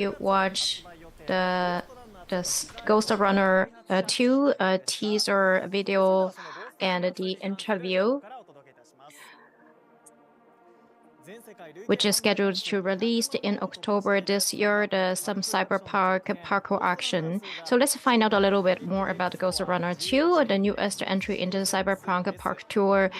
you watch the Ghost Runner 2 teaser video and the interview, which is scheduled to release in October this year, some cyberpunk parkour action. So let's find out a little bit more about Ghost Runner 2, the newest entry into the cyberpunk parkour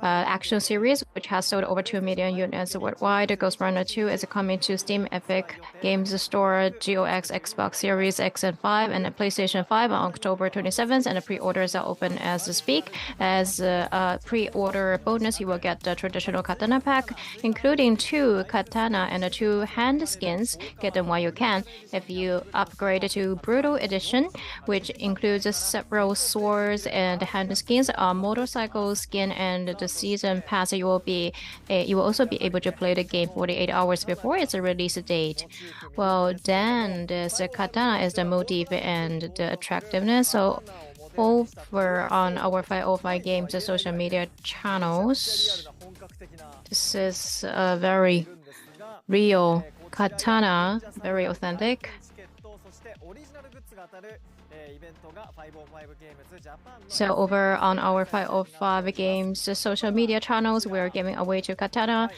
action series, which has sold over 2 million units worldwide. Ghost Runner 2 is coming to Steam, Epic Games Store, GOX, Xbox Series X and 5, and PlayStation 5 on October 27th, and the pre-orders are open as we speak. As a pre-order bonus, you will get the traditional katana pack, including 2 katana and 2 hand skins. Get them while you can. If you upgrade to Brutal Edition, which includes several swords and hand skins, a motorcycle skin, and the season pass, you will also be able to play the game 48 hours before its release date. Well, then this katana is the motif and the attractiveness. So over on our 505 Games social media channels, this is a very real katana, very authentic. So over on our 505 Games social media channels, we're giving away to katana,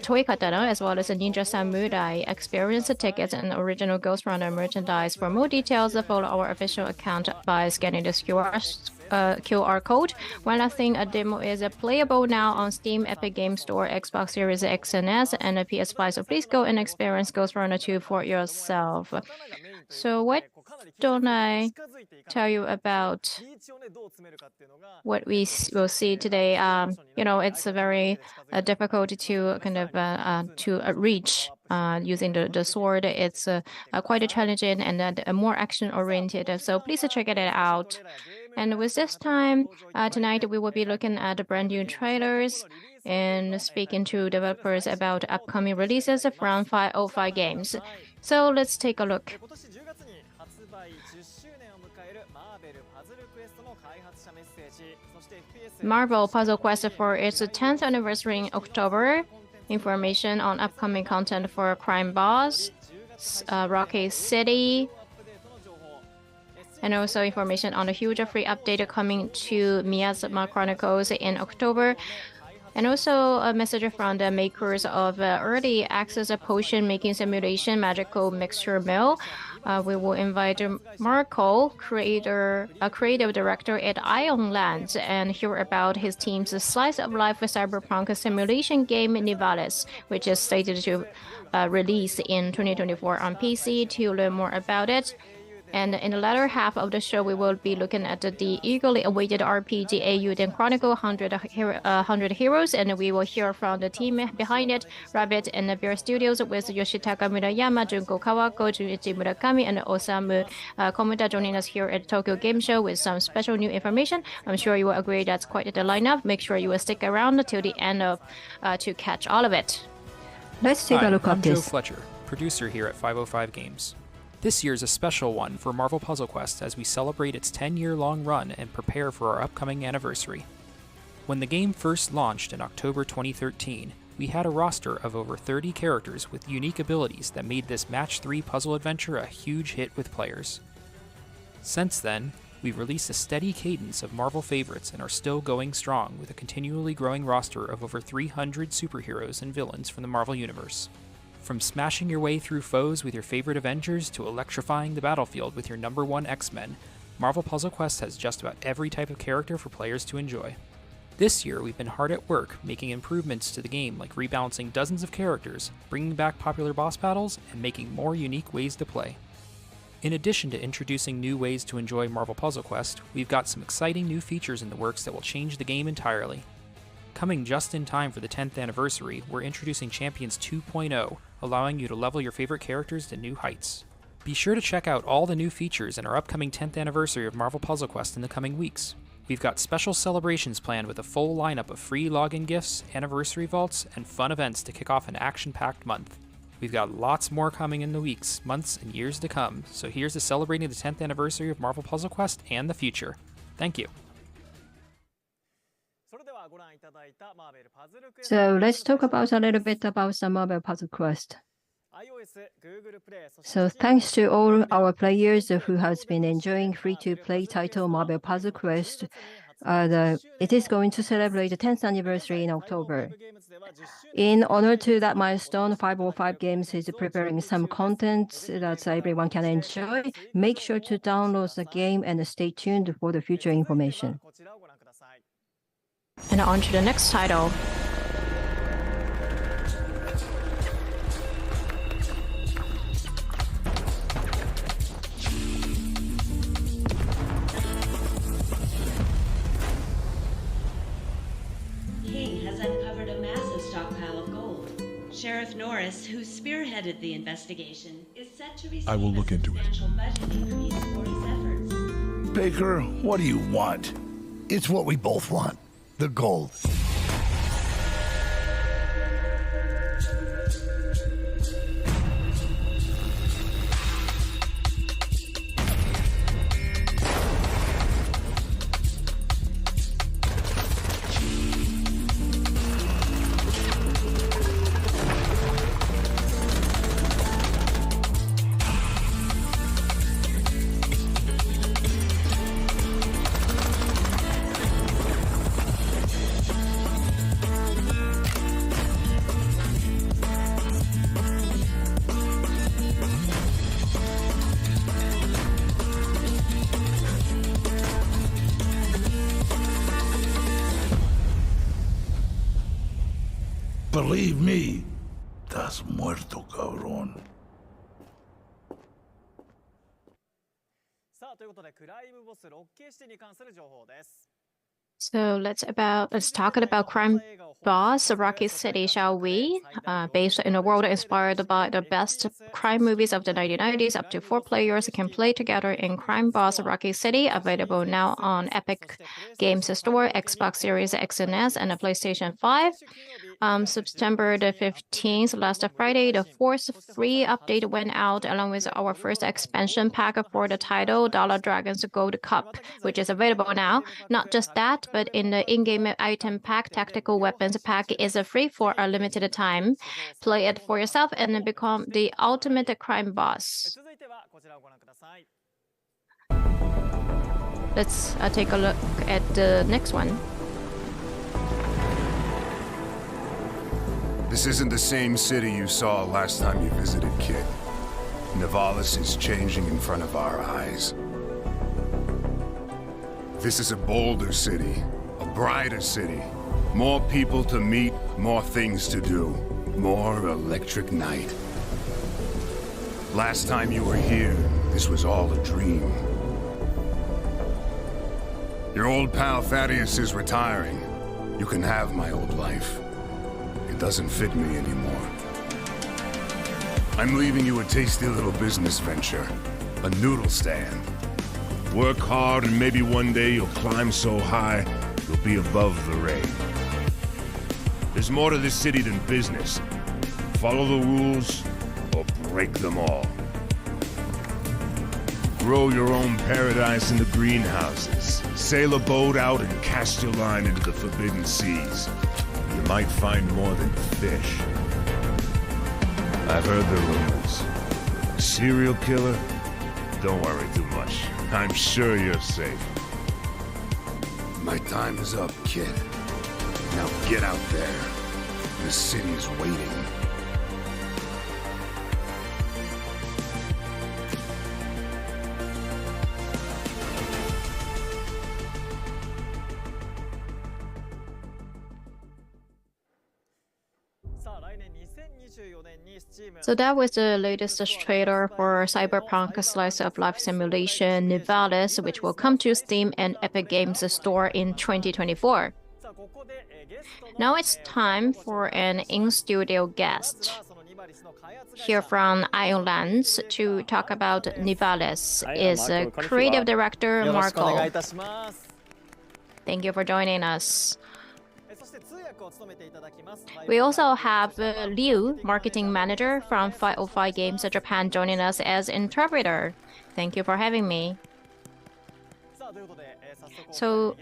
toy katana, as well as a Ninja Samurai experience tickets and original Ghost Runner merchandise. For more details, follow our official account by scanning this QR code. One last thing, a demo is playable now on Steam, Epic Games Store, Xbox Series X and S, and a PS5. So please go and experience Ghost Runner 2 for yourself. So what don't I tell you about what we will see today? You know, it's very difficult to kind of reach using the sword. It's quite challenging and more action oriented. So please check it out. And with this time, tonight we will be looking at the brand new trailers and speaking to developers about upcoming releases from 505 Games. So let's take a look. Marvel Puzzle Quest for its 10th anniversary in October. Information on upcoming content for Crime Boss, Rocky City, and also information on the huge free update coming to Miasma Chronicles in October. And also a message from the makers of early access potion making simulation Magical Mixture Mill. We will invite Marco, creative director at Ionlands, and hear about his team's slice of life cyberpunk simulation game Nivalis, which is slated to release in 2024 on PC. To learn more about it, and in the latter half of the show, we will be looking at the eagerly awaited RPG Eiyuden Chronicle 100 Heroes, and we will hear from the team behind it, Rabbit and Bear Studios, with Yoshitaka Murayama, Junko Kawako, Junichi Murakami, and Osamu Komida joining us here at Tokyo Game Show with some special new information. I'm sure you will agree that's quite the lineup. Make sure you will stick around till the end to catch all of it. Let's take a look at this. I'm Joe Fletcher, producer here at 505 Games. This year's a special one for Marvel Puzzle Quest as we celebrate its 10-year-long run and prepare for our upcoming anniversary. When the game first launched in October 2013, we had a roster of over 30 characters with unique abilities that made this Match 3 puzzle adventure a huge hit with players. Since then, we've released a steady cadence of Marvel favorites and are still going strong with a continually growing roster of over 300 superheroes and villains from the Marvel Universe. From smashing your way through foes with your favorite Avengers to electrifying the battlefield with your #1 X-Men, Marvel Puzzle Quest has just about every type of character for players to enjoy. This year, we've been hard at work making improvements to the game like rebalancing dozens of characters, bringing back popular boss battles, and making more unique ways to play. In addition to introducing new ways to enjoy Marvel Puzzle Quest, we've got some exciting new features in the works that will change the game entirely. Coming just in time for the 10th anniversary, we're introducing Champions 2.0, allowing you to level your favorite characters to new heights. Be sure to check out all the new features in our upcoming 10th anniversary of Marvel Puzzle Quest in the coming weeks. We've got special celebrations planned with a full lineup of free login gifts, anniversary vaults, and fun events to kick off an action-packed month. We've got lots more coming in the weeks, months, and years to come, so here's to celebrating the 10th anniversary of Marvel Puzzle Quest and the future. Thank you. So let's talk about a little bit about some Marvel Puzzle Quest. So thanks to all our players who has been enjoying free-to-play title Marvel Puzzle Quest, it is going to celebrate the 10th anniversary in October. In honor to that milestone, 505 Games is preparing some content that everyone can enjoy. Make sure to download the game and stay tuned for the future information. And on to the next title. Sheriff Norris, who spearheaded the investigation, is set to receive I will look into it. budget increase for his efforts. Baker, what do you want? It's what we both want. The gold. Believe me, estás muerto, cabrón. So let's talk about crime boss Rocky City, shall we? Based in a world inspired by the best crime movies of the 1990s, up to 4 players can play together in Crime Boss Rocky City, available now on Epic Games Store, Xbox Series X and S, and a PlayStation 5. September the 15th, last Friday, the 4th free update went out along with our first expansion pack for the title, Dollar Dragon's Gold Cup, which is available now. Not just that, but in the in-game item pack, Tactical Weapons pack is free for a limited time. Play it for yourself and become the ultimate crime boss. Let's take a look at the next one. This isn't the same city you saw last time you visited, kid. Nivalis is changing in front of our eyes. This is a bolder city, a brighter city. More people to meet, more things to do. More electric night. Last time you were here, this was all a dream. Your old pal Thaddeus is retiring. You can have my old life. It doesn't fit me anymore. I'm leaving you a tasty little business venture. A noodle stand. Work hard and maybe one day you'll climb so high, you'll be above the rain. There's more to this city than business. Follow the rules or break them all. Grow your own paradise in the greenhouses. Sail a boat out and cast your line into the forbidden seas. You might find more than fish. I've heard the rumors. A serial killer? Don't worry too much. I'm sure you're safe. My time is up, kid. Now get out there. The city is waiting. So that was the latest trailer for Cyberpunk Slice of Life Simulation Nivalis, which will come to Steam and Epic Games Store in 2024. Now it's time for an in-studio guest here from Ireland to talk about Nivalis is creative director Marco. Thank you for joining us. We also have Liu, marketing manager from 505 Games Japan, joining us as interpreter. Thank you for having me. So,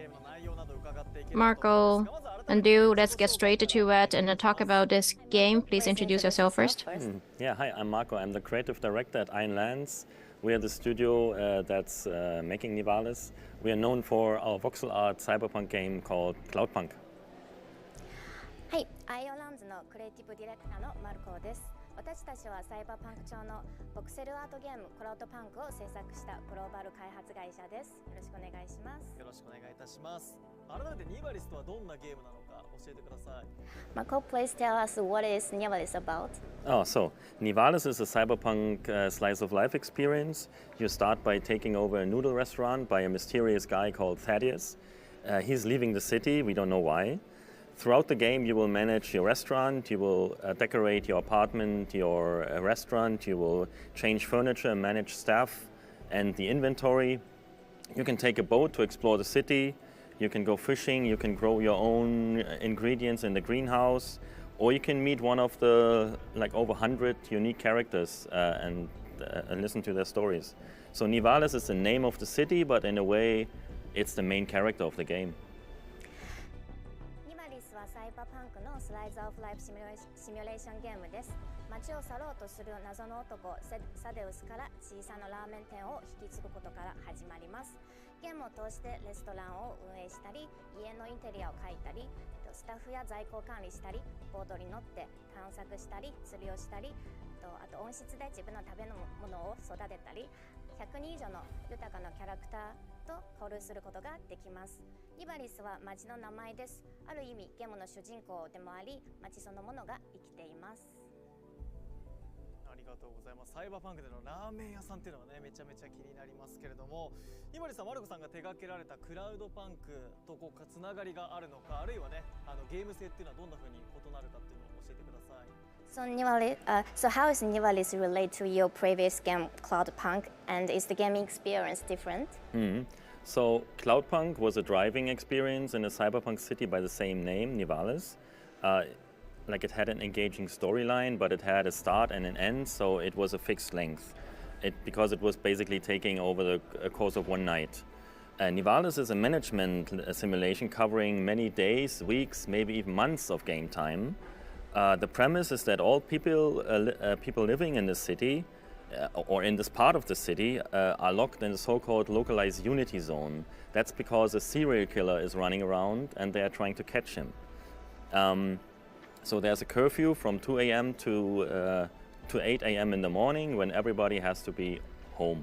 Marco, Undo, let's get straight to it and talk about this game. Please introduce yourself first. Yeah, hi, I'm Marco. I'm the creative director at Iron Lands. We are the studio that's making Nivalis. We are known for our voxel art cyberpunk game called Cloudpunk. はい、アイオランズのクリエイティブディレクターのマルコです。私たちはサイバーパンク調のボクセルアートゲームクラウドパンクを制作したグローバル開発会社です。よろしくお願いします。よろしくお願いいたします。改めてニバリスとはどんなゲームなのか教えてください。Marco, please tell us what is Nivalis about? Oh, so Nivalis is a cyberpunk slice of life experience. You start by taking over a noodle restaurant by a mysterious guy called Acediez. He's leaving the city, we don't know why. Throughout the game, you will manage your restaurant, you will decorate your apartment, your restaurant, you will change furniture, manage staff and the inventory. You can take a boat to explore the city, you can go fishing, you can grow your own ingredients in the greenhouse, or you can meet one of the over 100 unique characters and listen to their stories. So Nivalis is the name of the city, but in a way, it's the main character of the game. サイバーパンクのスライズオフライフシミュレーションゲームです。街を去ろうとする謎の男サデウスから小さなラーメン店を引き継ぐことから始まります。ゲームを通してレストランを運営したり、家のインテリアを描いたり、スタッフや在庫を管理したり、ボートに乗って探索したり、釣りをしたり、あと温室で自分の食べ物を育てたり、100人以上の豊かなキャラクターと交流することができます。ニバリスは町の名前です。ある意味ゲームの主人公でもあり、町そのものが生きています。ありがとうございます。サイバーパンクでのラーメン屋さんっていうのがね、めちゃめちゃ気になりますけれども、ニバリスさん、マルコさんが手掛けられたクラウドパンクとつながりがあるのか、あるいはね、ゲーム性っていうのはどんな風に異なるかっていうのを教えてください。So how is Nivalis relate to your previous game, Cloudpunk, and is the gaming experience different? So Cloudpunk was a driving experience in a cyberpunk city by the same name, Nivalis. It had an engaging storyline, but it had a start and an end, so it was a fixed length. Because it was basically taking over the course of one night. Nivalis is a management simulation covering many days, weeks, maybe even months of game time. The premise is that all people living in the city, or in this part of the city, are locked in the so-called localized unity zone. That's because a serial killer is running around and they are trying to catch him. So there's a curfew from 2 a.m. to 8 a.m. in the morning when everybody has to be home.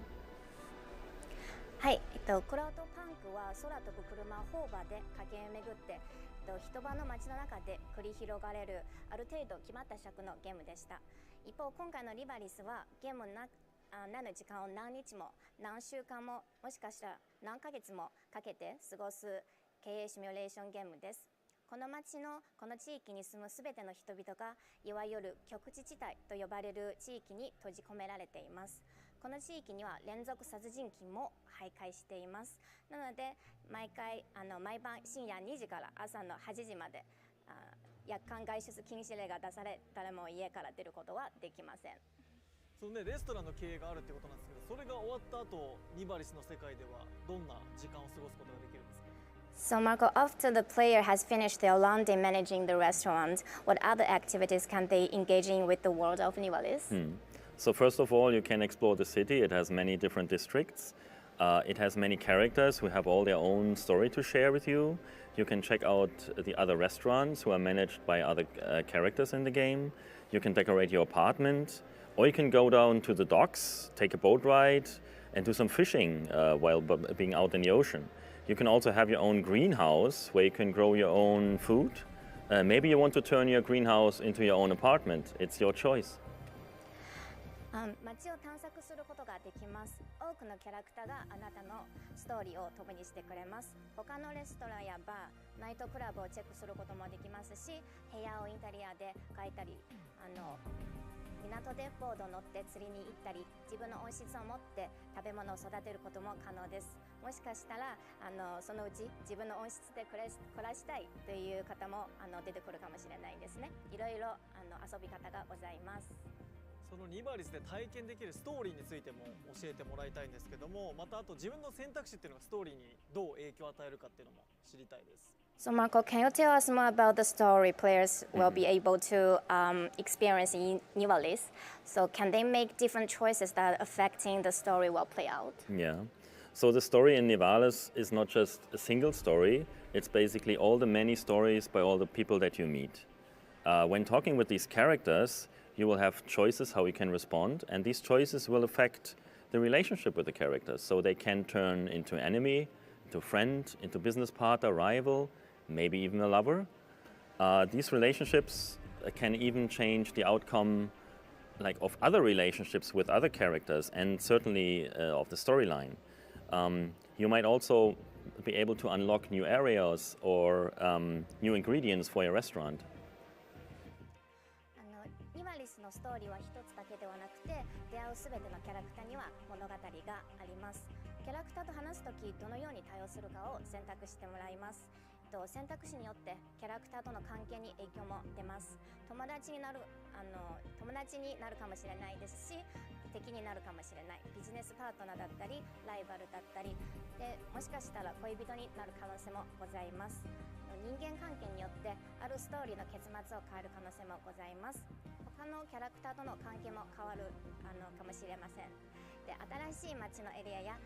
はい、クラウドパンクは空飛ぶ車ホーバーで駆け巡って人場の街の中で繰り広がれるある程度決まった尺のゲームでした。一方、今回のリバリスはゲームなる時間を何日も何週間ももしかしたら何ヶ月もかけて過ごす経営シミュレーションゲームです。この町のこの地域に住むすべての人々がいわゆる極地地帯と呼ばれる地域に閉じ込められています。この地域には連続殺人鬼も徘徊しています。なので毎晩深夜2時から朝の8時まで夜間外出禁止令が出され、誰も家から出ることはできません。そのね、レストランの経営があるってことなんですけど、それが終わった後、ニバリスの世界ではどんな時間を過ごすことができるんですか？ So Marco, after the player has finished their long day managing the restaurant, what other activities can they engage in with the world of Nivalis? So first of all, you can explore the city. It has many different districts. It has many characters who have all their own story to share with you. You can check out the other restaurants who are managed by other characters in the game. You can decorate your apartment, or you can go down to the docks, take a boat ride, and do some fishing while being out in the ocean. You can also have your own greenhouse where you can grow your own food. Maybe you want to turn your greenhouse into your own apartment. It's your choice. 街を探索することができます。多くのキャラクターがあなたのストーリーを共にしてくれます。他のレストランやバー、ナイトクラブをチェックすることもできますし、部屋をインテリアで描いたり、港でボード乗って釣りに行ったり、自分の温室を持って食べ物を育てることも可能です。もしかしたらそのうち自分の温室で暮らしたいという方も出てくるかもしれないですね。いろいろ遊び方がございます。そのニバリスで体験できるストーリーについても教えてもらいたいんですけども、またあと自分の選択肢っていうのがストーリーにどう影響を与えるかっていうのも知りたいです。So Marco, can you tell us more about the story players will be able to experience in Nivalis? So can they make different choices that affecting the story will play out? Yeah. So the story in Nivalis is not just a single story. It's basically all the many stories by all the people that you meet. When talking with these characters, you will have choices how you can respond, and these choices will affect the relationship with the characters. So they can turn into enemy, into friend, into business partner, rival, maybe even a lover. These relationships can even change the outcome of other relationships with other characters and certainly of the storyline. You might also be able to unlock new areas or new ingredients for your restaurant. ニバリスのストーリーは一つだけではなくて、出会うすべてのキャラクターには物語があります。キャラクターと話すとき、どのように対応するかを選択してもらいます。選択肢によってキャラクターとの関係に影響も出ます。友達になるかもしれないですし、敵になるかもしれない。ビジネスパートナーだったり、ライバルだったり、でもしかしたら恋人になる可能性もございます。人間関係によってあるストーリーの結末を変える可能性もございます。他のキャラクターとの関係も変わるかもしれません。で、新しい街のエリアや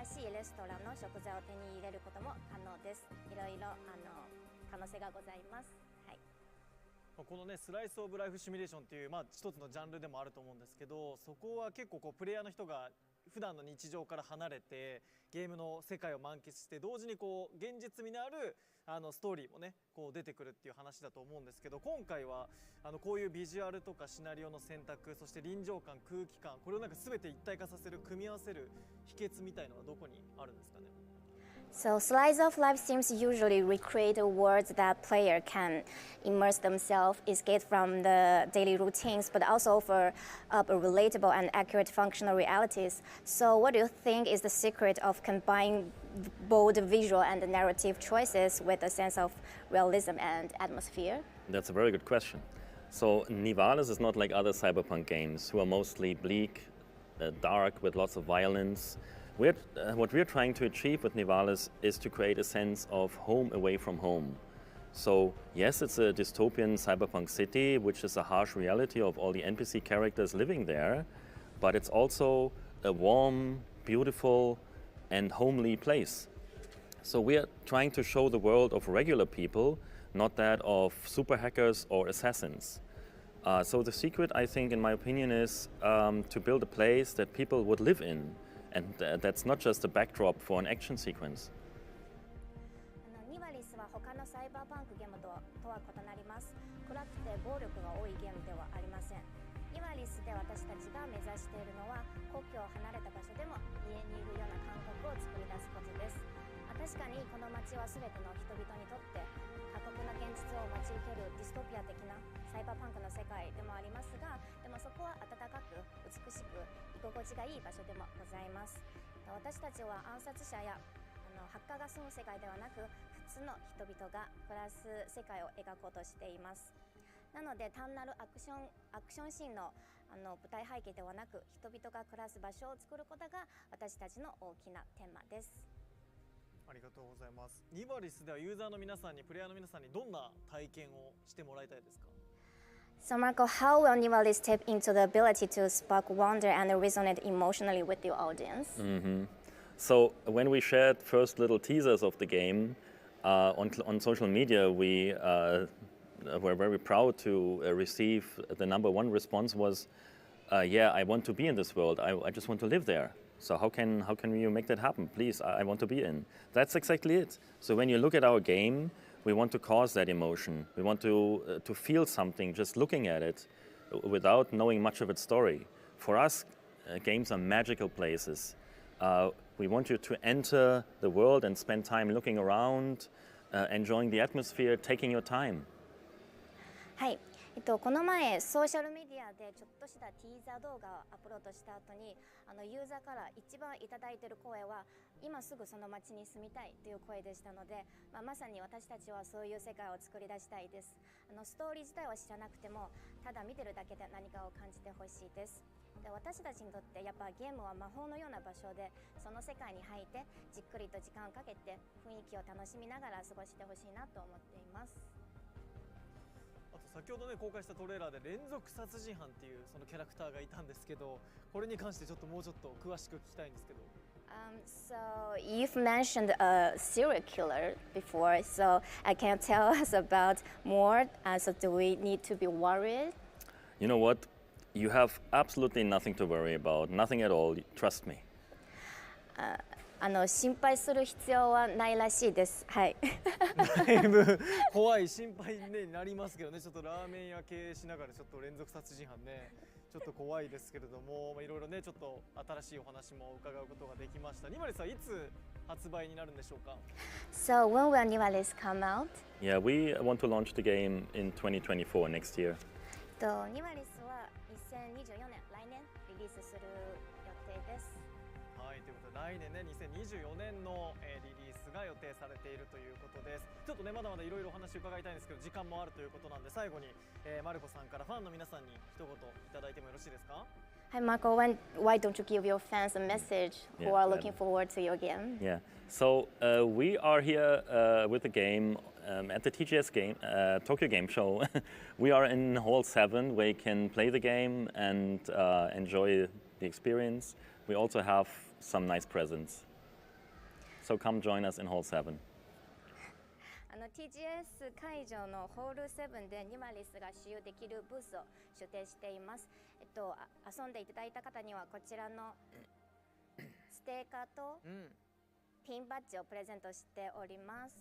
新しいレストランの食材を手に入れることも可能です。いろいろ可能性がございます。はい。このね、スライスオブライフシミュレーションっていう一つのジャンルでもあると思うんですけど、そこは結構プレイヤーの人が普段の日常から離れてゲームの世界を満喫して、同時に現実味のあるストーリーもね出てくるっていう話だと思うんですけど、今回はこういうビジュアルとかシナリオの選択、そして臨場感、空気感、これを全て一体化させる、組み合わせる秘訣みたいのはどこにあるんですかね。So slice of life themes usually recreate a world that player can immerse themselves, escape from the daily routines, but also offer up a relatable and accurate functional realities. So what do you think is the secret of combining bold visual and narrative choices with a sense of realism and atmosphere? That's a very good question. So Nivalis is not like other cyberpunk games who are mostly bleak, dark with lots of violence. What we're trying to achieve with Nivalis is to create a sense of home away from home. So yes, it's a dystopian cyberpunk city, which is a harsh reality of all the NPC characters living there, but it's also a warm, beautiful, and homely place. So we're trying to show the world of regular people, not that of super hackers or assassins. So the secret, I think, in my opinion, is to build a place that people would live in. And that's not just a backdrop for an action sequence. ニバリスは他のサイバーパンクゲームとは異なります。暗くて暴力が多いゲームではありません。ニバリスで私たちが目指しているのは、故郷を離れた場所でも家にいるような感覚を作り出すことです。確かにこの街は全ての人々にとって過酷な現実を待ち受けるディストピア的なサイバーパンクの世界でもありますが、でもそこは温かく美しく居心地がいい場所でもございます。私たちは暗殺者やハッカーが住む世界ではなく、普通の人々が暮らす世界を描こうとしています。なので単なるアクションシーンの舞台背景ではなく、人々が暮らす場所を作ることが私たちの大きなテーマです。ありがとうございます。ニバリスではユーザーの皆さんに、プレイヤーの皆さんにどんな体験をしてもらいたいですか？ So Marco, how will Nivalis tap into the ability to spark wonder and resonate emotionally with your audience? So when we shared first little teasers of the game on social media, we were very proud to receive the #1 response was, yeah, I want to be in this world. I just want to live there. So how can you make that happen? Please, I want to be in. That's exactly it. So when you look at our game, we want to cause that emotion. We want to feel something just looking at it without knowing much of its story. For us, games are magical places. We want you to enter the world and spend time looking around, enjoying the atmosphere, taking your time. はい。この前ソーシャルメディアでちょっとしたティーザー動画をアップロードした後にユーザーから一番いただいている声は今すぐその街に住みたいという声でしたので、まさに私たちはそういう世界を作り出したいです。ストーリー自体は知らなくてもただ見てるだけで何かを感じてほしいです。で私たちにとってやっぱゲームは魔法のような場所でその世界に入ってじっくりと時間をかけて雰囲気を楽しみながら過ごしてほしいなと思っています。先ほどね公開したトレーラーで連続殺人犯っていうそのキャラクターがいたんですけど、これに関してちょっともうちょっと詳しく聞きたいんですけど。So you've mentioned a serial killer before, so can you tell us about more? So do we need to be worried? You know what? You have absolutely nothing to worry about, nothing at all. Trust me. 心配する必要はないらしいです。はい。だいぶ怖い心配になりますけどね。ちょっとラーメン屋経営しながらちょっと連続殺人犯ね。ちょっと怖いですけれども、いろいろねちょっと新しいお話も伺うことができました。ニマリスはいつ発売になるんでしょうか。So when will Nimalis come out? Yeah, we want to launch the game in 2024 next year. ニマリスは2024年来年リリースする予定です。はい、ということで来年ね2024年のリリースが予定されているということです。ちょっとねまだまだいろいろお話伺いたいんですけど時間もあるということなんで最後に、マルコさんからファンの皆さんに一言いただいてもよろしいですか。はい、Marco, why don't you give your fans a message who are looking forward to your game? Yeah, so we are here with the game at the TGS game, Tokyo Game Show. We are in Hall 7 where you can play the game and enjoy the experience. We also have some nice presents. So come join us in Hall 7. TGS 会場のホール7でニマリスが使用できるブースを出展しています。遊んでいただいた方にはこちらのステッカーとピンバッジをプレゼントしております。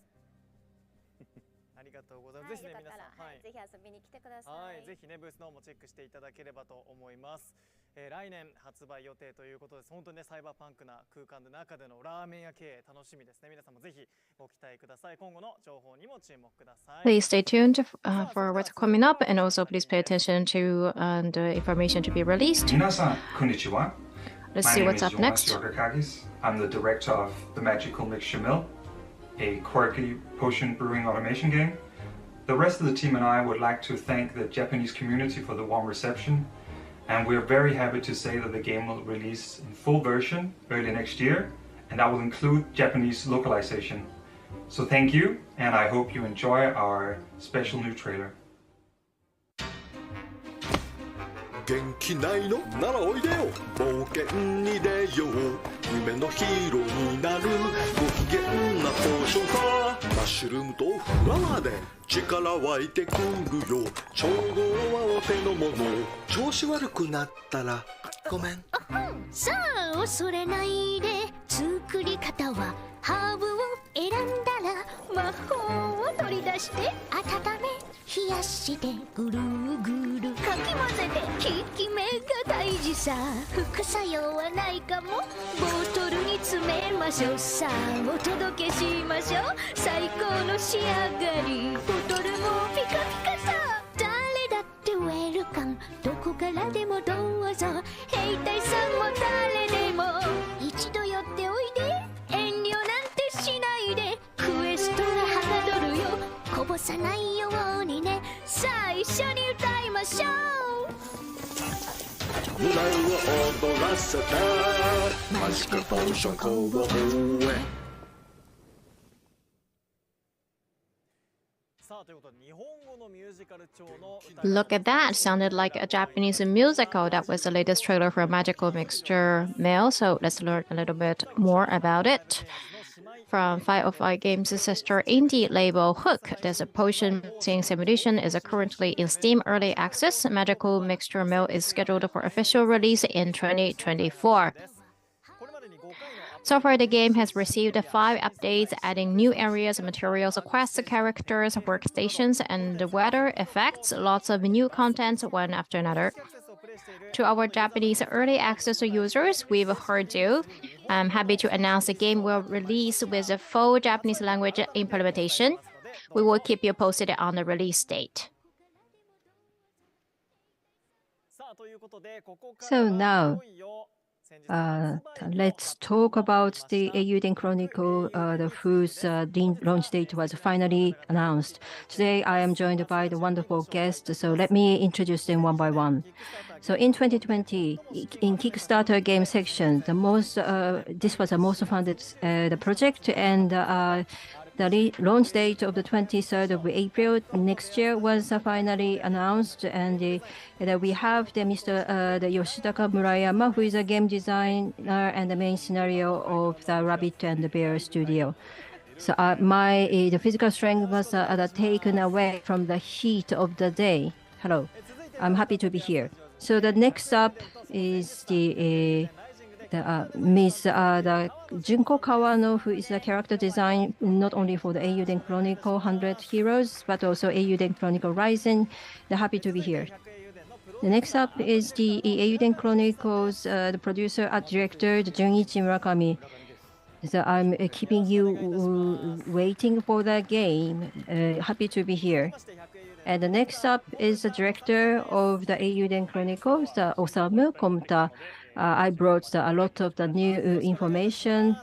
ありがとうございます。ぜひね皆さん、ぜひ遊びに来てください。ぜひねブースの方もチェックしていただければと思います。来年発売予定ということです。本当にねサイバーパンクな空間の中でのラーメン屋経営楽しみですね。皆さんもぜひご期待ください。今後の情報にも注目ください。Please stay tuned for what's coming up, and also please pay attention to the information to be released. 皆さんこんにちは。Let's see what's up next. I'm the director of the Magical Mixture Mill, a quirky potion brewing automation game. The rest of the team and I would like to thank the Japanese community for the warm reception, and we're very happy to say that the game will release in full version early next year, and that will include Japanese localization. So thank you, and I hope you enjoy our special new trailer. 元気ないのならおいでよ冒険に出よう夢のヒーローになるご機嫌なポーションかマッシュルームとフラワーで力湧いてくるよちょうどはお手の物調子悪くなったらごめんさあ恐れないで作り方はハーブを選んだら魔法を取り出して温め冷やしてぐるぐるかき混ぜて効き目が大事さ副作用はないかもボトルに詰めましょうさあお届けしましょう最高の仕上がりボトルもピカピカさ誰だってウェルカムどこからでもどうぞ兵隊さんも誰でも一度寄っておいで遠慮なんてしないでクエストがはかどるよこぼさないようにねさあ一緒に歌いましょう胸を踊らせてマジックポーション工房へLook at that, sounded like a Japanese musical. That was the latest trailer for Magical Mixture Mill, so let's learn a little bit more about it. From 505 Games' sister indie label Hook, this potion mixing simulation is currently in Steam Early Access. Magical Mixture Mill is scheduled for official release in 2024. So far, the game has received 5 updates, adding new areas, materials, quests, characters, workstations, and weather effects. Lots of new content, one after another. To our Japanese early access users, we've heard you. I'm happy to announce the game will release with a full Japanese language implementation. We will keep you posted on the release date. So now, let's talk about the Eiyuden Chronicle, whose launch date was finally announced. Today, I am joined by the wonderful guests, so let me introduce them one by one. So in 2020, in Kickstarter game section, this was the most funded the project, and the launch date of the 23rd of April next year was finally announced, and we have the Yoshitaka Murayama, who is a game designer and the main scenario of the Rabbit and the Bear studio. So the physical strength was taken away from the heat of the day. Hello, I'm happy to be here. So the next up is Miss Junko Kawano, who is a character design not only for the Eiyuden Chronicle 100 Heroes, but also Eiyuden Chronicle Rising. They're happy to be here. The next up is the Eiyuden Chronicles, the producer and director, Junichi Murakami. So I'm keeping you waiting for the game. Happy to be here. And the next up is the director of the Eiyuden Chronicles, Osamu Komta. I brought a lot of the new information.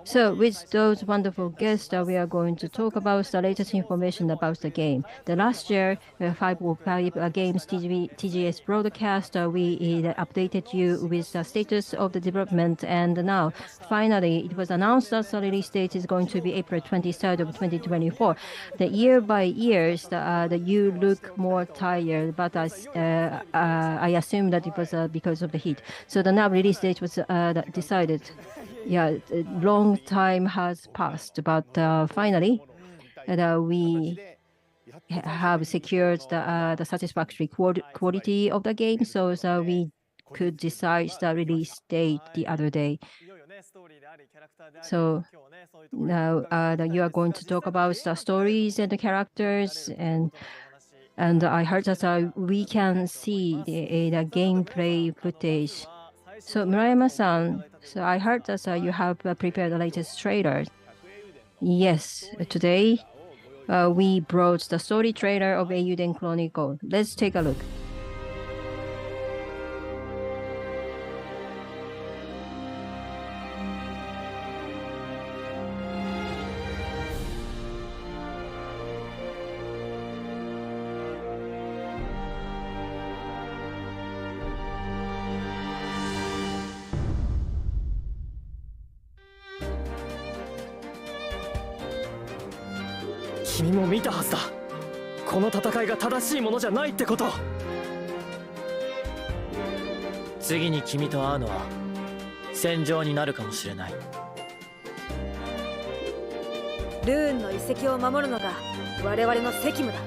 So with those wonderful guests, we are going to talk about the latest information about the game. The last year, 505 Games TGS broadcast, we updated you with the status of the development, and now finally it was announced that the release date is going to be April 23rd of 2024. The year by year, you look more tired, but I assume that it was because of the heat. So the now release date was decided. Yeah, a long time has passed, but finally, we have secured the satisfactory quality of the game, so we could decide the release date the other day. So now you are going to talk about the stories and the characters, and I heard that we can see the gameplay footage. So Murayama-san, so I heard that you have prepared the latest trailer. Yes, today we brought the story trailer of Eiyuden Chronicle. Let's take a look.君も見たはずだ。この戦いが正しいものじゃないってこと。次に君と会うのは戦場になるかもしれない。ルーンの遺跡を守るのが我々の責務だ。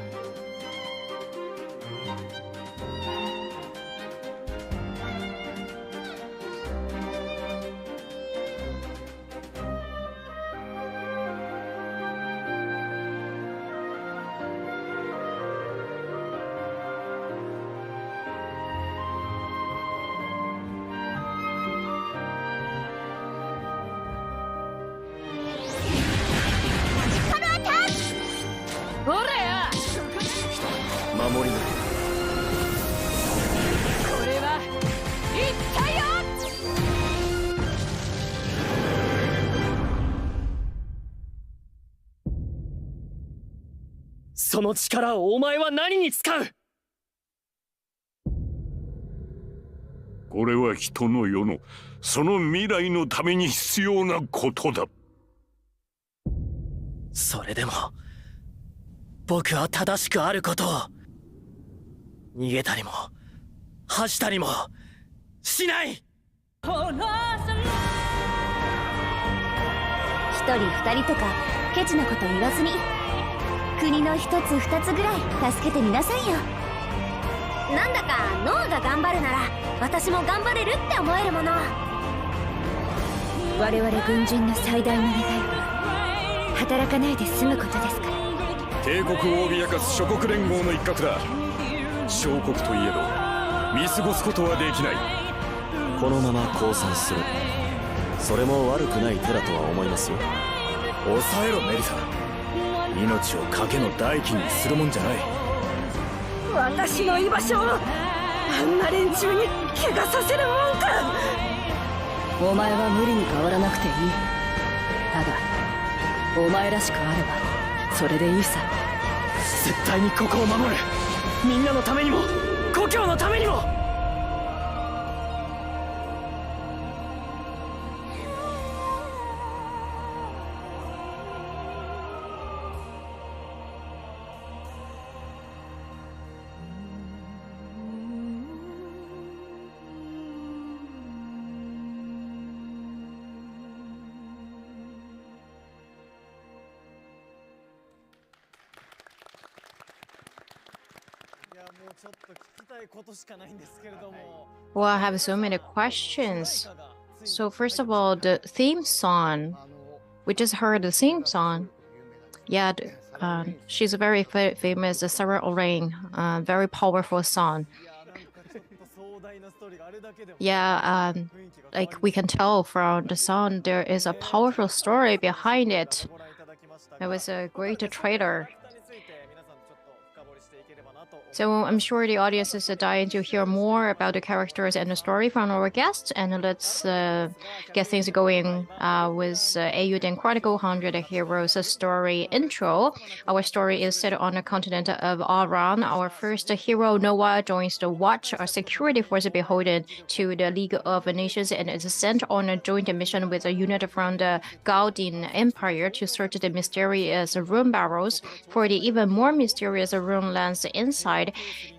その力をお前は何に使う？これは人の世のその未来のために必要なことだ。それでも僕は正しくあることを逃げたりも恥したりもしない。一人二人とかケチなこと言わずに国の一つ二つぐらい助けてみなさいよ。なんだかノアが頑張るなら私も頑張れるって思えるもの。我々軍人の最大の願いは働かないで済むことですから。帝国を脅かす諸国連合の一角だ。小国といえど見過ごすことはできない。このまま降参する、それも悪くない手だとは思いますよ。抑えろメリサ。命を賭けの代金にするもんじゃない。私の居場所をあんな連中に怪我させるもんか。お前は無理に変わらなくていい。ただお前らしくあればそれでいいさ。絶対にここを守る。みんなのためにも故郷のためにも。Well, I have so many questions. So first of all, the theme song. We just heard the theme song. Yeah, she's a very famous Sarah Orain, very powerful song. Yeah, like we can tell from the song, there is a powerful story behind it. It was a great trailer. So I'm sure the audience is dying to hear more about the characters and the story from our guests. And let's get things going with Eiyuden Chronicle 100 Heroes story intro. Our story is set on the continent of Aran. Our first hero, Noah, joins the Watch, a security force beholden to the League of Nations, and is sent on a joint mission with a unit from the Gaudian Empire to search the mysterious rune barrels for the even more mysterious rune lands inside.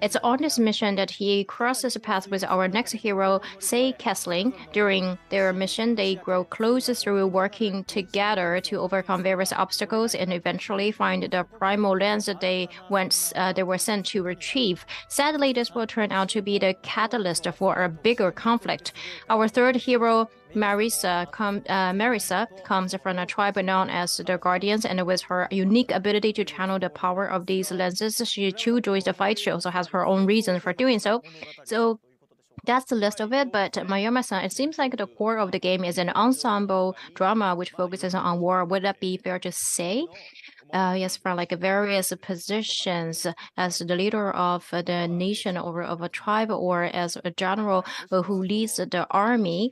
It's on this mission that he crosses paths with our next hero, Sei Kessling. During their mission, they grow close through working together to overcome various obstacles and eventually find the primal lands that they were sent to retrieve. Sadly, this will turn out to be the catalyst for a bigger conflict. Our third hero, Marisa comes from a tribe known as the Guardians, and with her unique ability to channel the power of these lenses, she too joins the fight. She also has her own reason for doing so. So that's the list of it. But Mayama-san, it seems like the core of the game is an ensemble drama which focuses on war. Would that be fair to say? Yes, from like various positions as the leader of the nation or of a tribe, or as a general who leads the army,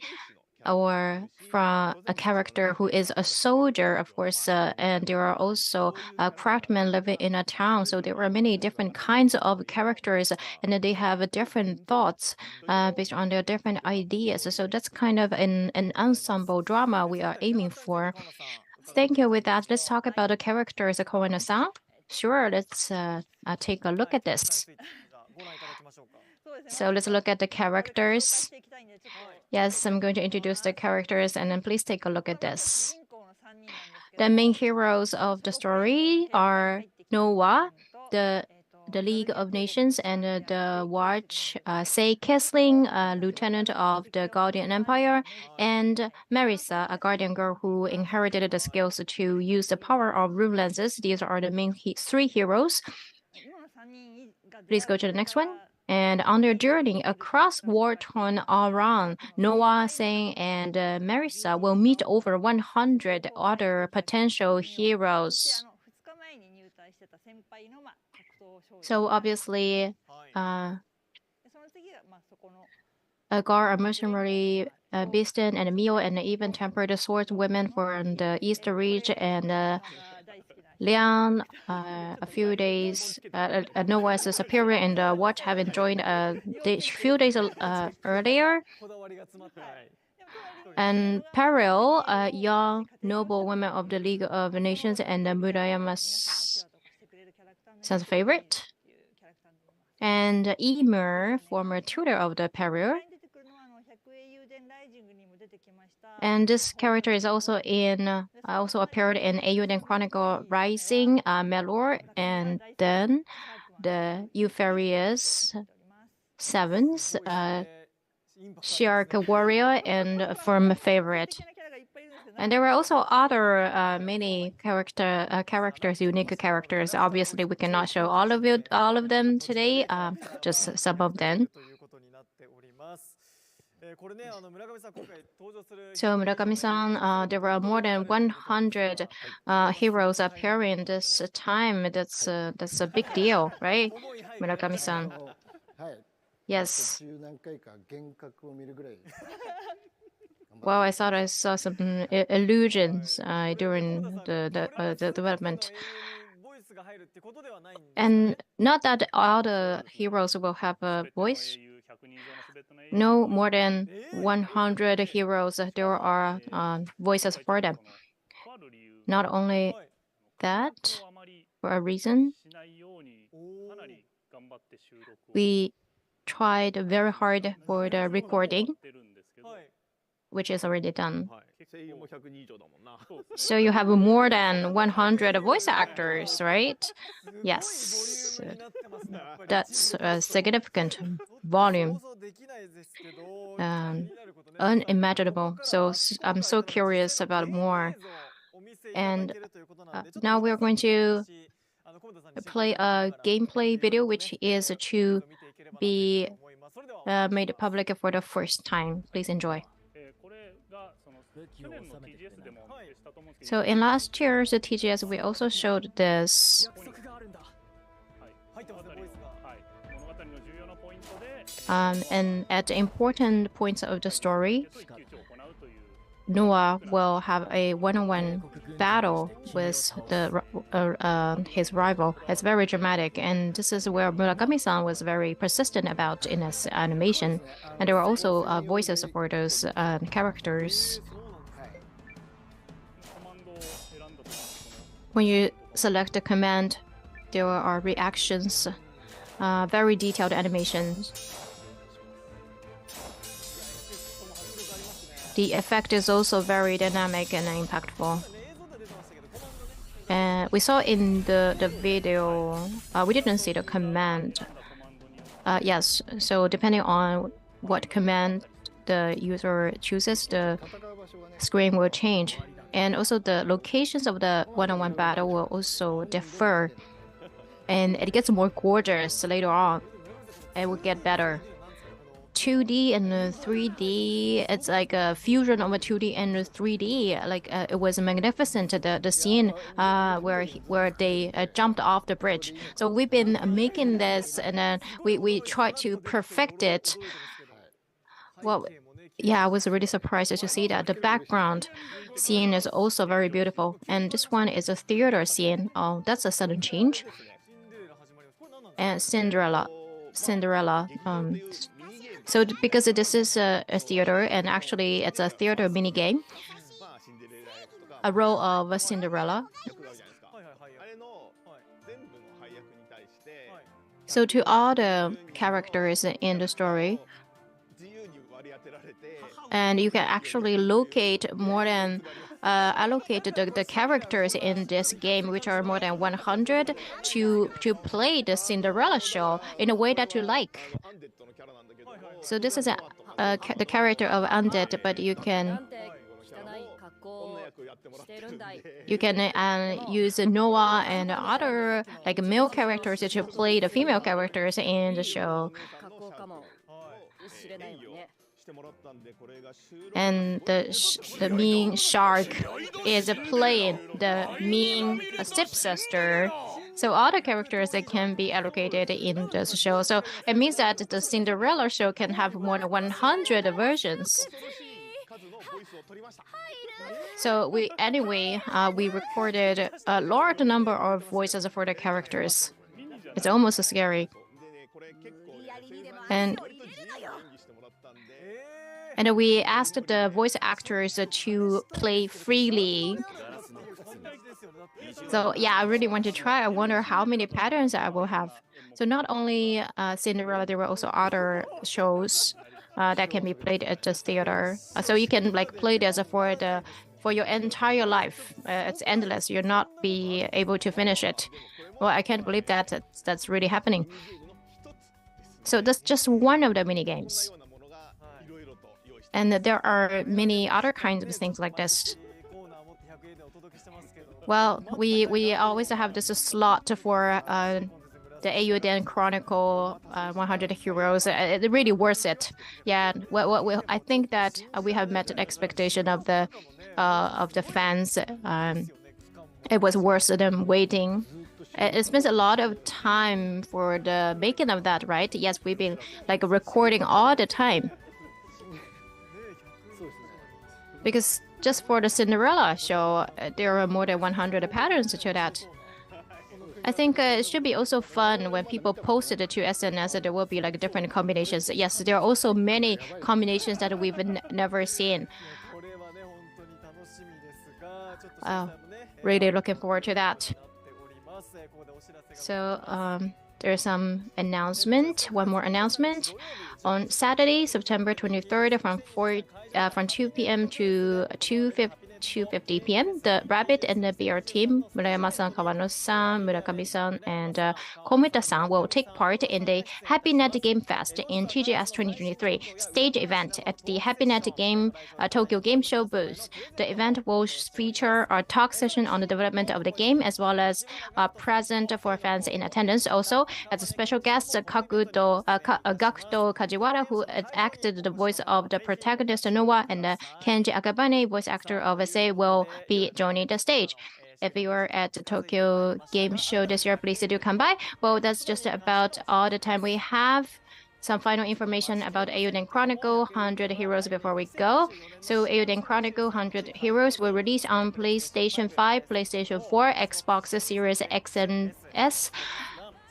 or from a character who is a soldier, of course, and there are also craftsmen living in a town. So there are many different kinds of characters, and they have different thoughts based on their different ideas. So that's kind of an ensemble drama we are aiming for. Thank you. With that, let's talk about the characters, Kono-san. Sure, let's take a look at this. So let's look at the characters. Yes, I'm going to introduce the characters, and then please take a look at this. The main heroes of the story are Noah, the League of Nations, and the Watch, Sei Kessling, lieutenant of the Guardian Empire, and Marisa, a guardian girl who inherited the skills to use the power of rune lenses. These are the main three heroes. Please go to the next one. And on their journey across war-torn Aran, Noah, Sei, and Marisa will meet over 100 other potential heroes. So obviously, Agar, a mercenary Beaston, and Mio, and even tempered swordswomen from the East Reach, and Liang, a few days, Noah's superior in the Watch, having joined a few days earlier. And Peril, a young noble woman of the League of Nations, and Murayama's son's favorite. And Emer, former tutor of the Peril. And this character is also appeared in Eiyuden Chronicle Rising, Melor, and then the Euphorious Sevens, Shiark Warrior, and Firm Favorite. And there were also other many characters, unique characters. Obviously, we cannot show all of them today, just some of them. So Murakami-san, there were more than 100 heroes appearing this time. That's a big deal, right, Murakami-san? Yes. Well, I thought I saw some illusions during the development. And not that all the heroes will have a voice. No, more than 100 heroes, there are voices for them. Not only that, for a reason, we tried very hard for the recording, which is already done. So you have more than 100 voice actors, right? Yes. That's a significant volume. Unimaginable. So I'm so curious about more. And now we're going to play a gameplay video, which is to be made public for the first time. Please enjoy. So in last year's TGS, we also showed this. And at important points of the story, Noah will have a one-on-one battle with his rival. It's very dramatic, and this is where Murakami-san was very persistent about in his animation. And there were also voices for those characters. When you select a command, there are reactions, very detailed animations. The effect is also very dynamic and impactful. And we saw in the video, we didn't see the command. Yes, so depending on what command the user chooses, the screen will change. And also the locations of the one-on-one battle will also differ. And it gets more gorgeous later on. It will get better. 2D and 3D, it's like a fusion of a 2D and 3D. Like it was magnificent, the scene where they jumped off the bridge. So we've been making this, and then we tried to perfect it. Well, yeah, I was really surprised to see that the background scene is also very beautiful. And this one is a theater scene. Oh, that's a sudden change. And Cinderella. So because this is a theater, and actually it's a theater mini game, a role of Cinderella. So to all the characters in the story, and you can actually locate more than allocate the characters in this game, which are more than 100, to play the Cinderella show in a way that you like. So this is the character of Undead, but you can use Noah and other like male characters to play the female characters in the show. And the mean shark is playing the mean stepsister. So all the characters that can be allocated in this show. So it means that the Cinderella show can have more than 100 versions. So we recorded a large number of voices for the characters. It's almost scary. And we asked the voice actors to play freely. So yeah, I really want to try. I wonder how many patterns I will have. So not only Cinderella, there were also other shows that can be played at the theater. So you can like play this for your entire life. It's endless. You'll not be able to finish it. Well, I can't believe that's really happening. So that's just one of the mini games. And there are many other kinds of things like this. Well, we always have this slot for the Eiyuden Chronicle 100 Heroes. It really worth it. Yeah, I think that we have met the expectation of the fans. It was worth them waiting. It spends a lot of time for the making of that, right? Yes, we've been like recording all the time. Because just for the Cinderella show, there are more than 100 patterns to that. I think it should be also fun when people post it to SNS. There will be like different combinations. Yes, there are also many combinations that we've never seen. Really looking forward to that. So there's some announcement. One more announcement. On Saturday, September 23rd, from 2 p.m. to 2:50 p.m., the Rabbit and the BR team, Murayama-san, Kawano-san, Murakami-san, and Komita-san will take part in the Happy Net Game Fest in TGS 2023 stage event at the Happy Net Game Tokyo Game Show booth. The event will feature a talk session on the development of the game, as well as present for fans in attendance. Also, as a special guest, Gakuto Kajiwara, who acted the voice of the protagonist Noah, and Kenji Akabane, voice actor of Say, will be joining the stage. If you are at the Tokyo Game Show this year, please do come by. Well, that's just about all the time we have. Some final information about Eiyuden Chronicle 100 Heroes before we go. So Eiyuden Chronicle 100 Heroes will release on PlayStation 5, PlayStation 4, Xbox Series X and S,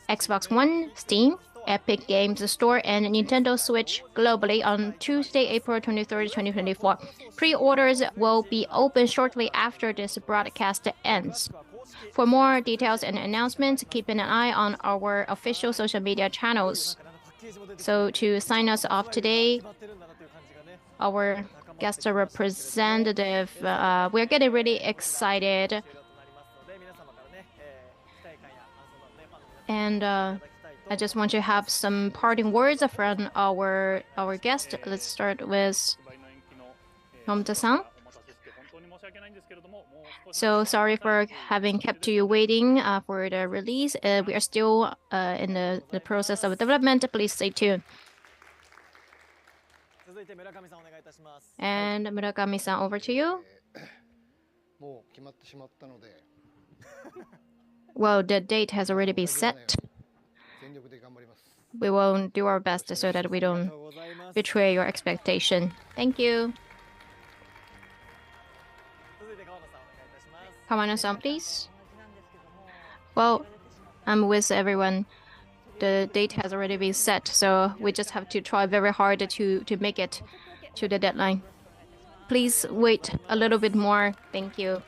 Xbox One, Steam, Epic Games Store, and Nintendo Switch globally on Tuesday, April 23rd, 2024. Pre-orders will be open shortly after this broadcast ends. For more details and announcements, keep an eye on our official social media channels. So to sign us off today, our guest representative, we're getting really excited. And I just want to have some parting words from our guest. Let's start with Komita-san. So sorry for having kept you waiting for the release. We are still in the process of development. Please stay tuned. And Murakami-san, over to you. Well, the date has already been set. We will do our best so that we don't betray your expectation. Thank you. Kawano-san, please. Well, I'm with everyone. The date has already been set, so we just have to try very hard to make it to the deadline. Please wait a little bit more. Thank you.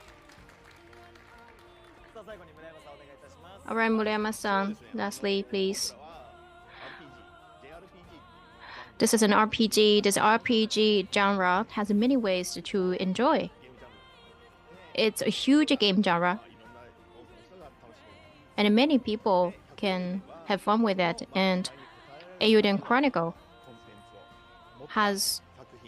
All right, Murayama-san, lastly, please. This is an RPG. This RPG genre has many ways to enjoy. It's a huge game genre, and many people can have fun with it. And Eiyuden Chronicle has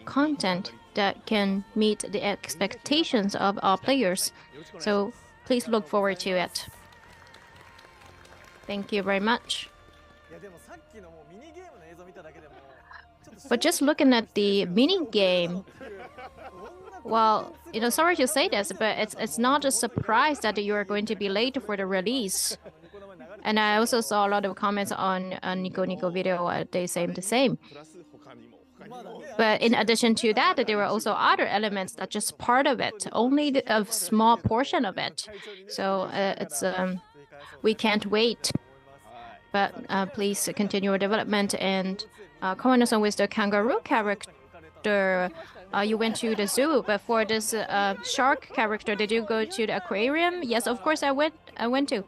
content that can meet the expectations of our players. So please look forward to it. Thank you very much. But just looking at the mini game, well, sorry to say this, but it's not a surprise that you are going to be late for the release. And I also saw a lot of comments on Nico Nico video. They say the same. But in addition to that, there were also other elements that just part of it, only a small portion of it. So it's we can't wait. But please continue your development. And Kawano-san, with the kangaroo character, you went to the zoo. But for this shark character, did you go to the aquarium? Yes, of course I went to.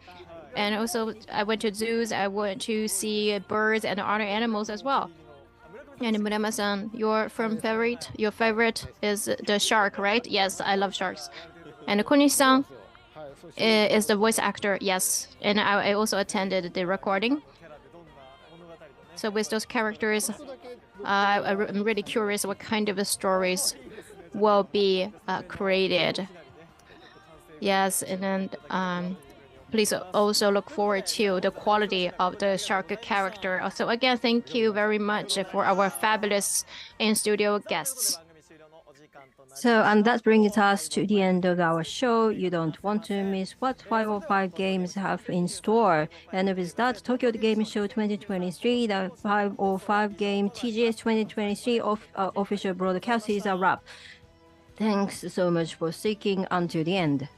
And also I went to zoos. I went to see birds and other animals as well. And Murayama-san, your favorite is the shark, right? Yes, I love sharks. And Kunishi-san is the voice actor, yes. And I also attended the recording. So with those characters, I'm really curious what kind of stories will be created. Yes, and then please also look forward to the quality of the shark character. So again, thank you very much for our fabulous in-studio guests. So, and that brings us to the end of our show. You don't want to miss what 505 Games have in store. And with that, Tokyo Game Show 2023, the 505 Game TGS 2023 official broadcast is a wrap. Thanks so much for sticking until the end.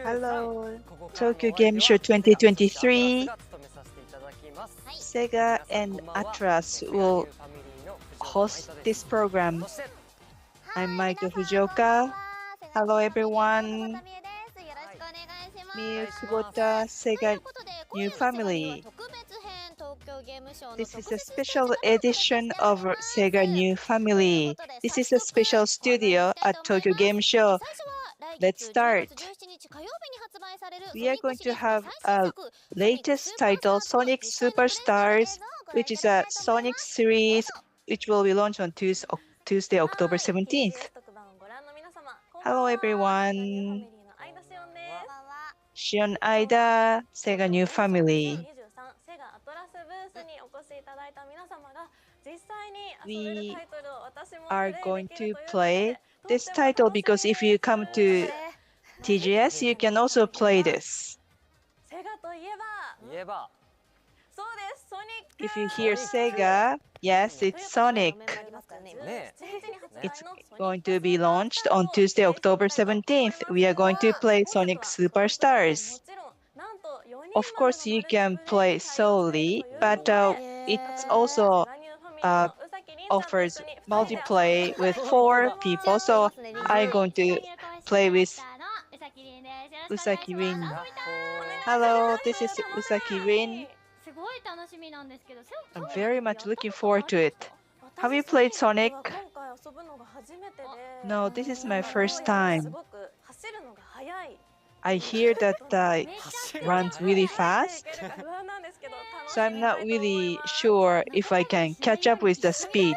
Hello, Tokyo Game Show 2023. Sega and Atlus will host this program. I'm Maiko Fujioka. Hello everyone. Miyu Kubota, Sega New Family. This is a special edition of Sega New Family. This is a special studio at Tokyo Game Show. Let's start. We are going to have a latest title, Sonic Superstars, which is a Sonic series which will be launched on Tuesday, October 17th. Hello everyone. Shion Aida, Sega New Family. We are going to play this title because if you come to TGS, you can also play this. If you hear Sega, yes, it's Sonic. It's going to be launched on Tuesday, October 17th. We are going to play Sonic Superstars. Of course, you can play solely, but it also offers multiplayer with 4 people. So I'm going to play with Usaki Rin. Hello, this is Usaki Rin. I'm very much looking forward to it. Have you played Sonic? No, this is my first time. I hear that it runs really fast, so I'm not really sure if I can catch up with the speed.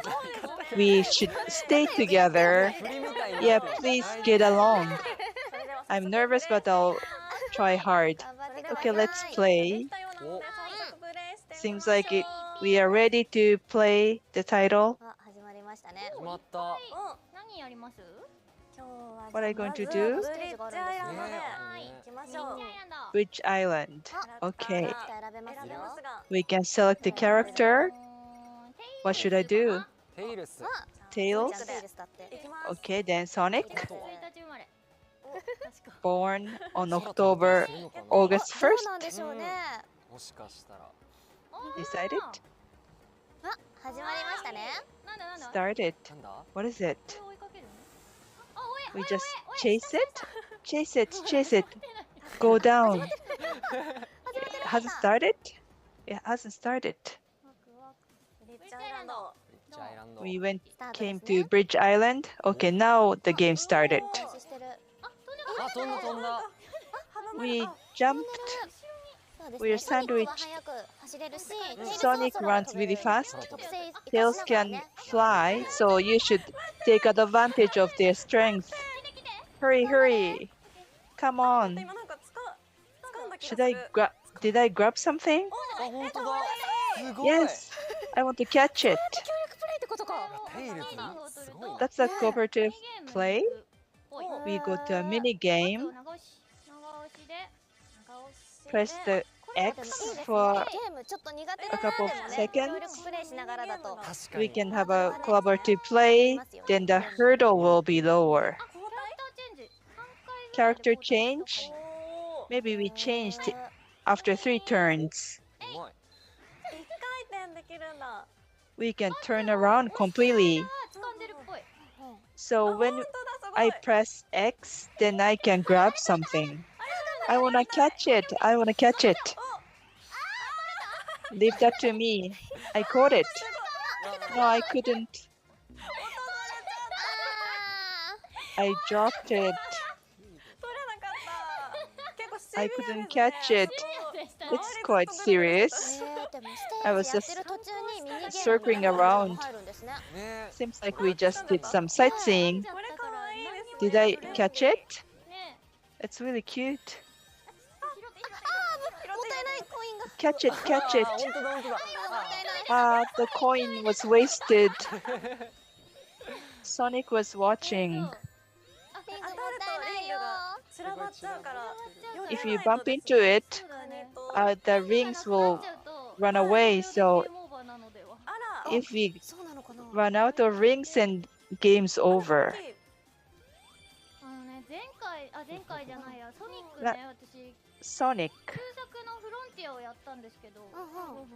We should stay together. Yeah, please get along. I'm nervous, but I'll try hard. Okay, let's play. Seems like we are ready to play the title. What are you going to do? Which island? Okay. We can select the character. What should I do? Tails? Okay, then Sonic. Born on August 1st. Decided? Started. What is it? We just chase it? Chase it, chase it. Go down. It hasn't started? It hasn't started. We came to Bridge Island. Okay, now the game started. We jumped. We are sandwiched. Sonic runs really fast. Tails can fly, so you should take advantage of their strength. Hurry, hurry. Come on. Did I grab something? Yes, I want to catch it. That's a cooperative play. We go to a mini game. Press the X for a couple of seconds. We can have a collaborative play, then the hurdle will be lower. Character change? Maybe we changed after 3 turns. We can turn around completely. So when I press X, then I can grab something. I wanna catch it. I wanna catch it. Leave that to me. I caught it. No, I couldn't. I dropped it. I couldn't catch it. It's quite serious. I was just circling around. Seems like we just did some sightseeing. Did I catch it? It's really cute. Catch it, catch it. The coin was wasted. Sonic was watching. If you bump into it, the rings will run away. So if we run out of rings, and game's over. Sonic.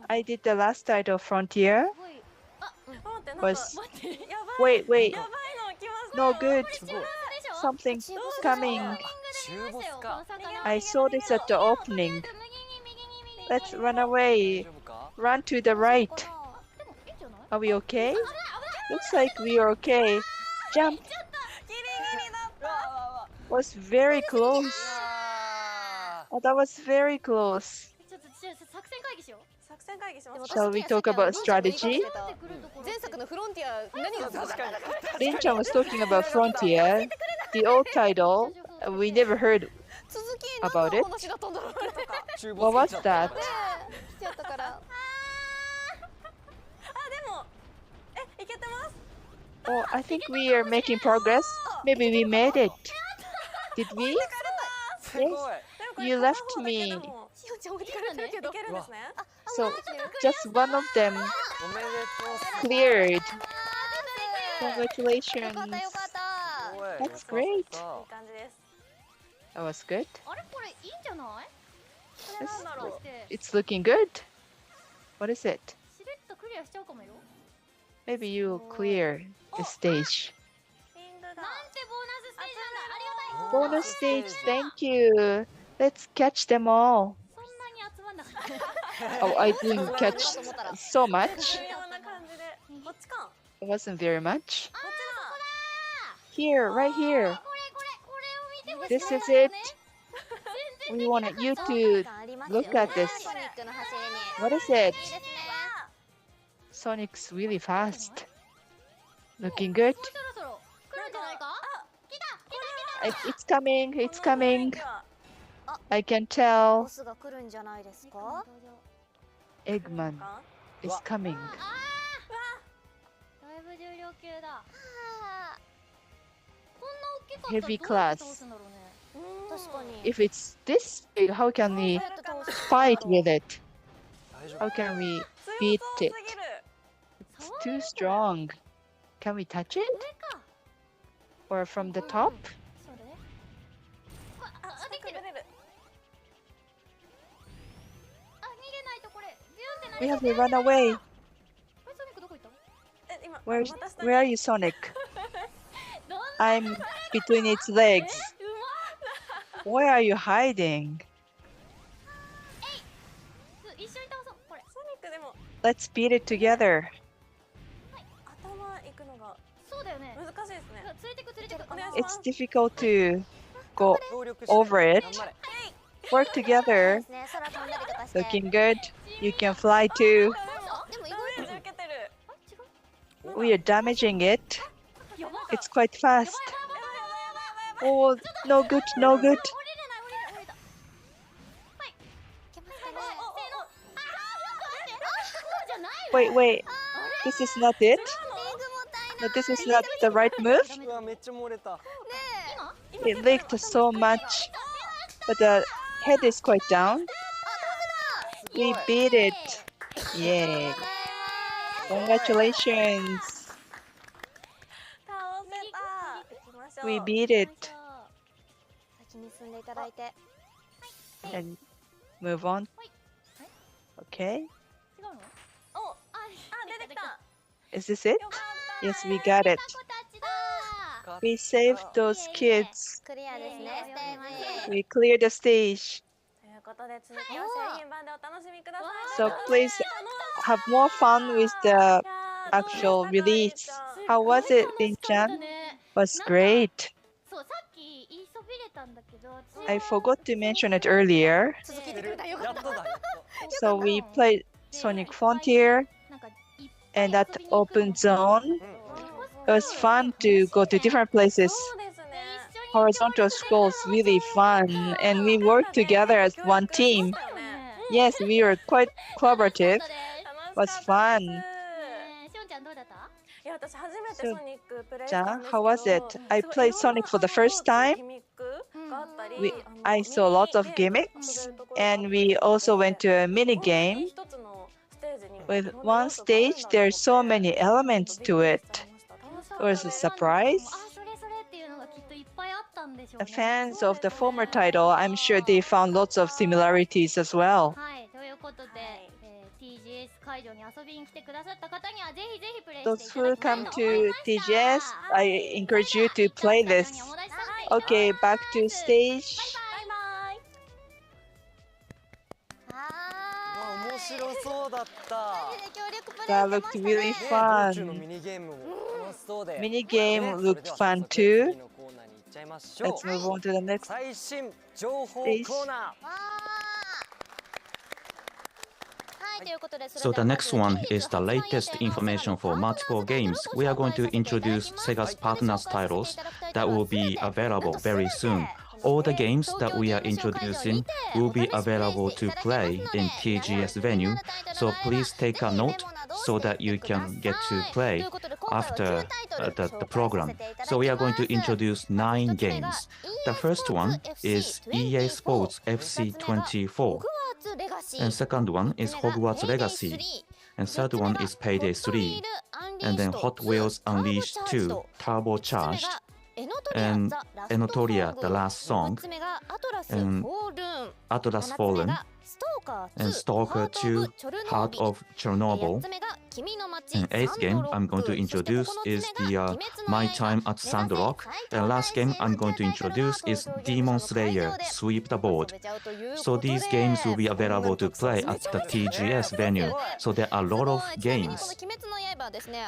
I did the last title, Frontier. Wait. No good. Something coming. I saw this at the opening. Let's run away. Run to the right. Are we okay? Looks like we are okay. Jump. Was very close. Oh, that was very close. Shall we talk about strategy? Rin-chan was talking about Frontier, the old title. We never heard about it. What was that? Oh, I think we are making progress. Maybe we made it. Did we? Yes. You left me. So just one of them cleared. Congratulations. That's great. That was good. It's looking good. What is it? Maybe you clear the stage. Bonus stage, thank you. Let's catch them all. Oh, I didn't catch so much. It wasn't very much. Here, right here. This is it. We wanted you to look at this. What is it? Sonic's really fast. Looking good. It's coming, it's coming. I can tell. Eggman is coming. Heavy class. If it's this big, how can we fight with it? How can we beat it? It's too strong. Can we touch it? Or from the top? We have to run away. Where are you, Sonic? I'm between its legs. Where are you hiding? Let's beat it together. It's difficult to go over it. Work together. Looking good. You can fly too. We are damaging it. It's quite fast. Oh, no good, no good. Wait. This is not it. No, this is not the right move. It leaked so much, but the head is quite down. We beat it. Yay. Congratulations. We beat it. And move on. Okay. Is this it? Yes, we got it. We saved those kids. We cleared the stage. So please have more fun with the actual release. How was it, Rin-chan? Was great. I forgot to mention it earlier. So we played Sonic Frontier and that open zone. It was fun to go to different places. Horizontal scrolls really fun, and we worked together as one team. Yes, we were quite collaborative. It was fun. So, Jan, how was it? I played Sonic for the first time. I saw lots of gimmicks, and we also went to a mini game. With one stage, there are so many elements to it. It was a surprise. fans of the former title, I'm sure they found lots of similarities as well. ということで、TGS 会場に遊びに来てくださった方にはぜひぜひプレイ Those who come to TGS, I encourage you to play this. Okay, back to stage. 面白そうだった。 That looked really fun. Minigame looked fun too. Let's move on to the next stage. So the next one is the latest information for multiple games. We are going to introduce Sega's partners titles that will be available very soon. All the games that we are introducing will be available to play in TGS venue, so please take a note so that you can get to play after the program. So we are going to introduce 9 games. The first one is EA Sports FC24. And second one is Hogwarts Legacy. And third one is Payday 3. And then Hot Wheels Unleashed 2 Turbocharged. And Enotoria, The Last Song. And Atlas Fallen. And Stalker 2 Heart of Chernobyl. And 8th game I'm going to introduce is the My Time at Sandrock. And last game I'm going to introduce is Demon Slayer Sweep the Board. So these games will be available to play at the TGS venue. So there are a lot of games.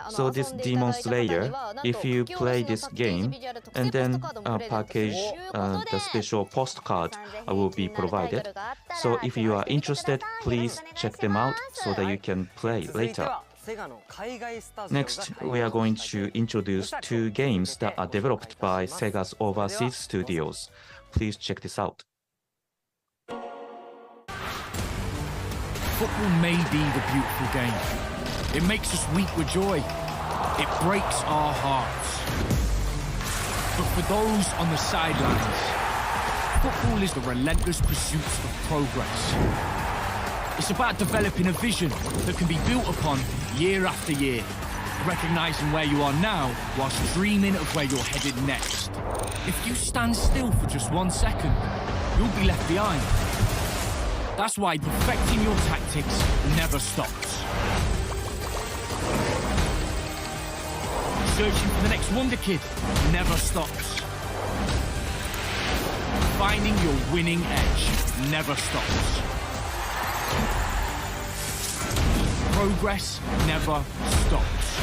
So this Demon Slayer, if you play this game and then package the special postcard will be provided. So if you are interested, please check them out so that you can play later. Next, we are going to introduce 2 games that are developed by Sega's overseas studios. Please check this out. Football may be the beautiful game. It makes us weep with joy. It breaks our hearts. But for those on the sidelines, football is the relentless pursuit of progress. It's about developing a vision that can be built upon year after year, recognizing where you are now whilst dreaming of where you're headed next. If you stand still for just 1 second, you'll be left behind. That's why perfecting your tactics never stops. Searching for the next wonder kid never stops. Finding your winning edge never stops. Progress never stops.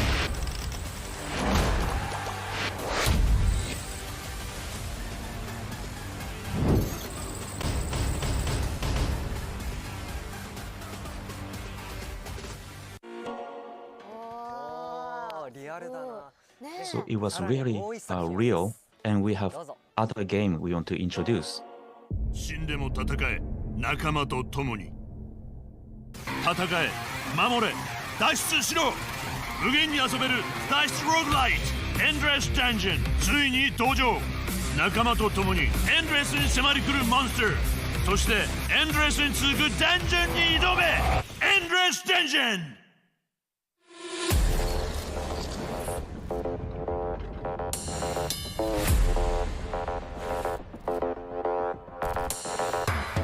So it was really real, and we have other game we want to introduce. 死んでも戦え、仲間と共に。戦え、守れ、脱出しろ。無限に遊べる脱出ローグライト、エンドレスダンジョン、ついに登場。仲間と共にエンドレスに迫り来るモンスター、そしてエンドレスに続くダンジョンに挑め。エンドレスダンジョン。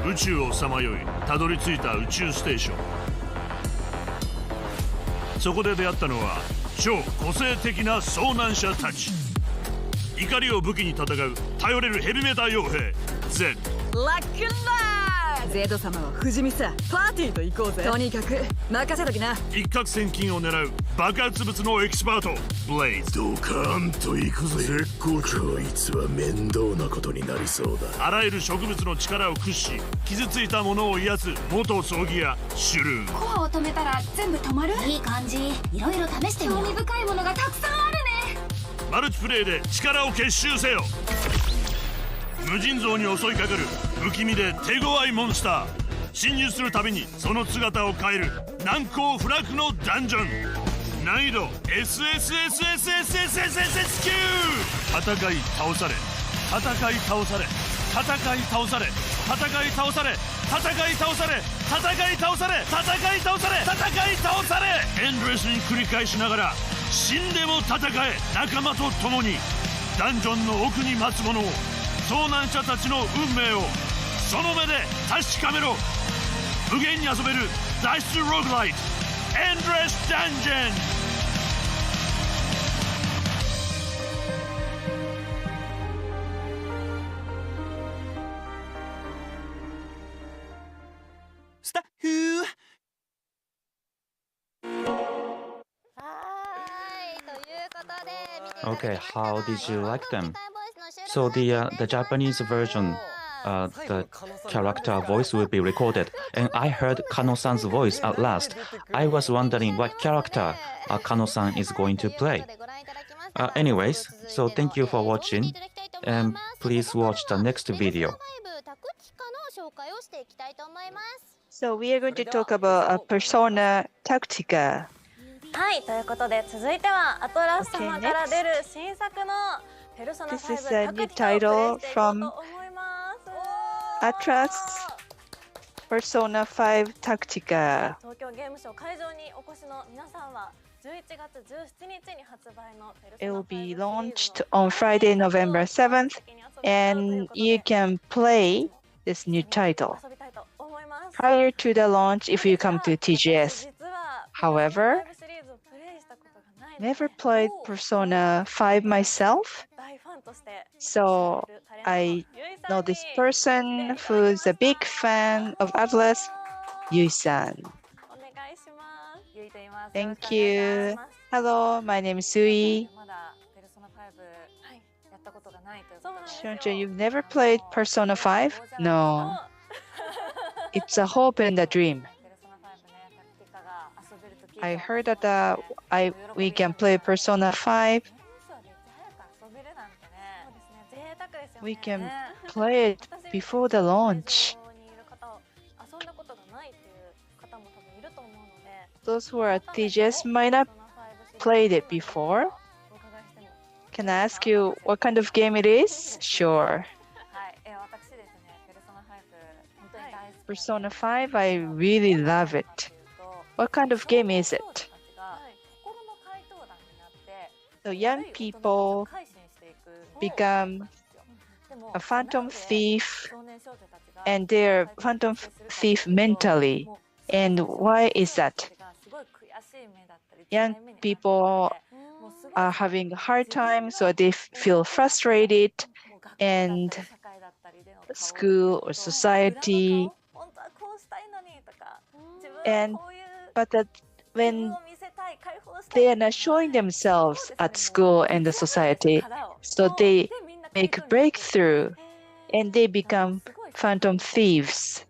宇宙をさまよいたどり着いた宇宙ステーション。そこで出会ったのは超個性的な遭難者たち。怒りを武器に戦う頼れるヘビメタ傭兵ゼン。ラックンラーゼド様は不死身さ。パーティーと行こうぜ。とにかく任せときな。一攫千金を狙う爆発物のエキスパートブレイズ。ドカーンと行くぜ。絶好調。こいつは面倒なことになりそうだ。あらゆる植物の力を駆使し傷ついたものを癒す元葬儀屋シュルーン。コアを止めたら全部止まる。いい感じ。いろいろ試してみよう。興味深いものがたくさんあるね。マルチプレイで力を結集せよ。無尽蔵に襲いかかる不気味で手強いモンスター。侵入するたびにその姿を変える難攻不落のダンジョン。難易度 SSSSSSSSQ。 戦い倒され、戦い倒され、戦い倒され、戦い倒され、戦い倒され、戦い倒され、戦い倒され、戦い倒され。エンドレスに繰り返しながら死んでも戦え。仲間と共にダンジョンの奥に待つ者を遭難者たちの運命をその目で確かめろ。無限に遊べる脱出ローグライトエンドレスダンジョン。スタッフ Okay, how did you like them? So the Japanese version, the character voice will be recorded, and I heard Kano-san's voice at last. I was wondering what character Kano-san is going to play. Anyways, so thank you for watching, and please watch the next video. So we are going to talk about Persona Tactica. はい、ということで続いてはアトラス様から出る新作のペルソナ5 This is a new title from Atlus Persona 5 Tactica. 東京ゲームショウ会場にお越しの皆さんは11月17日に発売のペルソナ It will be launched on Friday, November 7th, and you can play this new title prior to the launch if you come to TGS. However, never played Persona 5 myself, so I know this person who's a big fan of Atlus, Yui-san. Thank you. Hello, my name is Sui. Shuncha, you've never played Persona 5? No. It's a hope and a dream. I heard that we can play Persona 5. We can play it before the launch. Those who are at TGS might not played it before. Can I ask you what kind of game it is? Sure. Persona 5, I really love it. What kind of game is it? So young people become a phantom thief, and they're phantom thief mentally. And why is that? Young people are having a hard time, so they feel frustrated, and school or society, but when they are not showing themselves at school and the society, so they make a breakthrough and they become phantom thieves.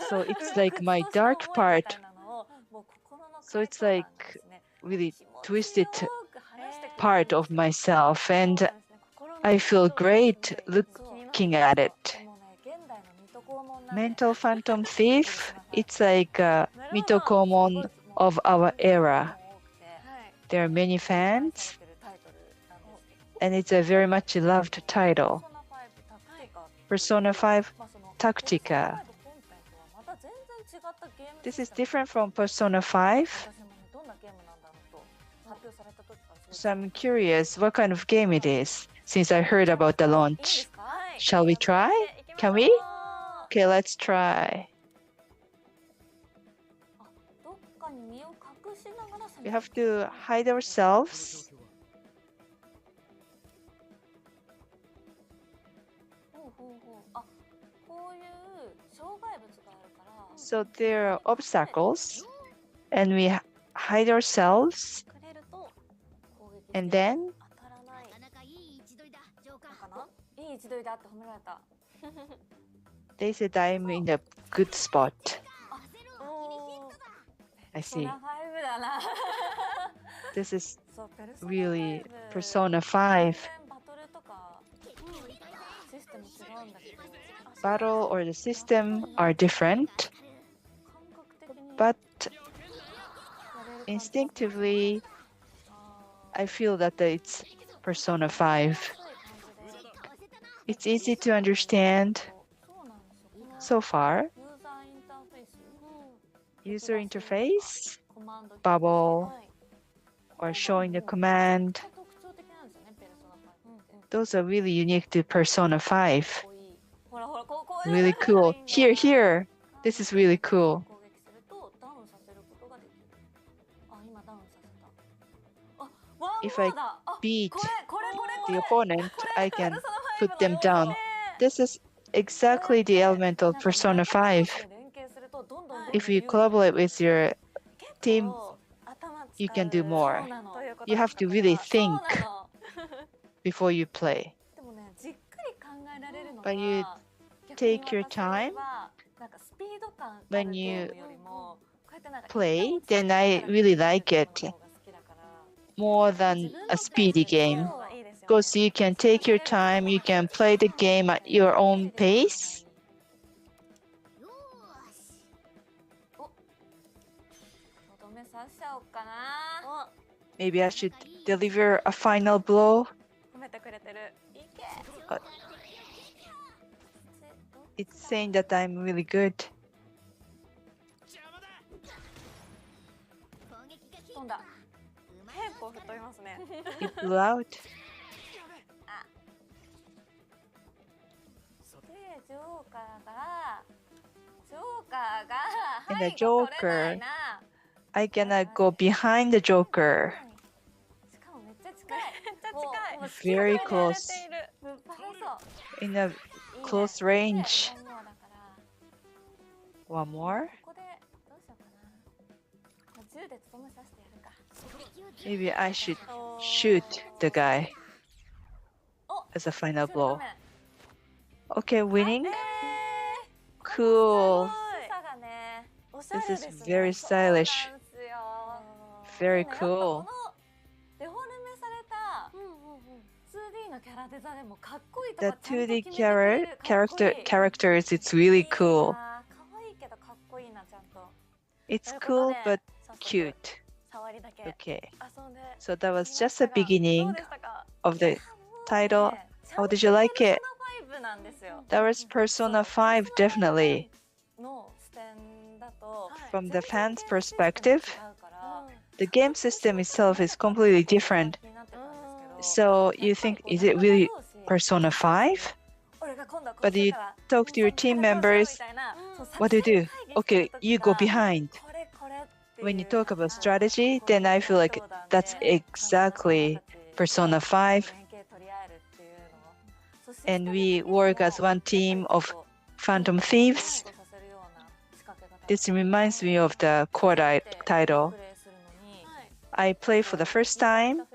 So it's like my dark part. So it's like really twisted part of myself, and I feel great looking at it. Mental phantom thief, it's like a mitokomon of our era. There are many fans, and it's a very much loved title. Persona 5 Tactica. This is different from Persona 5. So I'm curious what kind of game it is, since I heard about the launch. Shall we try? Can we? Okay, let's try. We have to hide ourselves. So there are obstacles, and we hide ourselves, and then they said I'm in a good spot. I see. This is really Persona 5. Battle or the system are different, but instinctively I feel that it's Persona 5. It's easy to understand so far. User interface, bubble, or showing the command. Those are really unique to Persona 5. Really cool. Here. This is really cool. If I beat the opponent, I can put them down. This is exactly the element of Persona 5. If you collaborate with your team, you can do more. You have to really think before you play. But you take your time when you play, then I really like it more than a speedy game. Because you can take your time, you can play the game at your own pace. Maybe I should deliver a final blow. It's saying that I'm really good. It blew out. And the Joker, I cannot go behind the Joker. Very close. In a close range. One more. Maybe I should shoot the guy as a final blow. Okay, winning. Cool. This is very stylish. Very cool. The 2D characters, it's really cool. It's cool but cute. Okay, so that was just the beginning of the title. How did you like it? That was Persona 5, definitely. From the fans' perspective, the game system itself is completely different. So you think, is it really Persona 5? But you talk to your team members, what do you do? Okay, you go behind. When you talk about strategy, then I feel like that's exactly Persona 5. And we work as one team of Phantom Thieves. This reminds me of the core title. I play for the first time,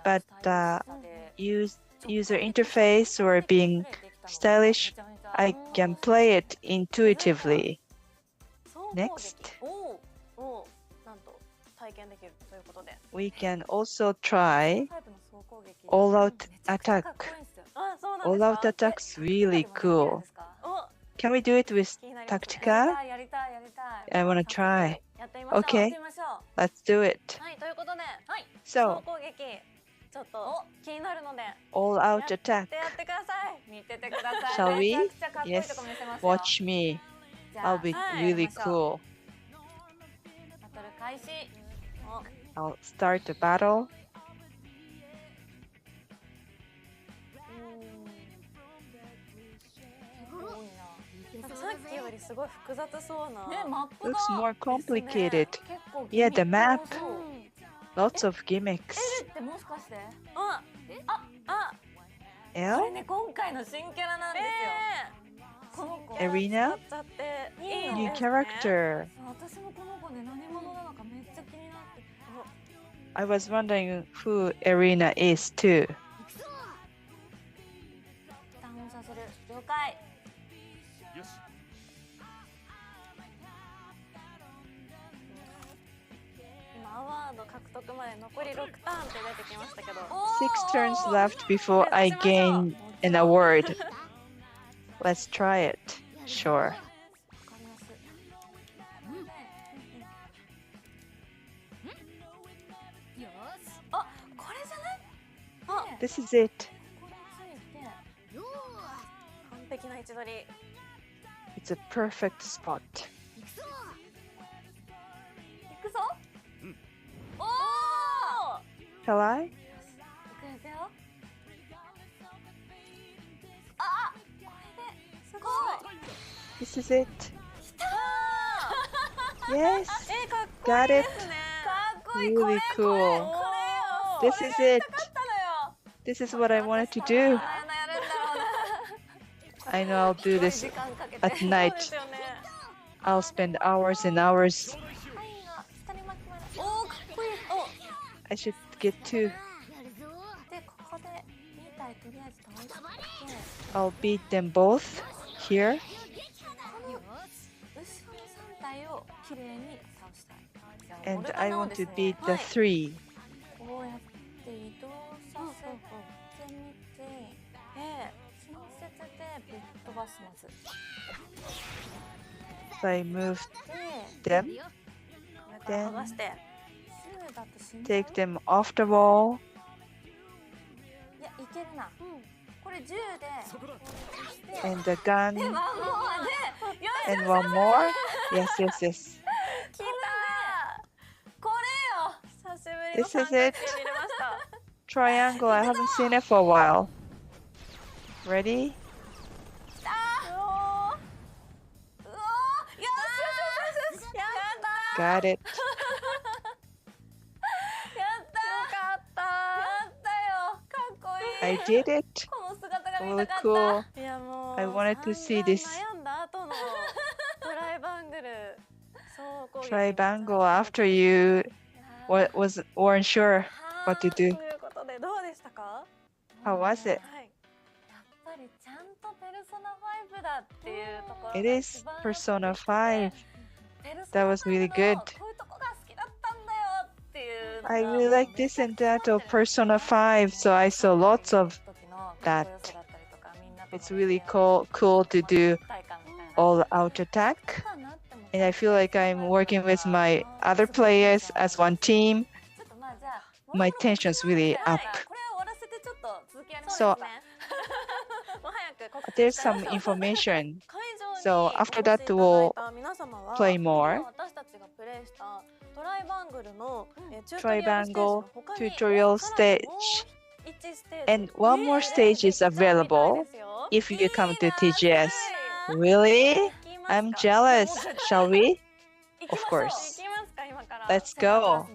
but user interface or being stylish, I can play it intuitively. Next. We can also try all-out attack. All-out attack's really cool. Can we do it with Tactica? I want to try. Okay, let's do it. So, all-out attack. Shall we? Yes, watch me. I'll be really cool. I'll start the battle. Looks more complicated. Yeah, the map. Lots of gimmicks. L? Arena? New character. I was wondering who Arena is too. Six turns left before I gain an award. Let's try it. Sure. This is it. It's a perfect spot. Shall I? This is it. Yes. Got it. Really cool. This is it. This is what I wanted to do. I know I'll do this at night. I'll spend hours and hours. I should get 2. I'll beat them both here. And I want to beat the 3. So I move them, then take them off the wall. And the gun. And one more. Yes, yes, yes. This is it. Triangle. I haven't seen it for a while. Ready? Got it. I did it. Really cool. I wanted to see this. Triangle after you weren't sure what to do. How was it? It is Persona 5. That was really good. I really like this and that of Persona 5, so I saw lots of that. It's really cool to do all-out attack. And I feel like I'm working with my other players as one team. My tension's really up. So there's some information. So after that we'll play more. Triangle tutorial stage. And one more stage is available if you come to TGS. Really? I'm jealous. Shall we? Of course. Let's go.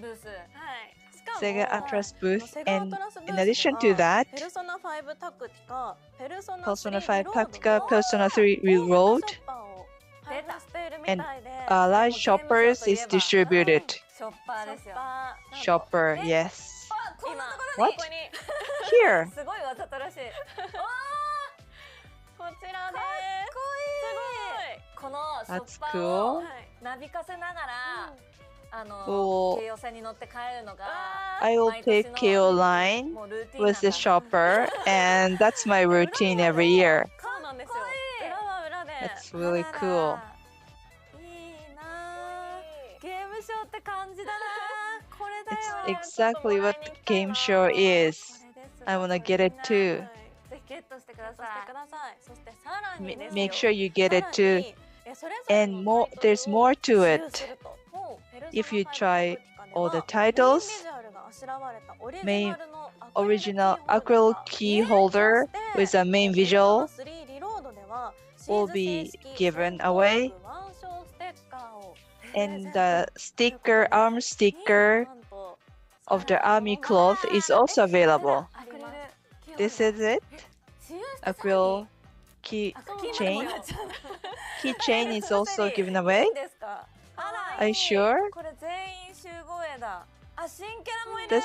Sega Atlus booth, and in addition to that, Persona 5 Tactica, Persona 3 Reload, and large shoppers is distributed. Shopper, yes. What? Here. That's cool. I will take KO line with the shopper, and that's my routine every year. That's really cool. It's exactly what the game show is. I want to get it too. Make sure you get it too. And there's more to it. If you try all the titles, main original acrylic key holder with a main visual will be given away. And the sticker, arm sticker of the army cloth is also available. This is it. Acrylic keychain. Keychain is also given away. Are you sure? This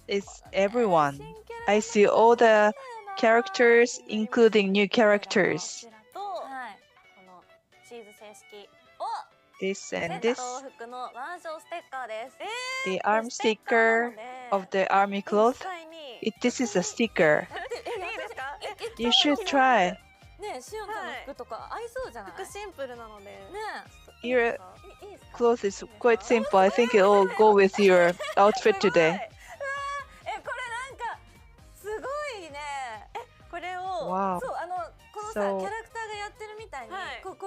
is everyone. I see all the characters, including new characters. This and this. The arm sticker of the army cloth. This is a sticker. You should try. Your clothes is quite simple. I think it will go with your outfit today. Wow. So,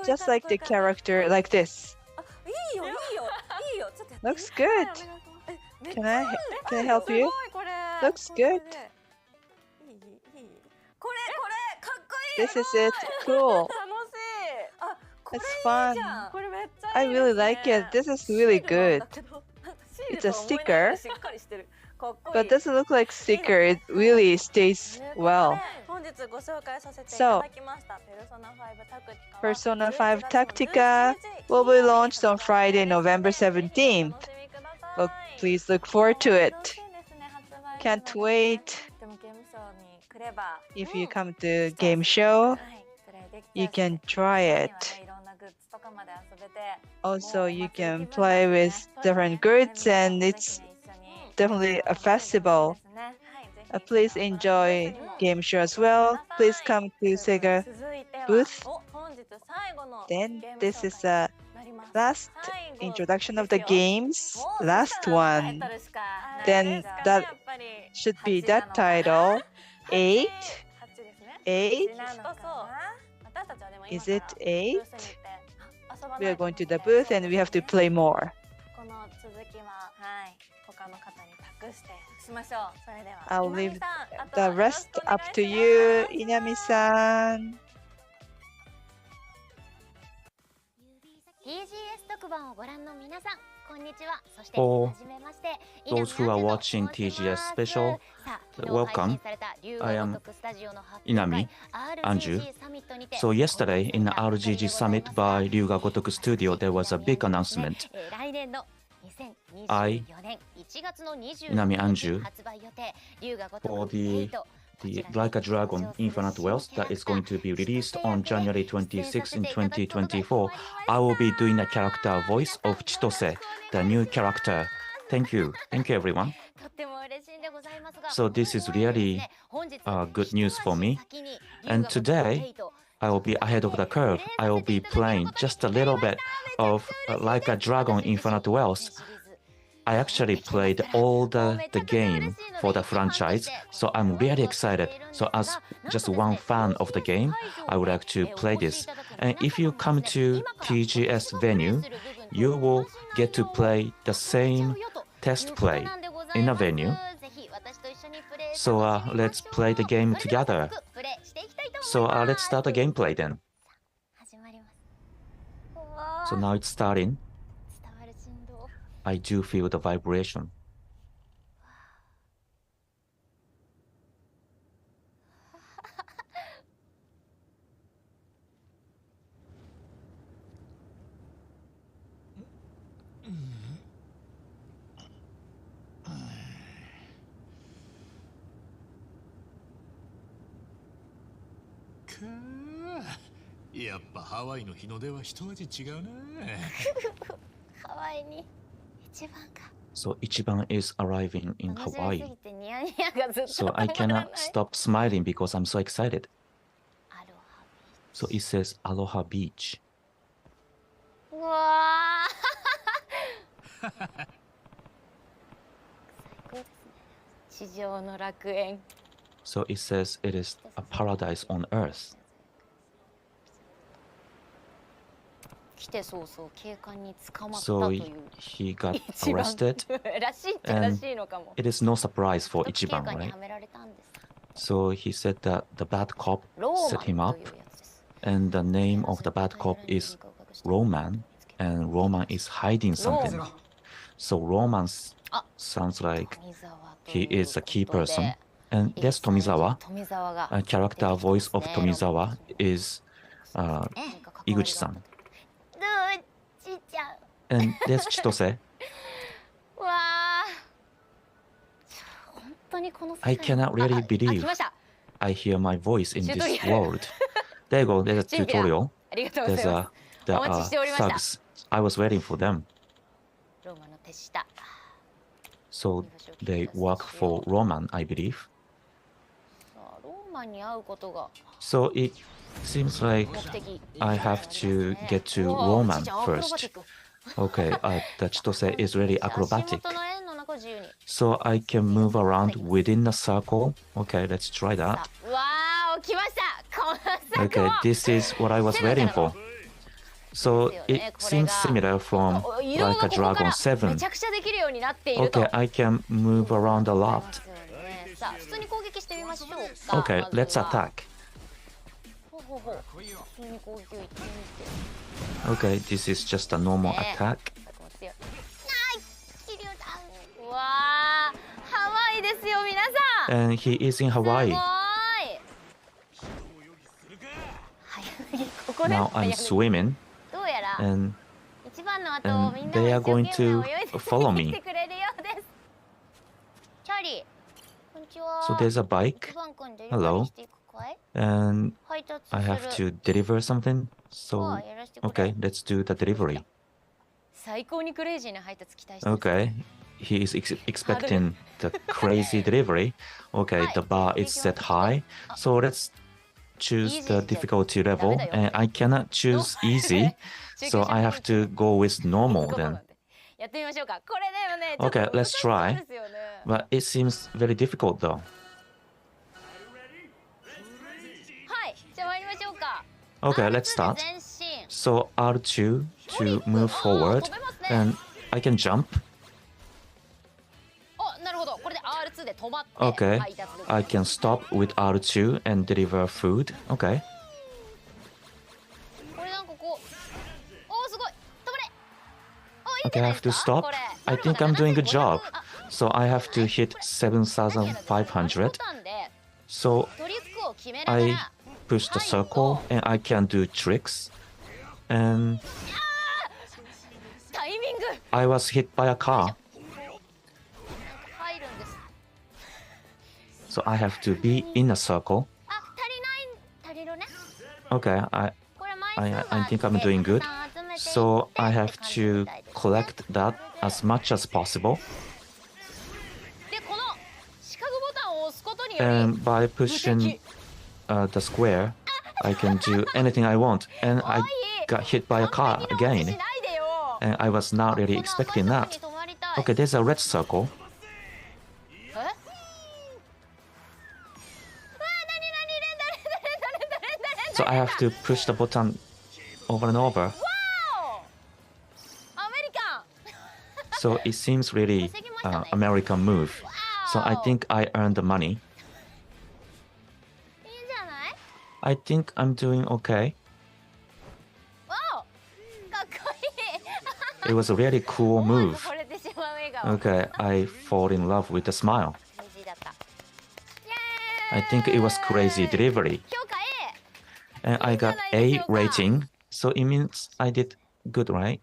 just like the character, like this. Looks good. Can I help you? Looks good. This is it. Cool. It's fun. I really like it. This is really good. It's a sticker, but doesn't look like sticker. It really stays well. So, Persona 5 Tactica will be launched on Friday, November 17th. Please look forward to it. Can't wait. If you come to game show, you can try it. Also, you can play with different goods, and it's definitely a festival. Please enjoy game show as well. Please come to Sega booth. Then this is the last introduction of the games. Last one. Then that should be that title. 8? 8? Is it 8? We are going to the booth and we have to play more. I'll leave the rest up to you, Inami-san. For those who are watching TGS special, welcome. I am Inami, Anju. So yesterday in the RGG Summit by Ryuga Gotoku Studio, there was a big announcement. I, Inami Anju, for the Like a Dragon Infinite Wealth that is going to be released on January 26 in 2024, I will be doing a character voice of Chitose, the new character. Thank you. Thank you, everyone. So this is really good news for me. And today, I will be ahead of the curve. I will be playing just a little bit of Like a Dragon Infinite Wealth. I actually played all the game for the franchise, so I'm really excited. So as just one fan of the game, I would like to play this. And if you come to TGS venue, you will get to play the same test play in a venue. So let's play the game together. So let's start the gameplay then. So now it's starting. I do feel the vibration. So Ichiban is arriving in Hawaii. So I cannot stop smiling because I'm so excited. So it says Aloha Beach. So it says it is a paradise on earth. So he got arrested, and it is no surprise for Ichiban, right? So he said that the bad cop set him up, and the name of the bad cop is Roman, and Roman is hiding something. So Roman sounds like he is a key person. And there's Tomizawa, a character voice of Tomizawa is Iguchi-san. And there's Chitose. I cannot really believe I hear my voice in this world. There you go, there's a tutorial. There's the thugs. I was waiting for them. So they work for Roman, I believe. So it seems like I have to get to Roman first. Okay, the Chitose is really acrobatic. So I can move around within the circle. Okay, let's try that. Okay, this is what I was waiting for. So it seems similar from Like a Dragon 7. Okay, I can move around a lot. Okay, let's attack. Okay, this is just a normal attack. うわー、ハワイですよ皆さん。 And he is in Hawaii. すごい。ここで Now I'm swimming. どうやら And 一番の後をみんなが they 一 are 生 going 懸命 to 泳いで follow 来 me. てくれるようです。チャーリー、こんにちは。 So there's a bike. 一番君デリバリ Hello. ーしていくかい？ And 配達 I する。 have to deliver something. あ So あ、やらせてくれ。 okay, let's do the delivery. 最高にクレイジーな配達期待してる。 Okay, he is expecting the crazy delivery. Okay, the bar is set high. So let's choose the difficulty level. And I cannot choose easy. So I have to go with normal then. やってみましょうか。これでもね、ちょっと Okay, let's 難 try. しそうですよね。 But it seems very difficult though. はい、じゃあ参りましょうか。 Okay, let's start. 前進。 So R2 to move forward. And I can jump. お、なるほど。これで R2 で止まって Okay, 配達です。 I can stop with R2 and deliver food. Okay. これなんかこう、おーすごい。止まれ。お、いいん Okay, じゃ I ない have で to すか。 stop. これ。 I think I'm doing a good job. So I have to hit 7,500. ボタンで So トリックを決めなが I ら。 push the circle and I can do tricks. And タイミング。 I was hit by a car. 入るんです。 So I have to be in a circle. あ、足りるね。 Okay, これ枚 I think I'm doing good. So I have to collect that as much as possible. でこの四角ボタンを押すことにより And by pushing the square, I can do anything I want. And I got hit by a car again. And I was not really expecting that. Okay, there's a red circle. So I have to push the button over and over. So it seems really American move. So I think I earned the money. I think I'm doing okay. It was a really cool move. Okay, I fall in love with the smile. I think it was crazy delivery. And I got A rating, so it means I did good, right?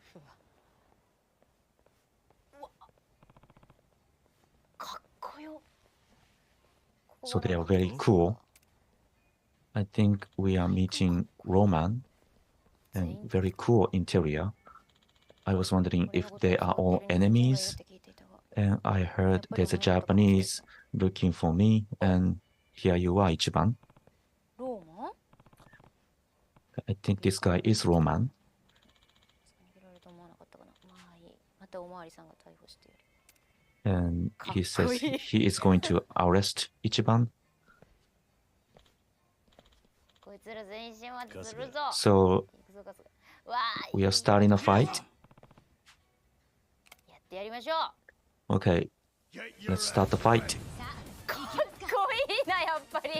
So they are very cool. I think we are meeting Roman and very cool interior. I was wondering if they are all enemies. And I heard there's a Japanese looking for me, and here you are, Ichiban. I think this guy is Roman. And he says he is going to arrest Ichiban. So we are starting a fight. Okay, let's start the fight.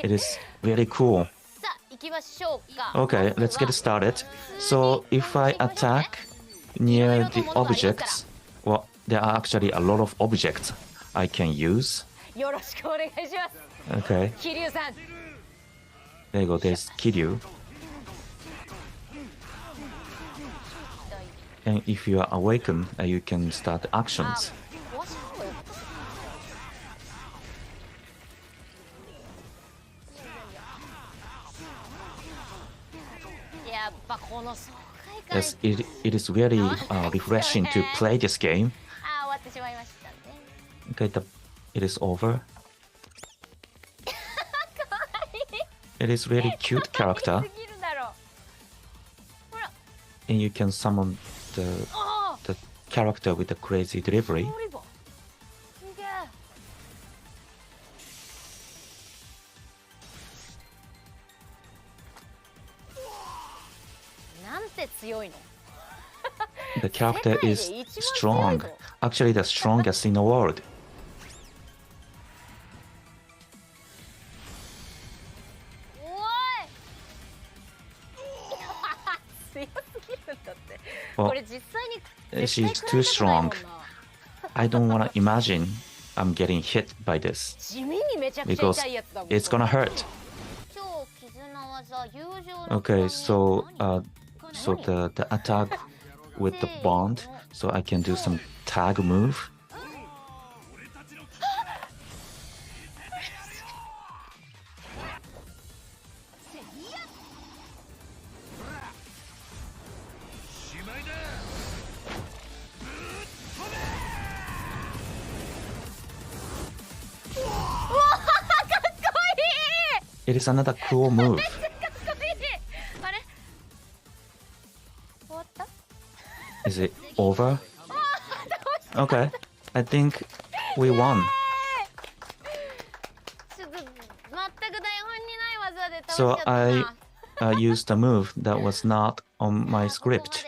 It is really cool. Okay, let's get started. So if I attack near the objects, well, there are actually a lot of objects I can use. Okay. There you go, there's Kiryu. And if you are awakened, you can start actions. Yes, it is very refreshing to play this game. Okay, it is over. It is really cute character. And you can summon the character with the crazy delivery. The character is strong. Actually, the strongest in the world. Well, she's too strong. I don't want to imagine I'm getting hit by this because it's gonna hurt. Okay, so the attack with the bond, so I can do some tag move. It is another cool move. Is it over? Okay, I think we won. So I used a move that was not on my script.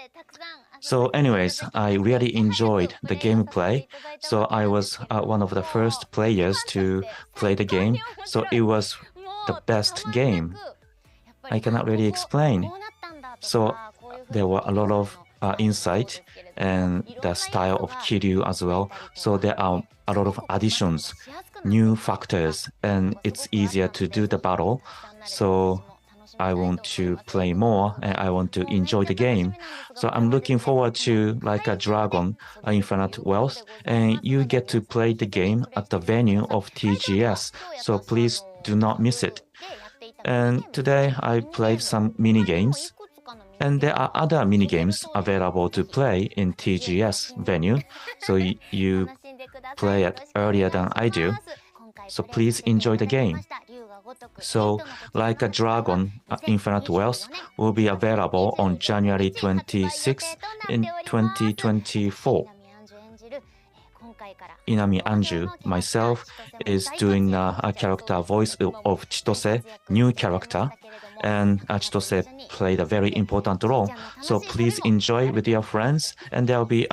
So anyways, I really enjoyed the gameplay. So I was one of the first players to play the game. So it was the best game. I cannot really explain. So there were a lot of insight and the style of Kiryu as well. So there are a lot of additions, new factors, and it's easier to do the battle. So I want to play more and I want to enjoy the game. So I'm looking forward to Like a Dragon, Infinite Wealth, and you get to play the game at the venue of TGS. So please do not miss it. And today I played some mini games. And there are other mini games available to play in TGS venue. So you play it earlier than I do. So please enjoy the game. So Like a Dragon, Infinite Wealth will be available on January 26 in 2024. Inami Anju, myself, is doing a character voice of Chitose, new character, and Chitose played a very important role. So please enjoy with your friends, and there will be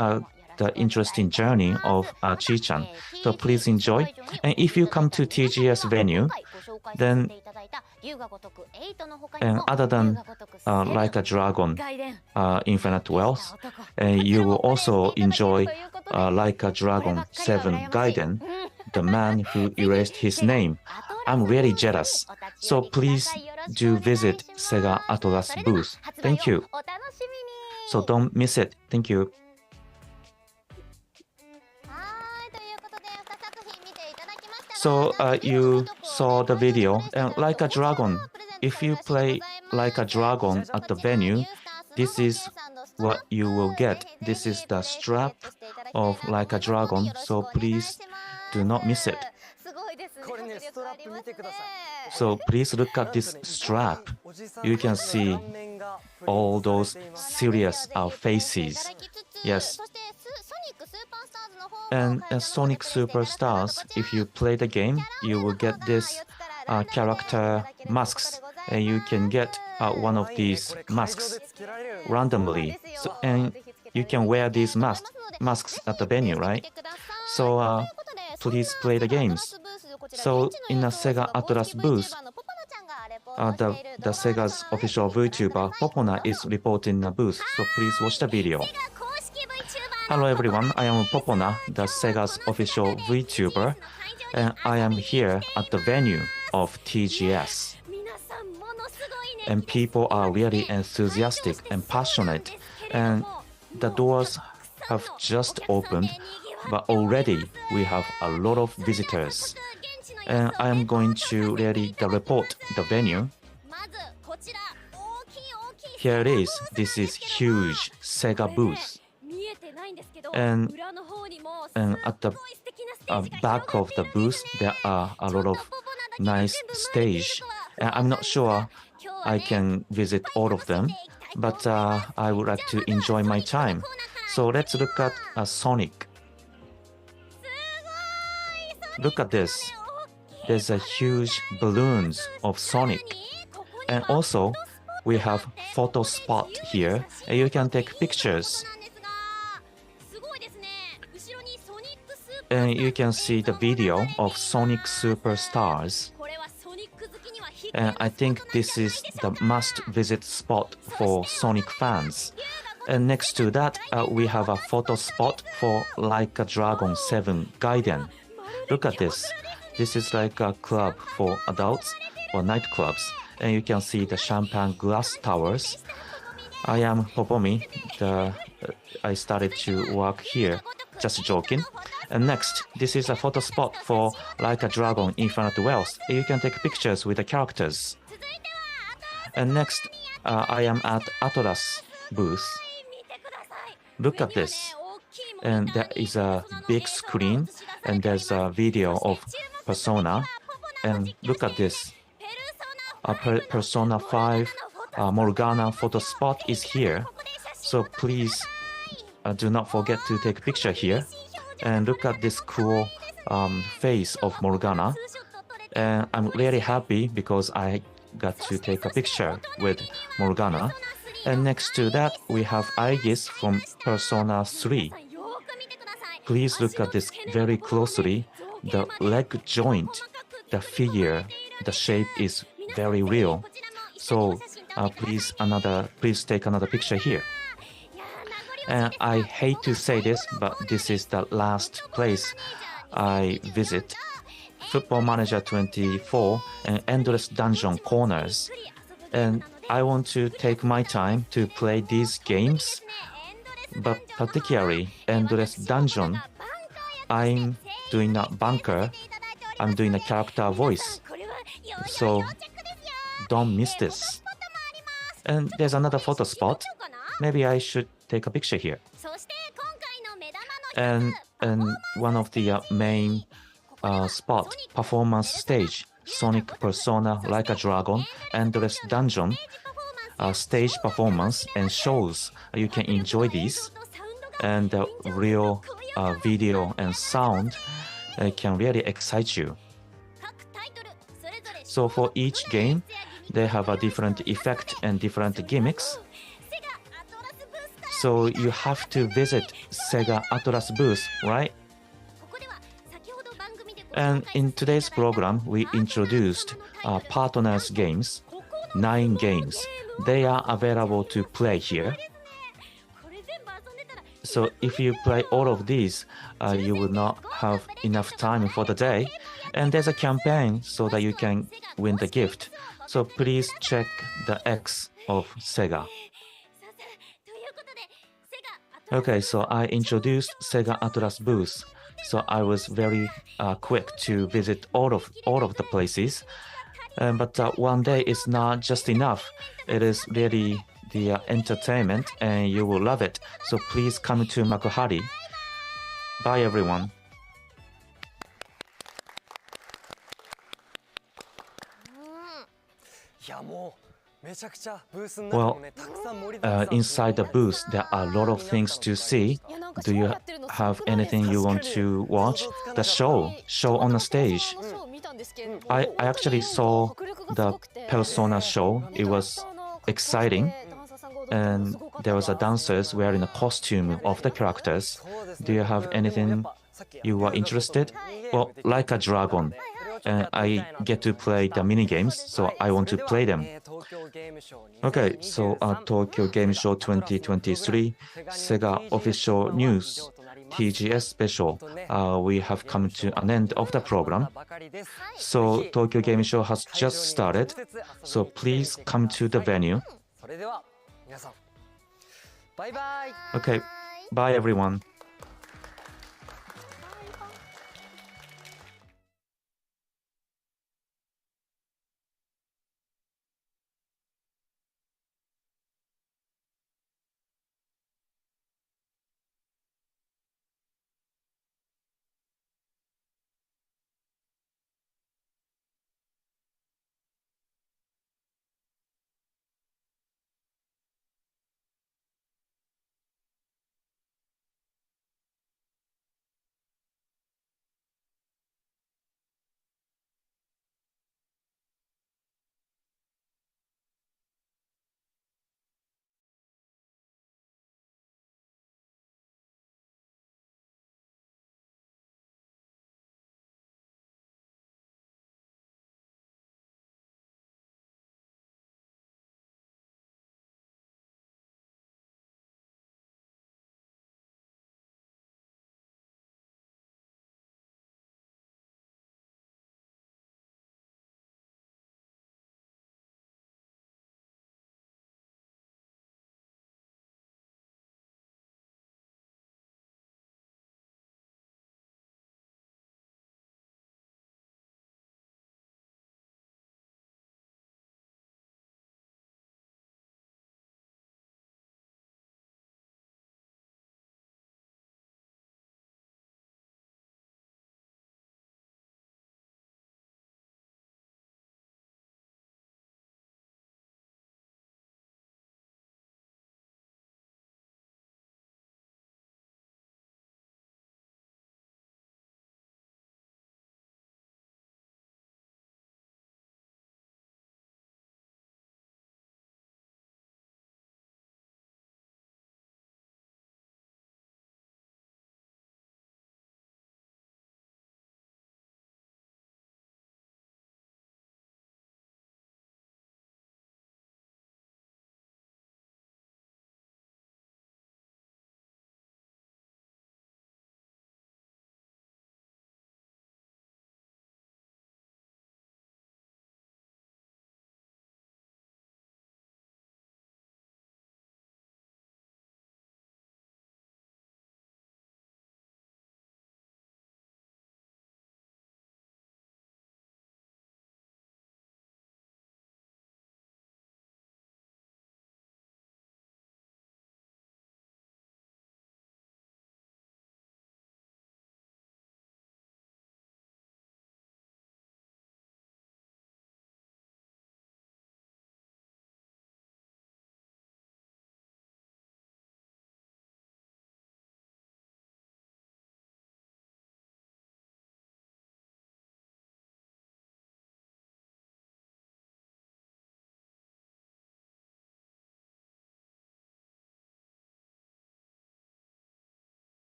the interesting journey of Chi-chan. So please enjoy. And if you come to TGS venue, then and other than Like a Dragon, Infinite Wealth, you will also enjoy Like a Dragon 7 Gaiden, the man who erased his name. I'm really jealous. So please do visit Sega Atlus booth. Thank you. So don't miss it. Thank you. So you saw the video, and Like a Dragon, if you play Like a Dragon at the venue, this is what you will get. This is the strap of Like a Dragon, so please do not miss it. So please look at this strap. You can see all those serious faces. Yes. And Sonic Superstars, if you play the game, you will get this character masks, and you can get one of these masks randomly. So, and you can wear these masks at the venue, right? So please play the games. So in a Sega Atlus booth, the Sega's official VTuber Popona is reporting a booth, so please watch the video. Hello everyone, I am Popona, the Sega's official VTuber, and I am here at the venue of TGS. And people are really enthusiastic and passionate, and the doors have just opened, but already we have a lot of visitors. And I am going to really report the venue. Here it is. This is huge Sega booth. And at the back of the booth, there are a lot of nice stage. And I'm not sure I can visit all of them, but I would like to enjoy my time. So let's look at Sonic. Look at this. There's a huge balloons of Sonic. And also, we have photo spot here, and you can take pictures. And you can see the video of Sonic Superstars. And I think this is the must-visit spot for Sonic fans. And next to that, we have a photo spot for Like a Dragon 7 Gaiden. Look at this. This is like a club for adults or nightclubs. And you can see the champagne glass towers. I am Popomi. I started to work here. Just joking. And next, this is a photo spot for Like a Dragon Infinite Wealth. You can take pictures with the characters. And next, I am at Atlus booth. Look at this. And there is a big screen, and there's a video of Persona. And look at this. Persona 5 Morgana photo spot is here. So please do not forget to take a picture here. And look at this cool face of Morgana. And I'm really happy because I got to take a picture with Morgana. And next to that, we have Aegis from Persona 3. Please look at this very closely. The leg joint, the figure, the shape is very real. So please take another picture here. And I hate to say this, but this is the last place I visit. Football Manager 24 and Endless Dungeon Corners. And I want to take my time to play these games, but particularly Endless Dungeon. I'm doing a bunker. I'm doing a character voice. So don't miss this. And there's another photo spot. Maybe I should take a picture here. And one of the main spot, performance stage, Sonic Persona Like a Dragon, Endless Dungeon, stage performance and shows. You can enjoy these. And the real video and sound can really excite you. So for each game, they have a different effect and different gimmicks. So you have to visit Sega Atlus booth, right? And in today's program, we introduced partners games, 9 games. They are available to play here. So if you play all of these, you will not have enough time for the day. And there's a campaign so that you can win the gift. So please check the X of Sega. Okay, so I introduced Sega Atlus booth. So I was very quick to visit all of the places. But one day is not just enough. It is really the entertainment, and you will love it. So please come to Makuhari. Bye, everyone. Well, inside the booth, there are a lot of things to see. Do you have anything you want to watch? The show on the stage. I actually saw the Persona show. It was exciting. And there was a dancers wearing a costume of the characters. Do you have anything you are interested? Well, Like a Dragon. I get to play the mini games, so I want to play them. Okay, so Tokyo Game Show 2023, Sega official news, TGS special. We have come to an end of the program. So Tokyo Game Show has just started. So please come to the venue. Okay, bye everyone.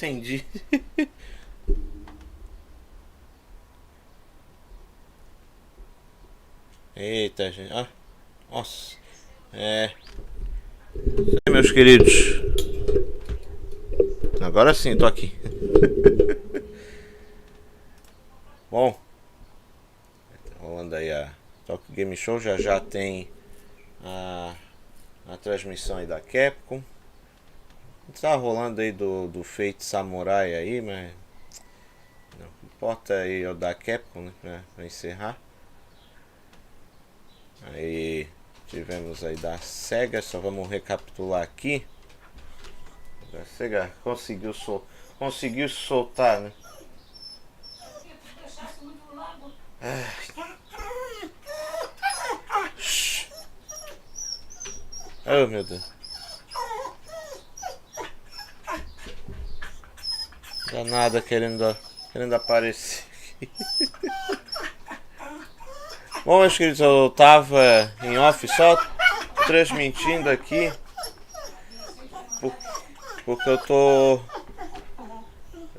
entendi. Eita, gente. Ah, nossa. Meus queridos. Agora sim, tô aqui. Bom. Rolando aí a Tokyo Game Show. Já tem a transmissão aí da Capcom. Tá rolando aí do Fate Samurai aí, mas não importa aí é o da Capcom, né, pra encerrar. Aí tivemos aí da Sega, só vamos recapitular aqui. A Sega conseguiu soltar, né? Oh, meu Deus. Danada querendo aparecer aqui. Bom, meus queridos, eu tava em off só transmitindo aqui porque eu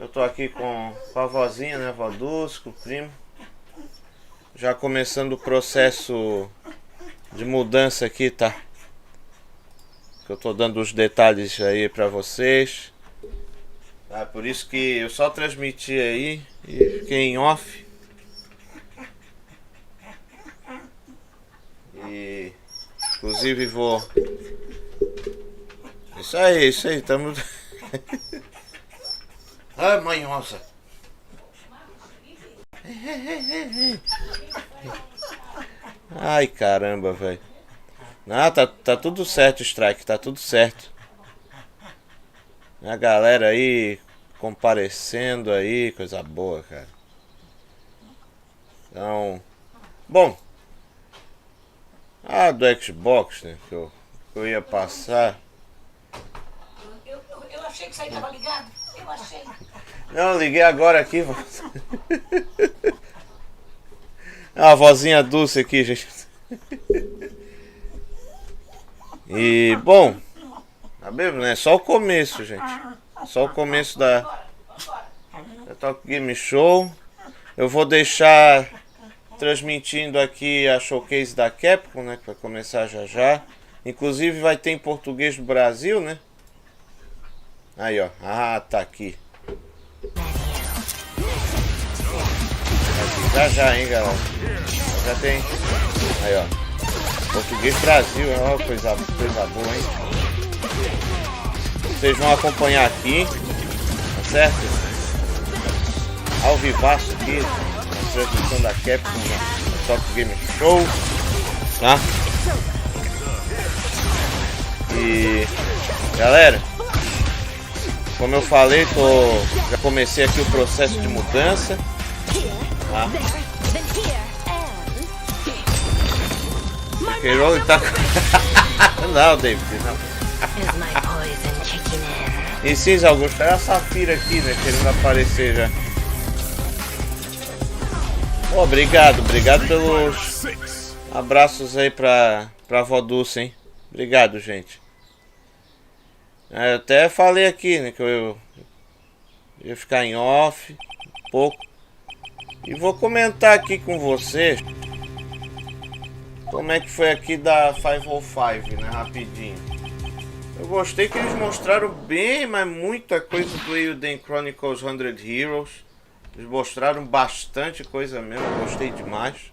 tô aqui com a vozinha, né, a vó Dulce, com o primo, já começando o processo de mudança aqui, tá? Que eu tô dando os detalhes aí pra vocês. Tá, por isso que eu só transmiti aí e fiquei em off. E inclusive vou. Isso aí, estamos. Ai, manhosa. Ai, caramba, velho. Não, tá tudo certo, Strike, tá tudo certo. A galera aí comparecendo aí, coisa boa, cara. Então, bom. Do Xbox, né, que eu ia passar. Eu achei que você estava ligado. Eu achei. Não, liguei agora aqui. A vozinha Dulce aqui, gente. E, bom, tá mesmo, né? Só o começo, gente. Só o começo da Tokyo Game Show. Eu vou deixar transmitindo aqui a showcase da Capcom, né? Que vai começar já. Inclusive vai ter em português do Brasil, né? Aí, ó. Ah, tá aqui. Já, hein, galera. Já tem. Aí, ó. Português Brasil, ó, coisa boa, hein? Vocês vão acompanhar aqui, tá certo? Ao vivaço aqui, a transmissão da Capcom na Tokyo Game Show, tá? E galera, como eu falei, já comecei aqui o processo de mudança, tá? O Keiroli tá não, David, não. E sim, Augusto, é a Safira aqui, né, querendo aparecer já. Oh, obrigado pelos abraços aí pra vó Dulce, hein. Obrigado, gente. Eu até falei aqui, né, que eu ia ficar em off um pouco. E vou comentar aqui com vocês como é que foi aqui da 505, né, rapidinho. Eu gostei que eles mostraram bem, mas muita coisa do Elden Chronicles 100 Heroes. Eles mostraram bastante coisa mesmo, eu gostei demais,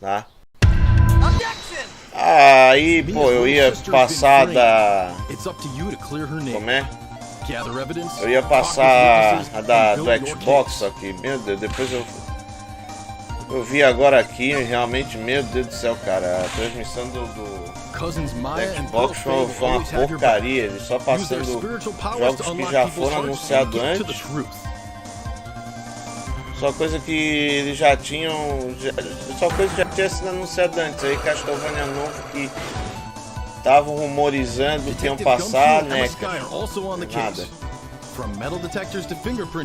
tá? Aí, pô, eu ia passar da... Como é? Eu ia passar a do Xbox, só que, meu Deus, depois eu vi agora aqui, realmente, meu Deus do céu, cara, a transmissão do Xbox foi uma porcaria, eles só passando jogos que já foram anunciados antes. Só coisa que eles já tinham, só coisa que já tinha sido anunciado antes, aí Castlevania novo que estavam rumorizando que iam passar, né, nada.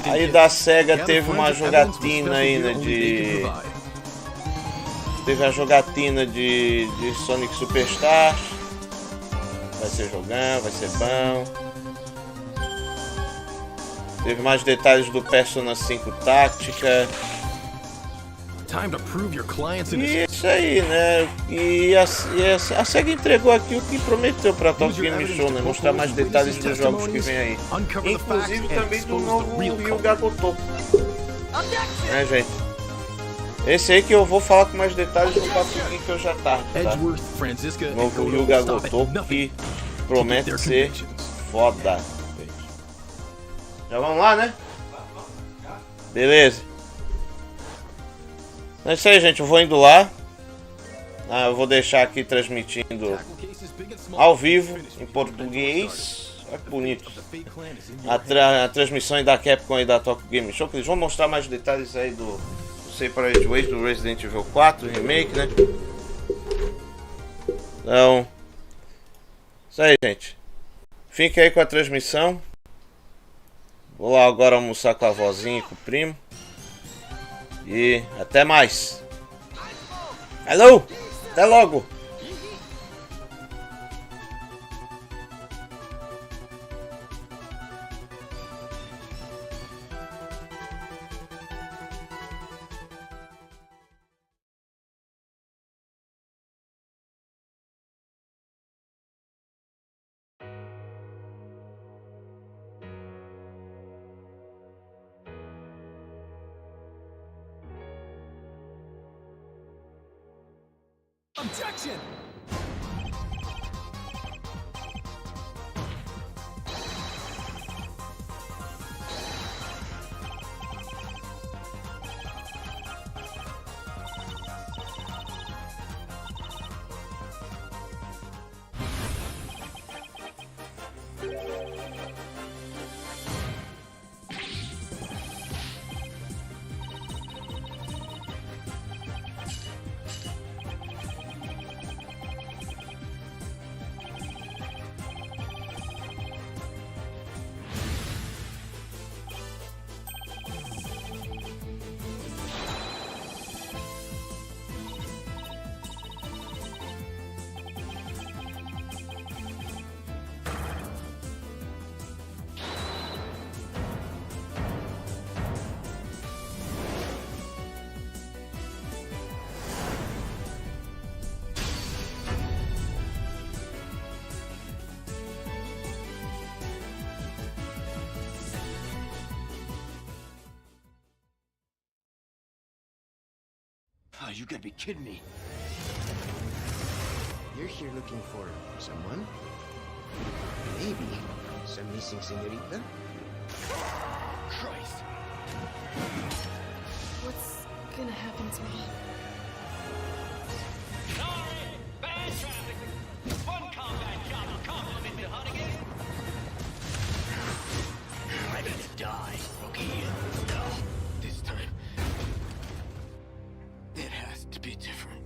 Aí da Sega teve uma jogatina aí, né, teve a jogatina de Sonic Superstars. Vai ser jogão, vai ser bom. Teve mais detalhes do Persona 5 Tática. E isso aí, né? E a Sega entregou aqui o que prometeu pra Tokyo Game Show, né? Mostrar mais detalhes dos jogos que vem aí. Inclusive também do novo Ryuga Gotoku. Né, gente? Esse aí que eu vou falar com mais detalhes no papo que hoje à tarde, tá? Novo Ryuga Gotoku que promete ser foda. Já vamos lá, né? Beleza. É isso aí, gente. Eu vou indo lá. Eu vou deixar aqui transmitindo ao vivo, em português. Olha que bonito. A transmissão aí da Capcom e da Tokyo Game Show. Que eles vão mostrar mais detalhes aí do Separate Ways, do Resident Evil 4 Remake, né? Então, isso aí, gente. Fique aí com a transmissão. Vou lá agora almoçar com a vozinha e com o primo. E até mais. Hello! Até logo! Objection! Oh, you gotta be kidding me. You're here looking for someone? Maybe some missing señorita? Christ! What's gonna happen to me? Sorry! Bad traffic! One combat job will compliment the hunting. I'm gonna die, rookie. This time, it has to be different.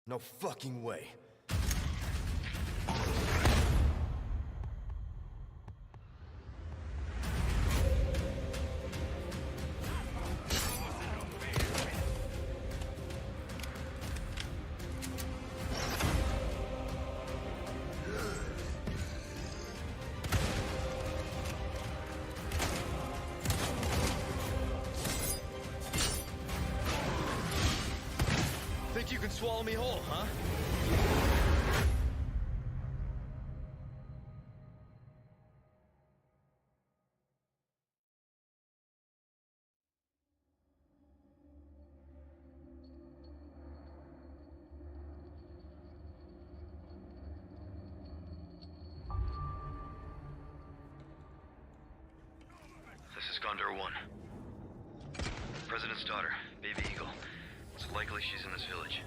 No fucking way. Think you can swallow me whole, huh? This is Condor 1. President's daughter, Baby Eagle. It's likely she's in this village.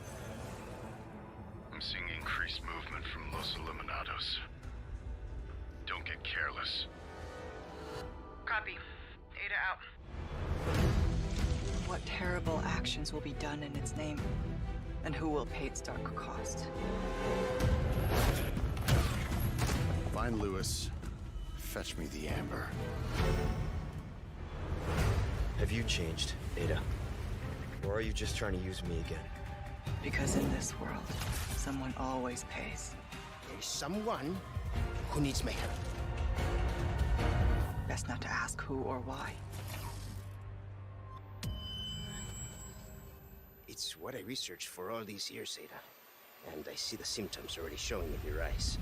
I'm seeing increased movement from Los Eliminados. Don't get careless. Copy. Ada out. What terrible actions will be done in its name? And who will pay its dark cost? Find Lewis. Fetch me the amber. Have you changed, Ada? Or are you just trying to use me again? Because in this world, someone always pays. There's someone who needs my help. Best not to ask who or why. It's what I researched for all these years, Ada. And I see the symptoms already showing in your eyes.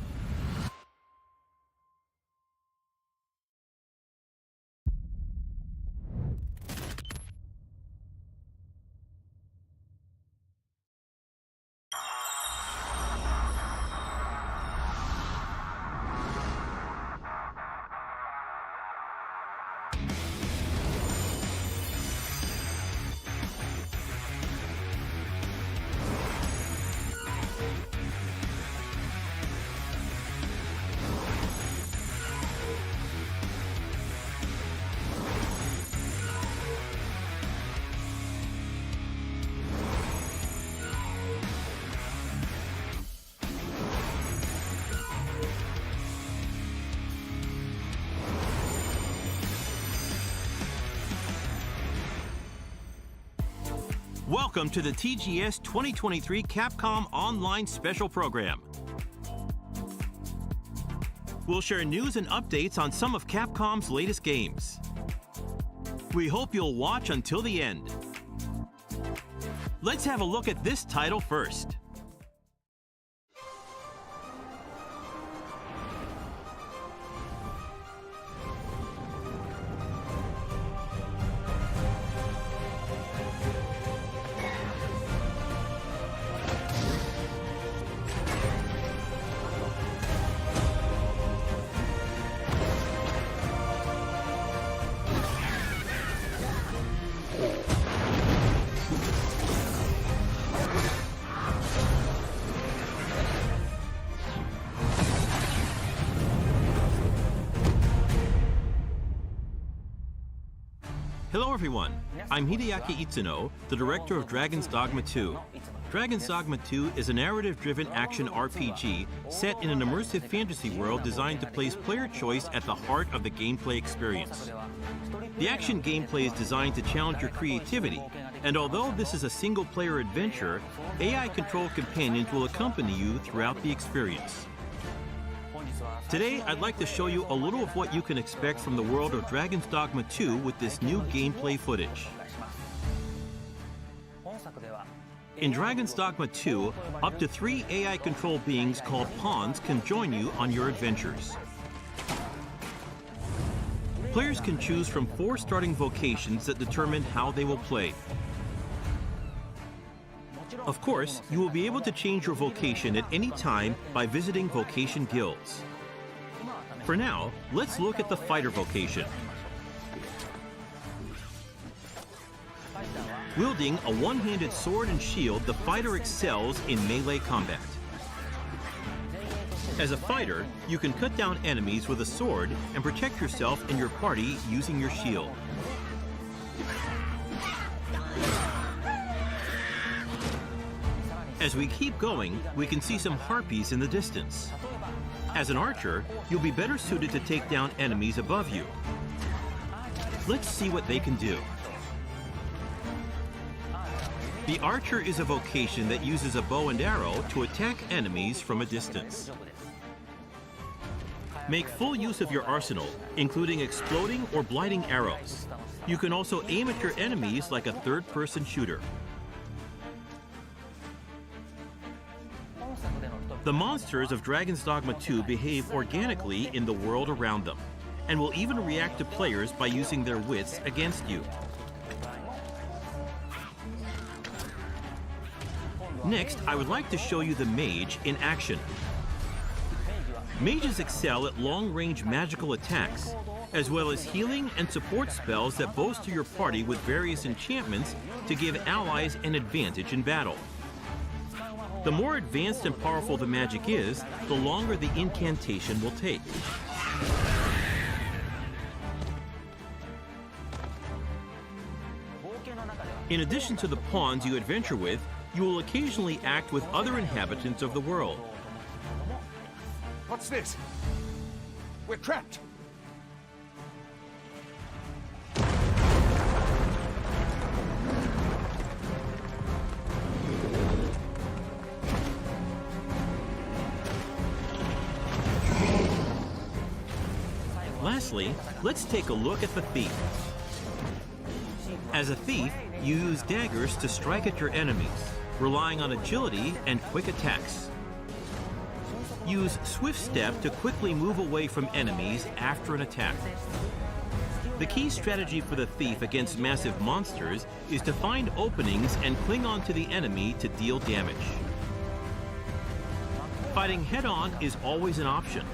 Welcome to the TGS 2023 Capcom Online Special Program. We'll share news and updates on some of Capcom's latest games. We hope you'll watch until the end. Let's have a look at this title first. Hello everyone, I'm Hideaki Itsuno, the director of Dragon's Dogma 2. Dragon's Dogma 2 is a narrative-driven action RPG set in an immersive fantasy world designed to place player choice at the heart of the gameplay experience. The action gameplay is designed to challenge your creativity, and although this is a single-player adventure, AI-controlled companions will accompany you throughout the experience. Today, I'd like to show you a little of what you can expect from the world of Dragon's Dogma 2 with this new gameplay footage. In Dragon's Dogma 2, up to 3 AI-controlled beings called pawns can join you on your adventures. Players can choose from 4 starting vocations that determine how they will play. Of course, you will be able to change your vocation at any time by visiting vocation guilds. For now, let's look at the fighter vocation. Wielding a one-handed sword and shield, the fighter excels in melee combat. As a fighter, you can cut down enemies with a sword and protect yourself and your party using your shield. As we keep going, we can see some harpies in the distance. As an archer, you'll be better suited to take down enemies above you. Let's see what they can do. The archer is a vocation that uses a bow and arrow to attack enemies from a distance. Make full use of your arsenal, including exploding or blighting arrows. You can also aim at your enemies like a third-person shooter. The monsters of Dragon's Dogma 2 behave organically in the world around them, and will even react to players by using their wits against you. Next, I would like to show you the mage in action. Mages excel at long-range magical attacks, as well as healing and support spells that bolster your party with various enchantments to give allies an advantage in battle. The more advanced and powerful the magic is, the longer the incantation will take. In addition to the pawns you adventure with, you will occasionally act with other inhabitants of the world. What's this? We're trapped. Lastly, let's take a look at the thief. As a thief, you use daggers to strike at your enemies, relying on agility and quick attacks. Use swift step to quickly move away from enemies after an attack. The key strategy for the thief against massive monsters is to find openings and cling on to the enemy to deal damage. Fighting head-on is always an option,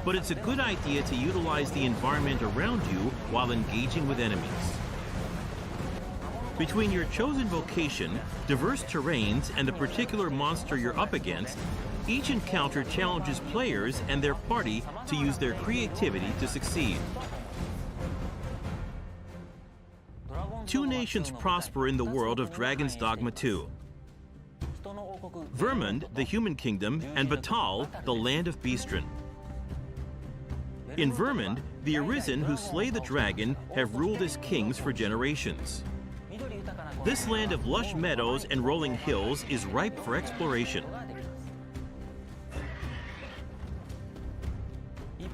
but it's a good idea to utilize the environment around you while engaging with enemies. Between your chosen vocation, diverse terrains, and the particular monster you're up against, each encounter challenges players and their party to use their creativity to succeed. Two nations prosper in the world of Dragon's Dogma 2. Vermund, the human kingdom, and Batal, the land of Beastren. In Vermund, the Arisen who slay the dragon have ruled as kings for generations. This land of lush meadows and rolling hills is ripe for exploration.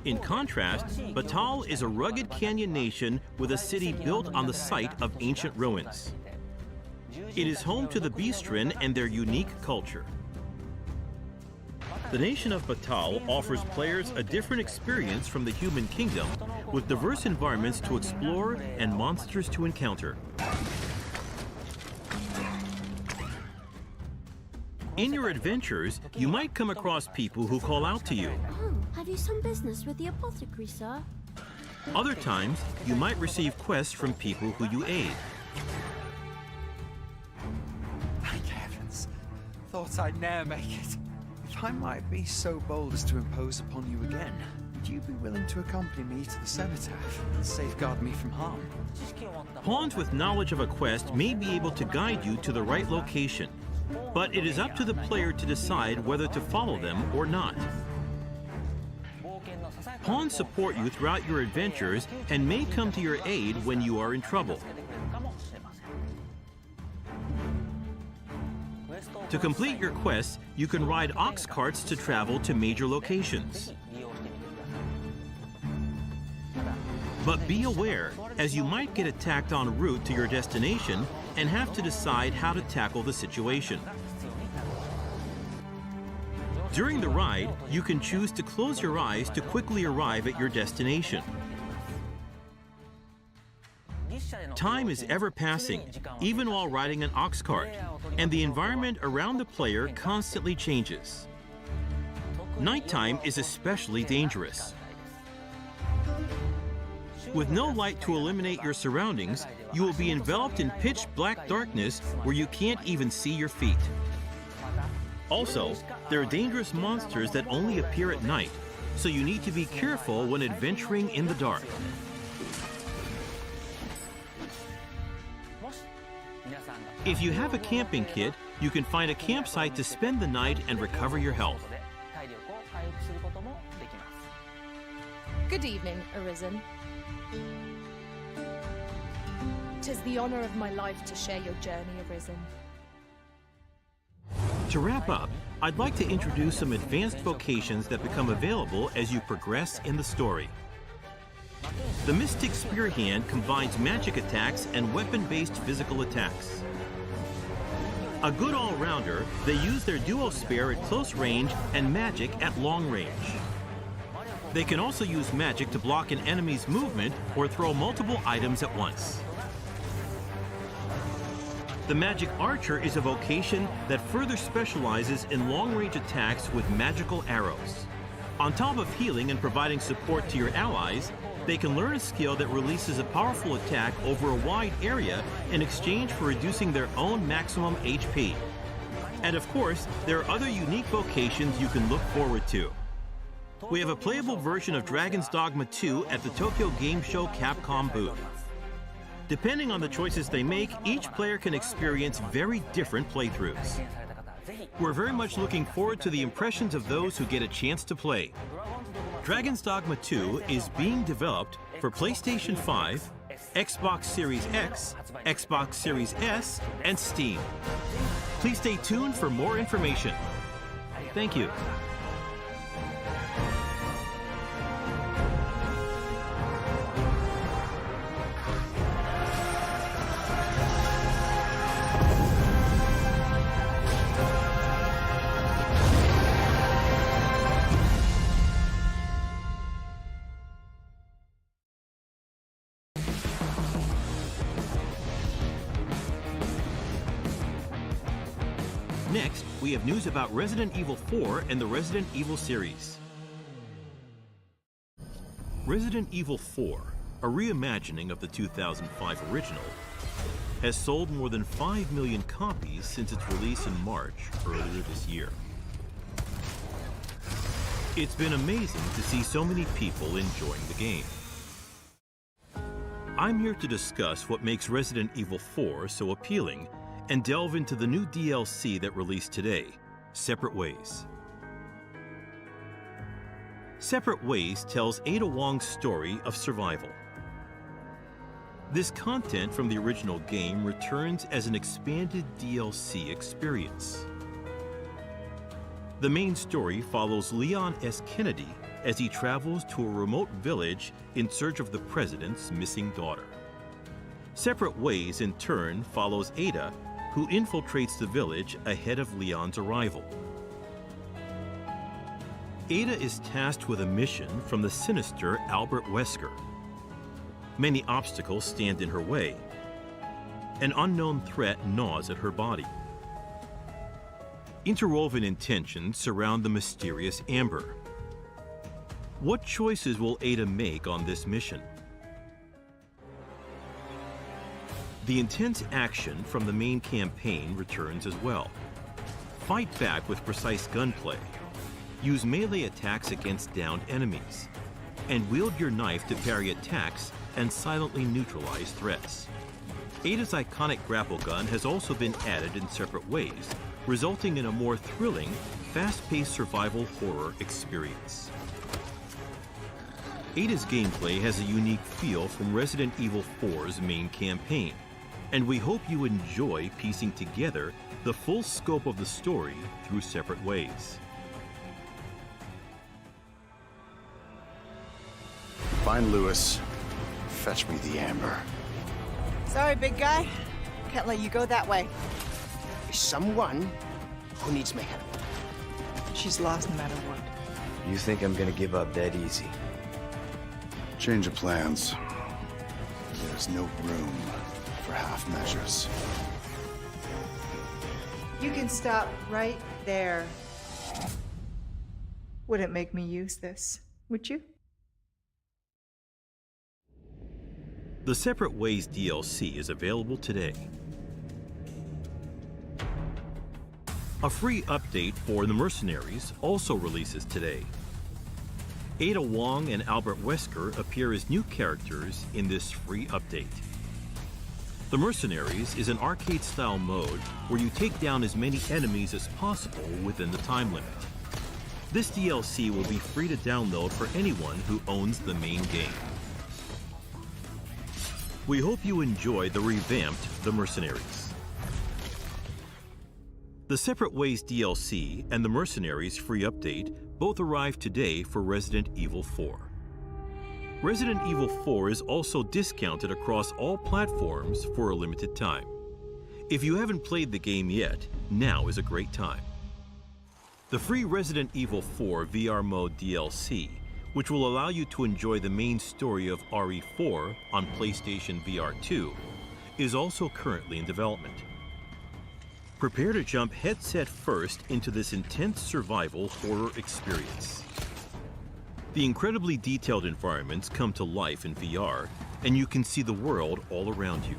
In contrast, Batal is a rugged canyon nation with a city built on the site of ancient ruins. It is home to the Beastren and their unique culture. The nation of Batal offers players a different experience from the human kingdom, with diverse environments to explore and monsters to encounter. In your adventures, you might come across people who call out to you. Oh, have you some business with the apothecary, sir? Other times, you might receive quests from people who you aid. Thank heavens. Thought I'd ne'er make it. If I might be so bold as to impose upon you again, would you be willing to accompany me to the cenotaph and safeguard me from harm? Pawns with knowledge of a quest may be able to guide you to the right location, but it is up to the player to decide whether to follow them or not. Pawns support you throughout your adventures and may come to your aid when you are in trouble. To complete your quests, you can ride ox carts to travel to major locations. But be aware, as you might get attacked en route to your destination and have to decide how to tackle the situation. During the ride, you can choose to close your eyes to quickly arrive at your destination. Time is ever passing, even while riding an ox cart, and the environment around the player constantly changes. Nighttime is especially dangerous. With no light to illuminate your surroundings, you will be enveloped in pitch black darkness where you can't even see your feet. Also, there are dangerous monsters that only appear at night, so you need to be careful when adventuring in the dark. If you have a camping kit, you can find a campsite to spend the night and recover your health. Good evening, Arisen. 'Tis the honor of my life to share your journey, Arisen. To wrap up, I'd like to introduce some advanced vocations that become available as you progress in the story. The Mystic Spear Hand combines magic attacks and weapon-based physical attacks. A good all-rounder, they use their duo spear at close range and magic at long range. They can also use magic to block an enemy's movement or throw multiple items at once. The Magic Archer is a vocation that further specializes in long-range attacks with magical arrows. On top of healing and providing support to your allies, they can learn a skill that releases a powerful attack over a wide area in exchange for reducing their own maximum HP. And of course, there are other unique vocations you can look forward to. We have a playable version of Dragon's Dogma 2 at the Tokyo Game Show Capcom booth. Depending on the choices they make, each player can experience very different playthroughs. We're very much looking forward to the impressions of those who get a chance to play. Dragon's Dogma 2 is being developed for PlayStation 5, Xbox Series X, Xbox Series S, and Steam. Please stay tuned for more information. Thank you. Next, we have news about Resident Evil 4 and the Resident Evil series. Resident Evil 4, a reimagining of the 2005 original, has sold more than 5 million copies since its release in March earlier this year. It's been amazing to see so many people enjoying the game. I'm here to discuss what makes Resident Evil 4 so appealing and delve into the new DLC that released today, Separate Ways. Separate Ways tells Ada Wong's story of survival. This content from the original game returns as an expanded DLC experience. The main story follows Leon S. Kennedy as he travels to a remote village in search of the president's missing daughter. Separate Ways, in turn, follows Ada, who infiltrates the village ahead of Leon's arrival. Ada is tasked with a mission from the sinister Albert Wesker. Many obstacles stand in her way. An unknown threat gnaws at her body. Interwoven intentions surround the mysterious Amber. What choices will Ada make on this mission? The intense action from the main campaign returns as well. Fight back with precise gunplay, use melee attacks against downed enemies, and wield your knife to parry attacks and silently neutralize threats. Ada's iconic grapple gun has also been added in Separate Ways, resulting in a more thrilling, fast-paced survival horror experience. Ada's gameplay has a unique feel from Resident Evil 4's main campaign, and we hope you enjoy piecing together the full scope of the story through Separate Ways. Find Lewis. Fetch me the Amber. Sorry, big guy. Can't let you go that way. Someone who needs my help. She's lost no matter what. You think I'm gonna give up that easy? Change of plans. There's no room for half measures. You can stop right there. Wouldn't make me use this, would you? The Separate Ways DLC is available today. A free update for The Mercenaries also releases today. Ada Wong and Albert Wesker appear as new characters in this free update. The Mercenaries is an arcade-style mode where you take down as many enemies as possible within the time limit. This DLC will be free to download for anyone who owns the main game. We hope you enjoy the revamped The Mercenaries. The Separate Ways DLC and the Mercenaries free update both arrived today for Resident Evil 4. Resident Evil 4 is also discounted across all platforms for a limited time. If you haven't played the game yet, now is a great time. The free Resident Evil 4 VR Mode DLC, which will allow you to enjoy the main story of RE4 on PlayStation VR 2, is also currently in development. Prepare to jump headset first into this intense survival horror experience. The incredibly detailed environments come to life in VR, and you can see the world all around you.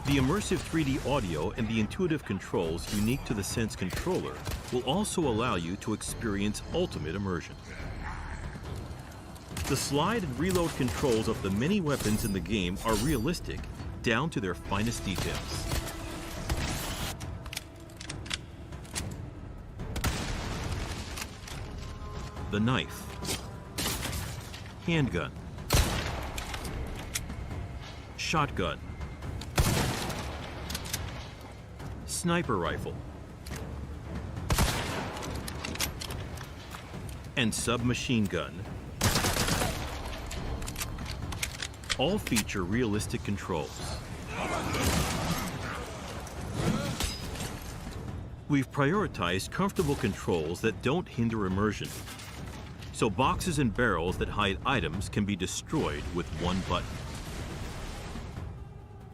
The immersive 3D audio and the intuitive controls unique to the Sense controller will also allow you to experience ultimate immersion. The slide and reload controls of the many weapons in the game are realistic, down to their finest details. The knife, handgun, shotgun, sniper rifle, and submachine gun all feature realistic controls. We've prioritized comfortable controls that don't hinder immersion, so boxes and barrels that hide items can be destroyed with one button.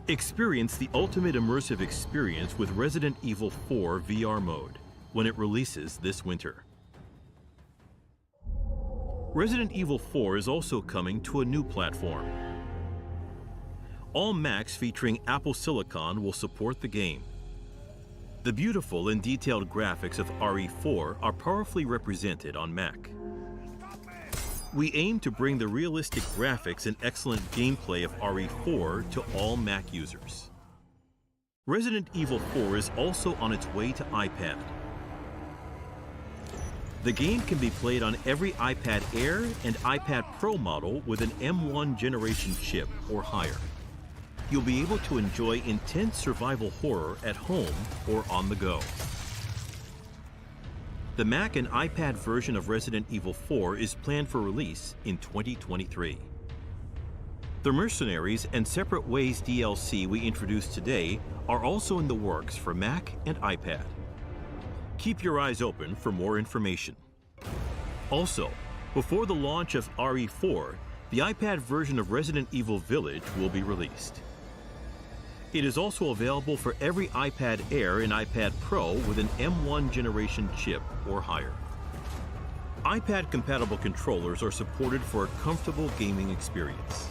Experience the ultimate immersive experience with Resident Evil 4 VR mode when it releases this winter. Resident Evil 4 is also coming to a new platform. All Macs featuring Apple Silicon will support the game. The beautiful and detailed graphics of RE4 are powerfully represented on Mac. We aim to bring the realistic graphics and excellent gameplay of RE4 to all Mac users. Resident Evil 4 is also on its way to iPad. The game can be played on every iPad Air and iPad Pro model with an M1 generation chip or higher. You'll be able to enjoy intense survival horror at home or on the go. The Mac and iPad version of Resident Evil 4 is planned for release in 2023. The Mercenaries and Separate Ways DLC we introduced today are also in the works for Mac and iPad. Keep your eyes open for more information. Also, before the launch of RE4, the iPad version of Resident Evil Village will be released. It is also available for every iPad Air and iPad Pro with an M1 generation chip or higher. iPad-compatible controllers are supported for a comfortable gaming experience.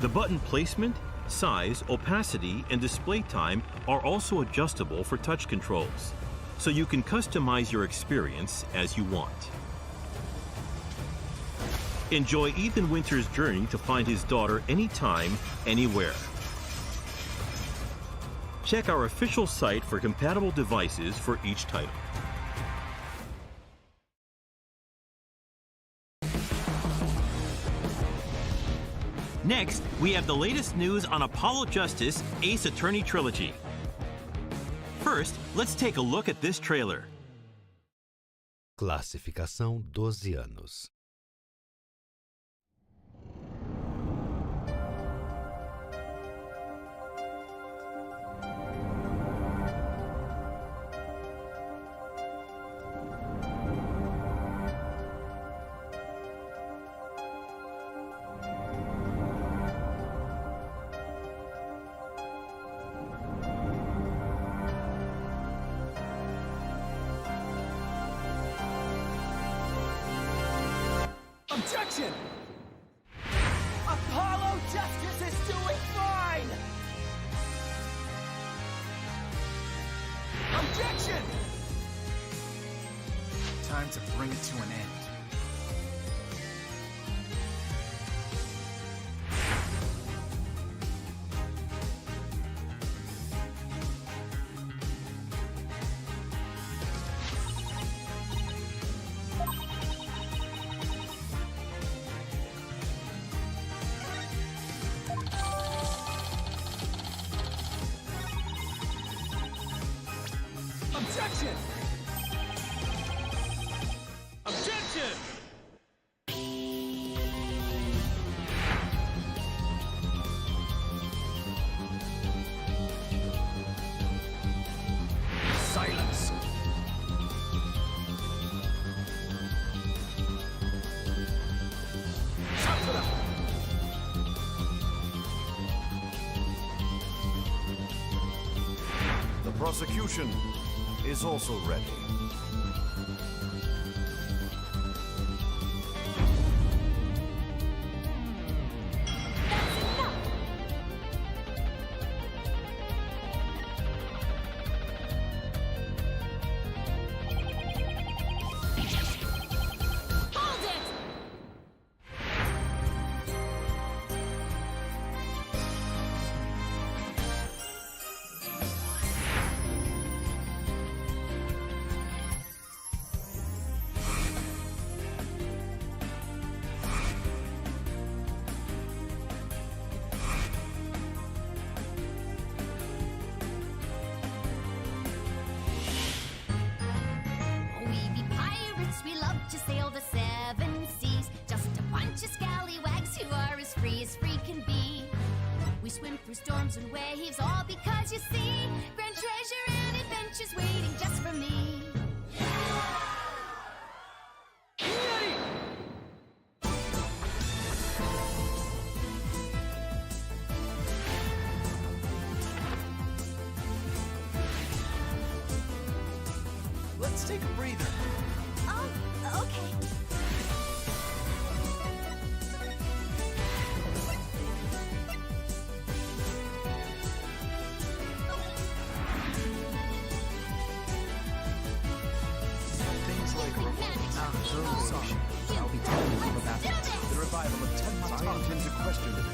The button placement, size, opacity, and display time are also adjustable for touch controls, so you can customize your experience as you want. Enjoy Ethan Winter's journey to find his daughter anytime, anywhere. Check our official site for compatible devices for each title. Next, we have the latest news on Apollo Justice Ace Attorney Trilogy. First, let's take a look at this trailer. Classificação 12 anos. Objection! Apollo Justice is doing fine! Objection! Time to bring it to an end. Objection! Objection! Silence! Sakura! The prosecution is also ready. through storms and waves, all because you see grand treasure and adventures waiting just for me. Let's take a breather. Oh, okay. Things like I'll be telling you about the revival of 10 months. I intend to question it.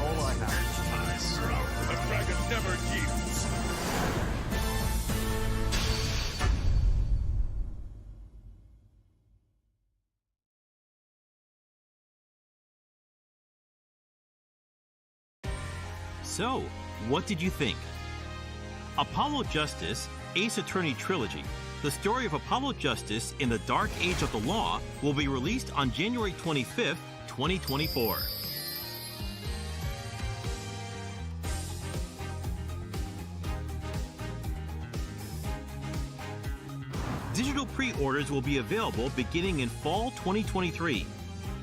All I have is time. A dragon never yields. So, what did you think? Apollo Justice, Ace Attorney Trilogy, the story of Apollo Justice in the Dark Age of the Law, will be released on January 25th, 2024. Digital pre-orders will be available beginning in fall 2023.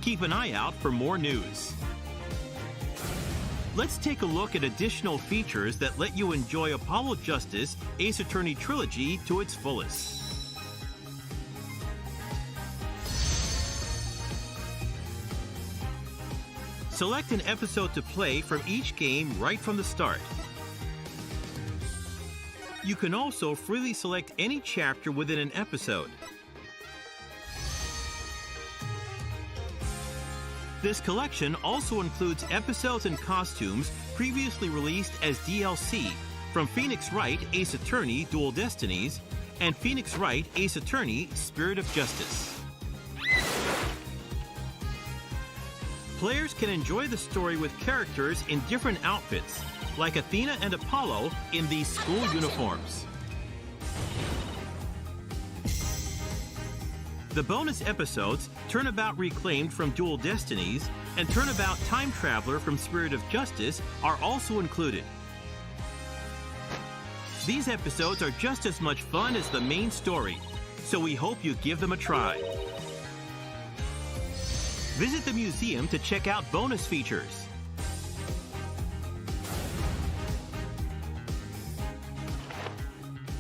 Keep an eye out for more news. Let's take a look at additional features that let you enjoy Apollo Justice Ace Attorney Trilogy to its fullest. Select an episode to play from each game right from the start. You can also freely select any chapter within an episode. This collection also includes episodes and costumes previously released as DLC from Phoenix Wright Ace Attorney Dual Destinies and Phoenix Wright Ace Attorney Spirit of Justice. Players can enjoy the story with characters in different outfits, like Athena and Apollo in these school uniforms. The bonus episodes, Turnabout Reclaimed from Dual Destinies and Turnabout Time Traveler from Spirit of Justice, are also included. These episodes are just as much fun as the main story, so we hope you give them a try. Visit the museum to check out bonus features.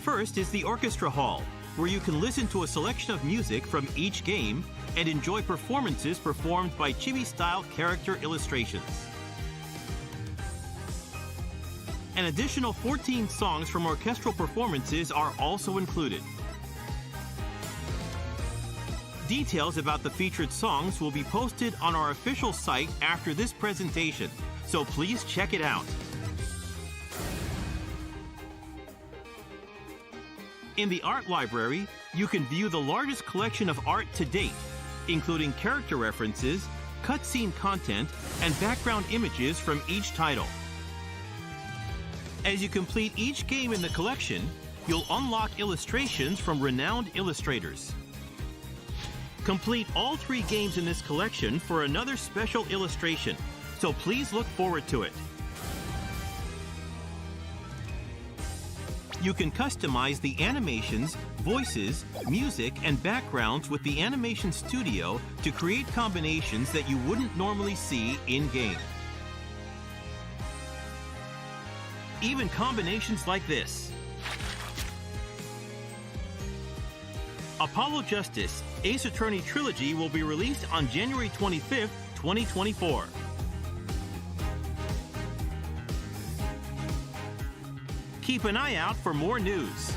First is the Orchestra Hall, where you can listen to a selection of music from each game and enjoy performances performed by chibi-style character illustrations. An additional 14 songs from orchestral performances are also included. Details about the featured songs will be posted on our official site after this presentation, so please check it out. In the art library, you can view the largest collection of art to date, including character references, cutscene content, and background images from each title. As you complete each game in the collection, you'll unlock illustrations from renowned illustrators. Complete all 3 games in this collection for another special illustration, so please look forward to it. You can customize the animations, voices, music, and backgrounds with the Animation Studio to create combinations that you wouldn't normally see in-game. Even combinations like this. Apollo Justice Ace Attorney Trilogy will be released on January 25th, 2024. Keep an eye out for more news.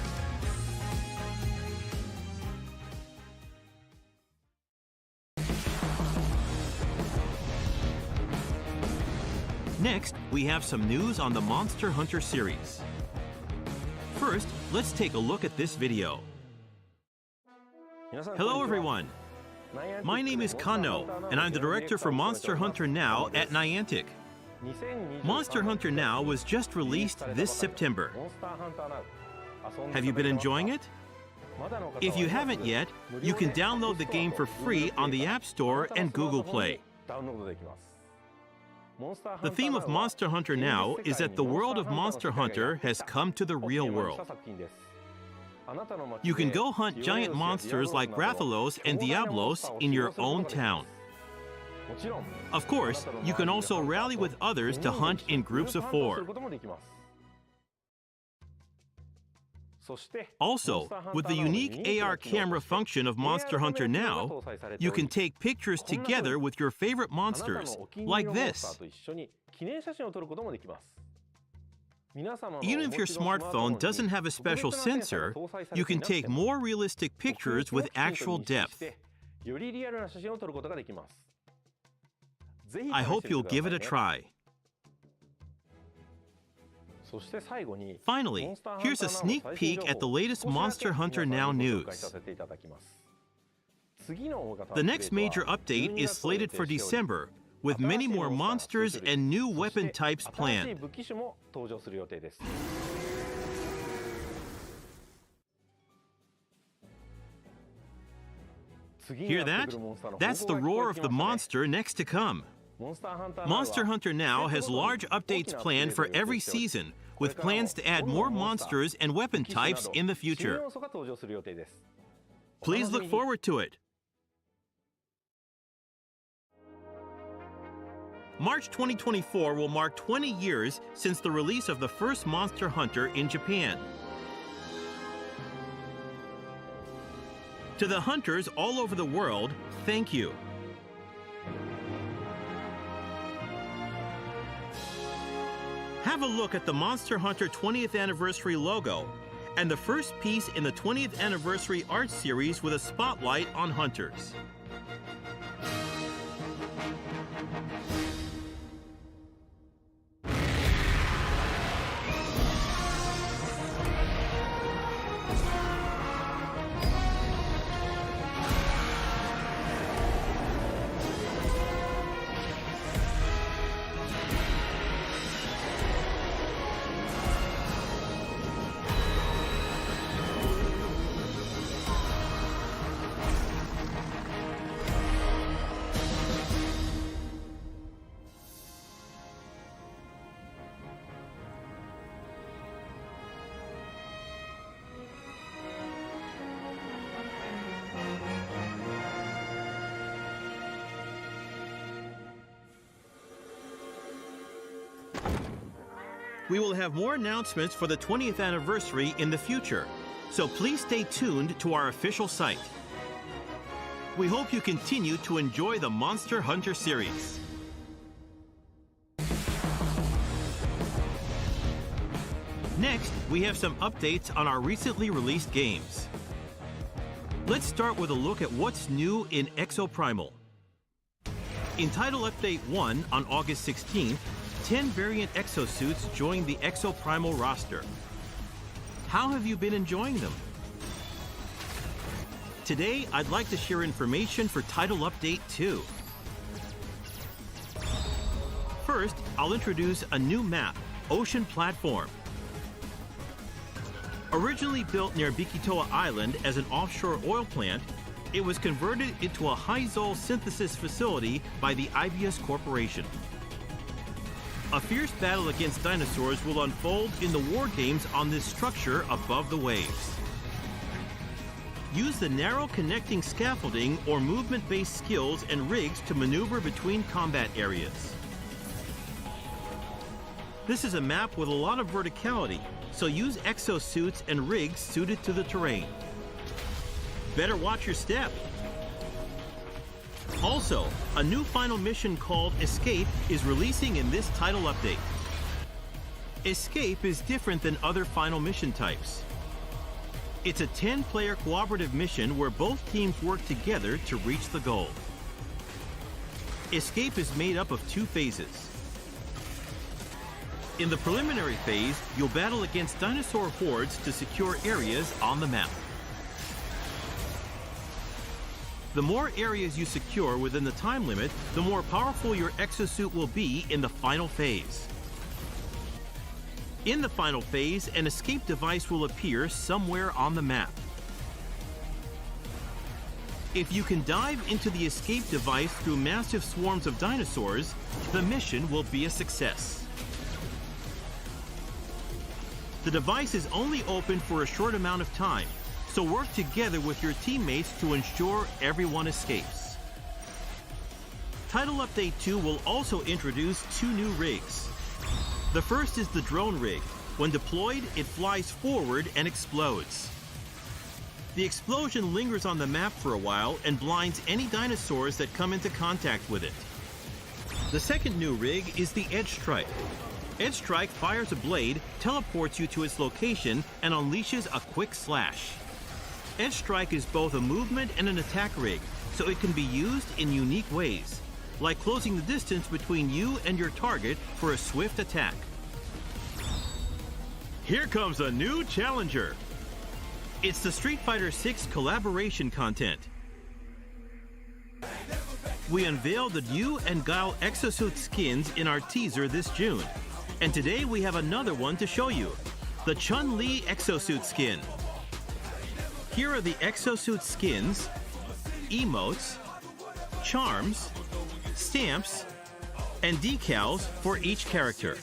Next, we have some news on the Monster Hunter series. First, let's take a look at this video. Hello everyone! My name is Kano, and I'm the director for Monster Hunter Now at Niantic. Monster Hunter Now was just released this September. Have you been enjoying it? If you haven't yet, you can download the game for free on the App Store and Google Play. The theme of Monster Hunter Now is that the world of Monster Hunter has come to the real world. You can go hunt giant monsters like Rathalos and Diablos in your own town. Of course, you can also rally with others to hunt in groups of 4. Also, with the unique AR camera function of Monster Hunter Now, you can take pictures together with your favorite monsters, like this. Even if your smartphone doesn't have a special sensor, you can take more realistic pictures with actual depth. I hope you'll give it a try. Finally, here's a sneak peek at the latest Monster Hunter Now news. The next major update is slated for December, with many more monsters and new weapon types planned. Hear that? That's the roar of the monster next to come. Monster Hunter Now has large updates planned for every season, with plans to add more monsters and weapon types in the future. Please look forward to it. March 2024 will mark 20 years since the release of the first Monster Hunter in Japan. To the hunters all over the world, thank you. Have a look at the Monster Hunter 20th Anniversary logo and the first piece in the 20th Anniversary art series with a spotlight on hunters. We will have more announcements for the 20th anniversary in the future, so please stay tuned to our official site. We hope you continue to enjoy the Monster Hunter series. Next, we have some updates on our recently released games. Let's start with a look at what's new in Exoprimal. In Title Update 1 on August 16th, 10 variant exosuits joined the Exoprimal roster. How have you been enjoying them? Today, I'd like to share information for Title Update 2. First, I'll introduce a new map, Ocean Platform. Originally built near Bikitoa Island as an offshore oil plant, it was converted into a high-zol synthesis facility by the Ibius Corporation. A fierce battle against dinosaurs will unfold in the war games on this structure above the waves. Use the narrow connecting scaffolding or movement-based skills and rigs to maneuver between combat areas. This is a map with a lot of verticality, so use exosuits and rigs suited to the terrain. Better watch your step. Also, a new final mission called Escape is releasing in this title update. Escape is different than other final mission types. It's a 10-player cooperative mission where both teams work together to reach the goal. Escape is made up of 2 phases. In the preliminary phase, you'll battle against dinosaur hordes to secure areas on the map. The more areas you secure within the time limit, the more powerful your exosuit will be in the final phase. In the final phase, an escape device will appear somewhere on the map. If you can dive into the escape device through massive swarms of dinosaurs, the mission will be a success. The device is only open for a short amount of time, so work together with your teammates to ensure everyone escapes. Title Update 2 will also introduce 2 new rigs. The first is the drone rig. When deployed, it flies forward and explodes. The explosion lingers on the map for a while and blinds any dinosaurs that come into contact with it. The second new rig is the Edge Strike. Edge Strike fires a blade, teleports you to its location, and unleashes a quick slash. Edge Strike is both a movement and an attack rig, so it can be used in unique ways, like closing the distance between you and your target for a swift attack. Here comes a new challenger. It's the Street Fighter 6 collaboration content. We unveiled the Yu and Guile exosuit skins in our teaser this June. And today we have another one to show you, the Chun-Li exosuit skin. Here are the exosuit skins, emotes, charms, stamps, and decals for each character.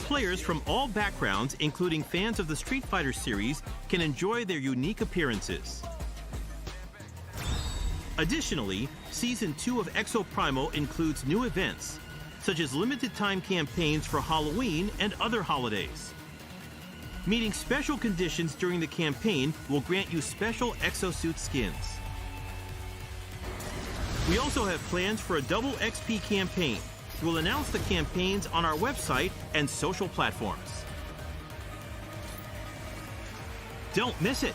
Players from all backgrounds, including fans of the Street Fighter series, can enjoy their unique appearances. Additionally, Season 2 of Exo Primal includes new events, such as limited-time campaigns for Halloween and other holidays. Meeting special conditions during the campaign will grant you special exosuit skins. We also have plans for a double XP campaign. We'll announce the campaigns on our website and social platforms. Don't miss it!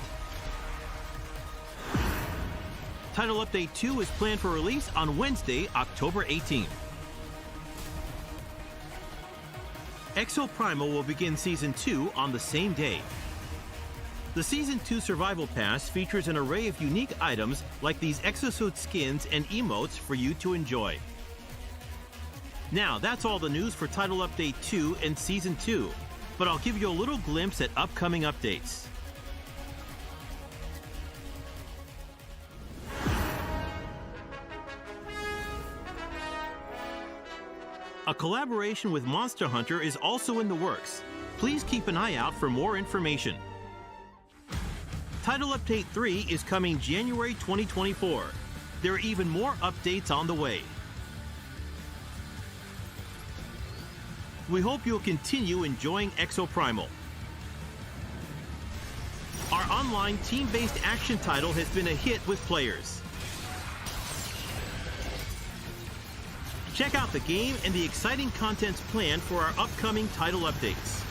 Title Update 2 is planned for release on Wednesday, October 18th. Exo Primal will begin Season 2 on the same day. The Season 2 Survival Pass features an array of unique items like these exosuit skins and emotes for you to enjoy. Now, that's all the news for Title Update 2 and Season 2, but I'll give you a little glimpse at upcoming updates. A collaboration with Monster Hunter is also in the works. Please keep an eye out for more information. Title Update 3 is coming January 2024. There are even more updates on the way. We hope you'll continue enjoying Exo Primal. Our online team-based action title has been a hit with players. Check out the game and the exciting contents planned for our upcoming title updates.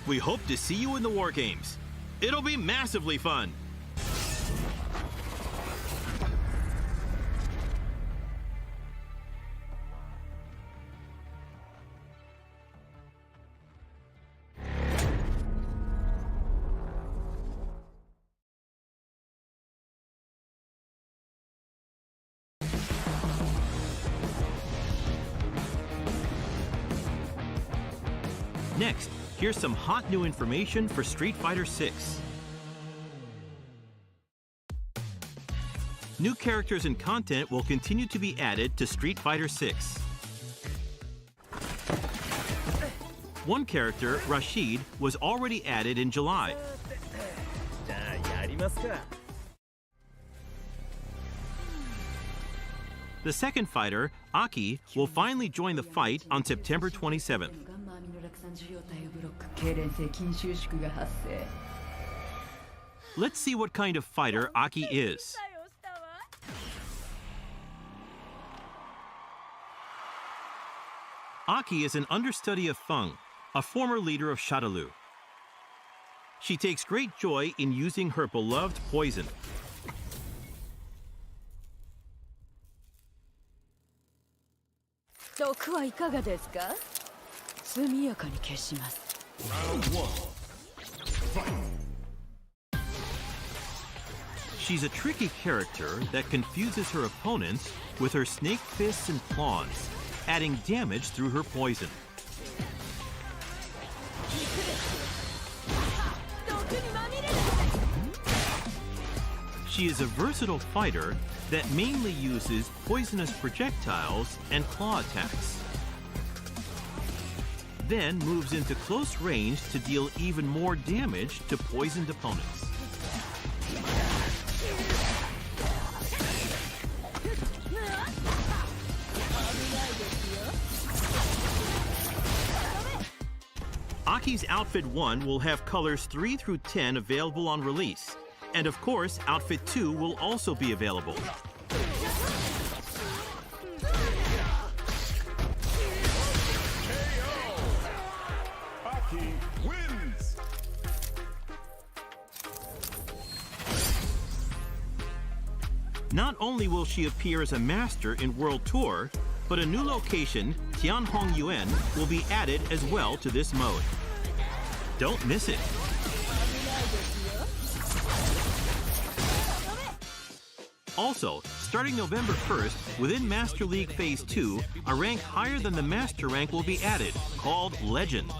We hope to see you in the War Games. It'll be massively fun. Next, here's some hot new information for Street Fighter 6. New characters and content will continue to be added to Street Fighter 6. One character, Rashid, was already added in July. The second fighter, Aki, will finally join the fight on September 27th. Let's see what kind of fighter Aki is. Aki is an understudy of Feng, a former leader of Shadaloo. She takes great joy in using her beloved poison. She's a tricky character that confuses her opponents with her snake fists and claws, adding damage through her poison. She is a versatile fighter that mainly uses poisonous projectiles and claw attacks. Then moves into close range to deal even more damage to poisoned opponents. Aki's Outfit 1 will have colors 3 through 10 available on release, and of course, Outfit 2 will also be available. Aki wins! Not only will she appear as a master in World Tour, but a new location, Tianhongyuan, will be added as well to this mode. Don't miss it. Also, starting November 1st, within Master League Phase 2, a rank higher than the Master rank will be added, called Legend.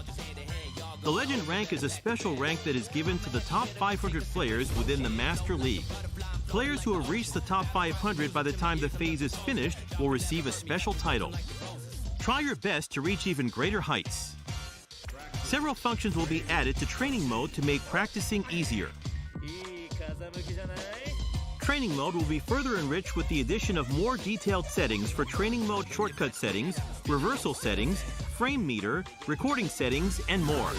The Legend rank is a special rank that is given to the top 500 players within the Master League. Players who have reached the top 500 by the time the phase is finished will receive a special title. Try your best to reach even greater heights. Several functions will be added to training mode to make practicing easier. Training mode will be further enriched with the addition of more detailed settings for training mode shortcut settings, reversal settings, frame meter, recording settings, and more.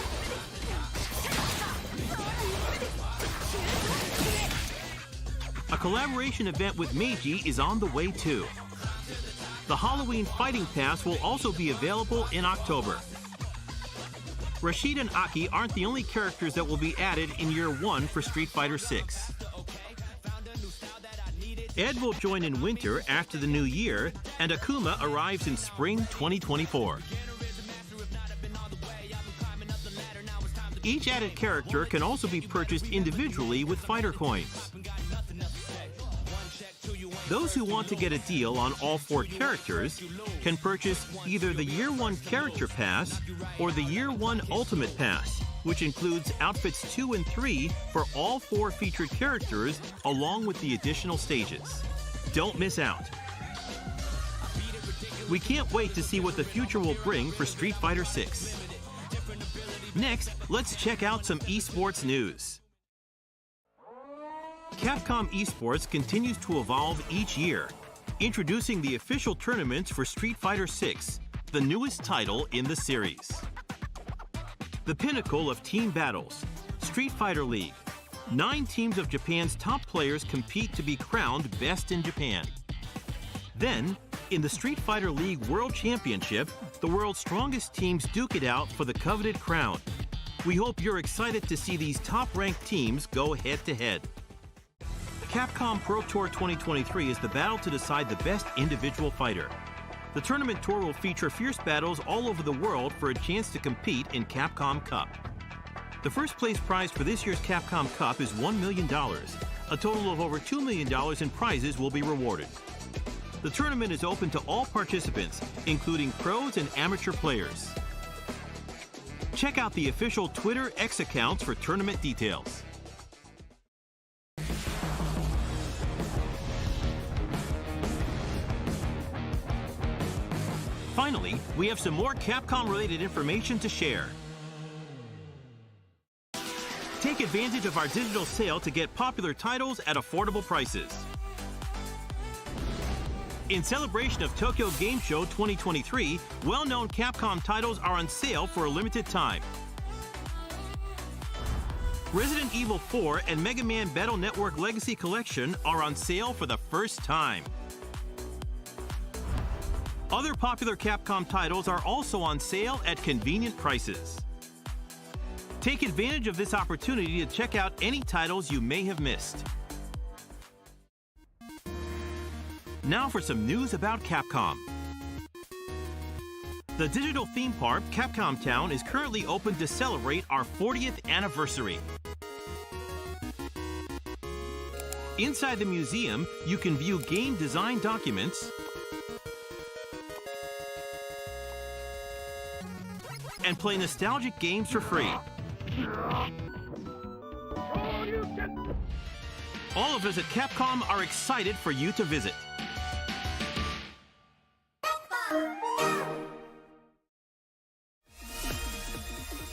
A collaboration event with Meiji is on the way too. The Halloween Fighting Pass will also be available in October. Rashid and Aki aren't the only characters that will be added in Year 1 for Street Fighter 6. Ed will join in winter after the new year, and Akuma arrives in spring 2024. Each added character can also be purchased individually with fighter coins. Those who want to get a deal on all 4 characters can purchase either the Year 1 Character Pass or the Year 1 Ultimate Pass, which includes Outfits 2 and 3 for all 4 featured characters along with the additional stages. Don't miss out. We can't wait to see what the future will bring for Street Fighter 6. Next, let's check out some esports news. Capcom Esports continues to evolve each year, introducing the official tournaments for Street Fighter 6, the newest title in the series. The pinnacle of team battles, Street Fighter League. 9 teams of Japan's top players compete to be crowned best in Japan. Then, in the Street Fighter League World Championship, the world's strongest teams duke it out for the coveted crown. We hope you're excited to see these top-ranked teams go head-to-head. Capcom Pro Tour 2023 is the battle to decide the best individual fighter. The tournament tour will feature fierce battles all over the world for a chance to compete in Capcom Cup. The first place prize for this year's Capcom Cup is $1 million. A total of over $2 million in prizes will be rewarded. The tournament is open to all participants, including pros and amateur players. Check out the official Twitter X accounts for tournament details. Finally, we have some more Capcom-related information to share. Take advantage of our digital sale to get popular titles at affordable prices. In celebration of Tokyo Game Show 2023, well-known Capcom titles are on sale for a limited time. Resident Evil 4 and Mega Man Battle Network Legacy Collection are on sale for the first time. Other popular Capcom titles are also on sale at convenient prices. Take advantage of this opportunity to check out any titles you may have missed. Now for some news about Capcom. The digital theme park, Capcom Town, is currently open to celebrate our 40th anniversary. Inside the museum, you can view game design documents and play nostalgic games for free. All of us at Capcom are excited for you to visit.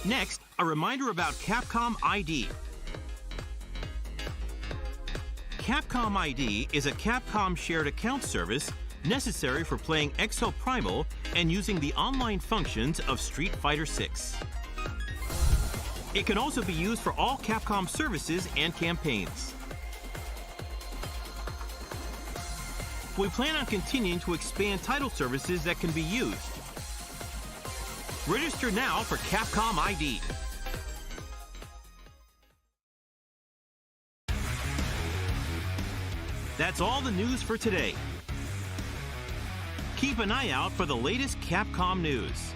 Next, a reminder about Capcom ID. Capcom ID is a Capcom shared account service necessary for playing Exo Primal and using the online functions of Street Fighter VI. It can also be used for all Capcom services and campaigns. We plan on continuing to expand title services that can be used. Register now for Capcom ID. That's all the news for today. Keep an eye out for the latest Capcom news.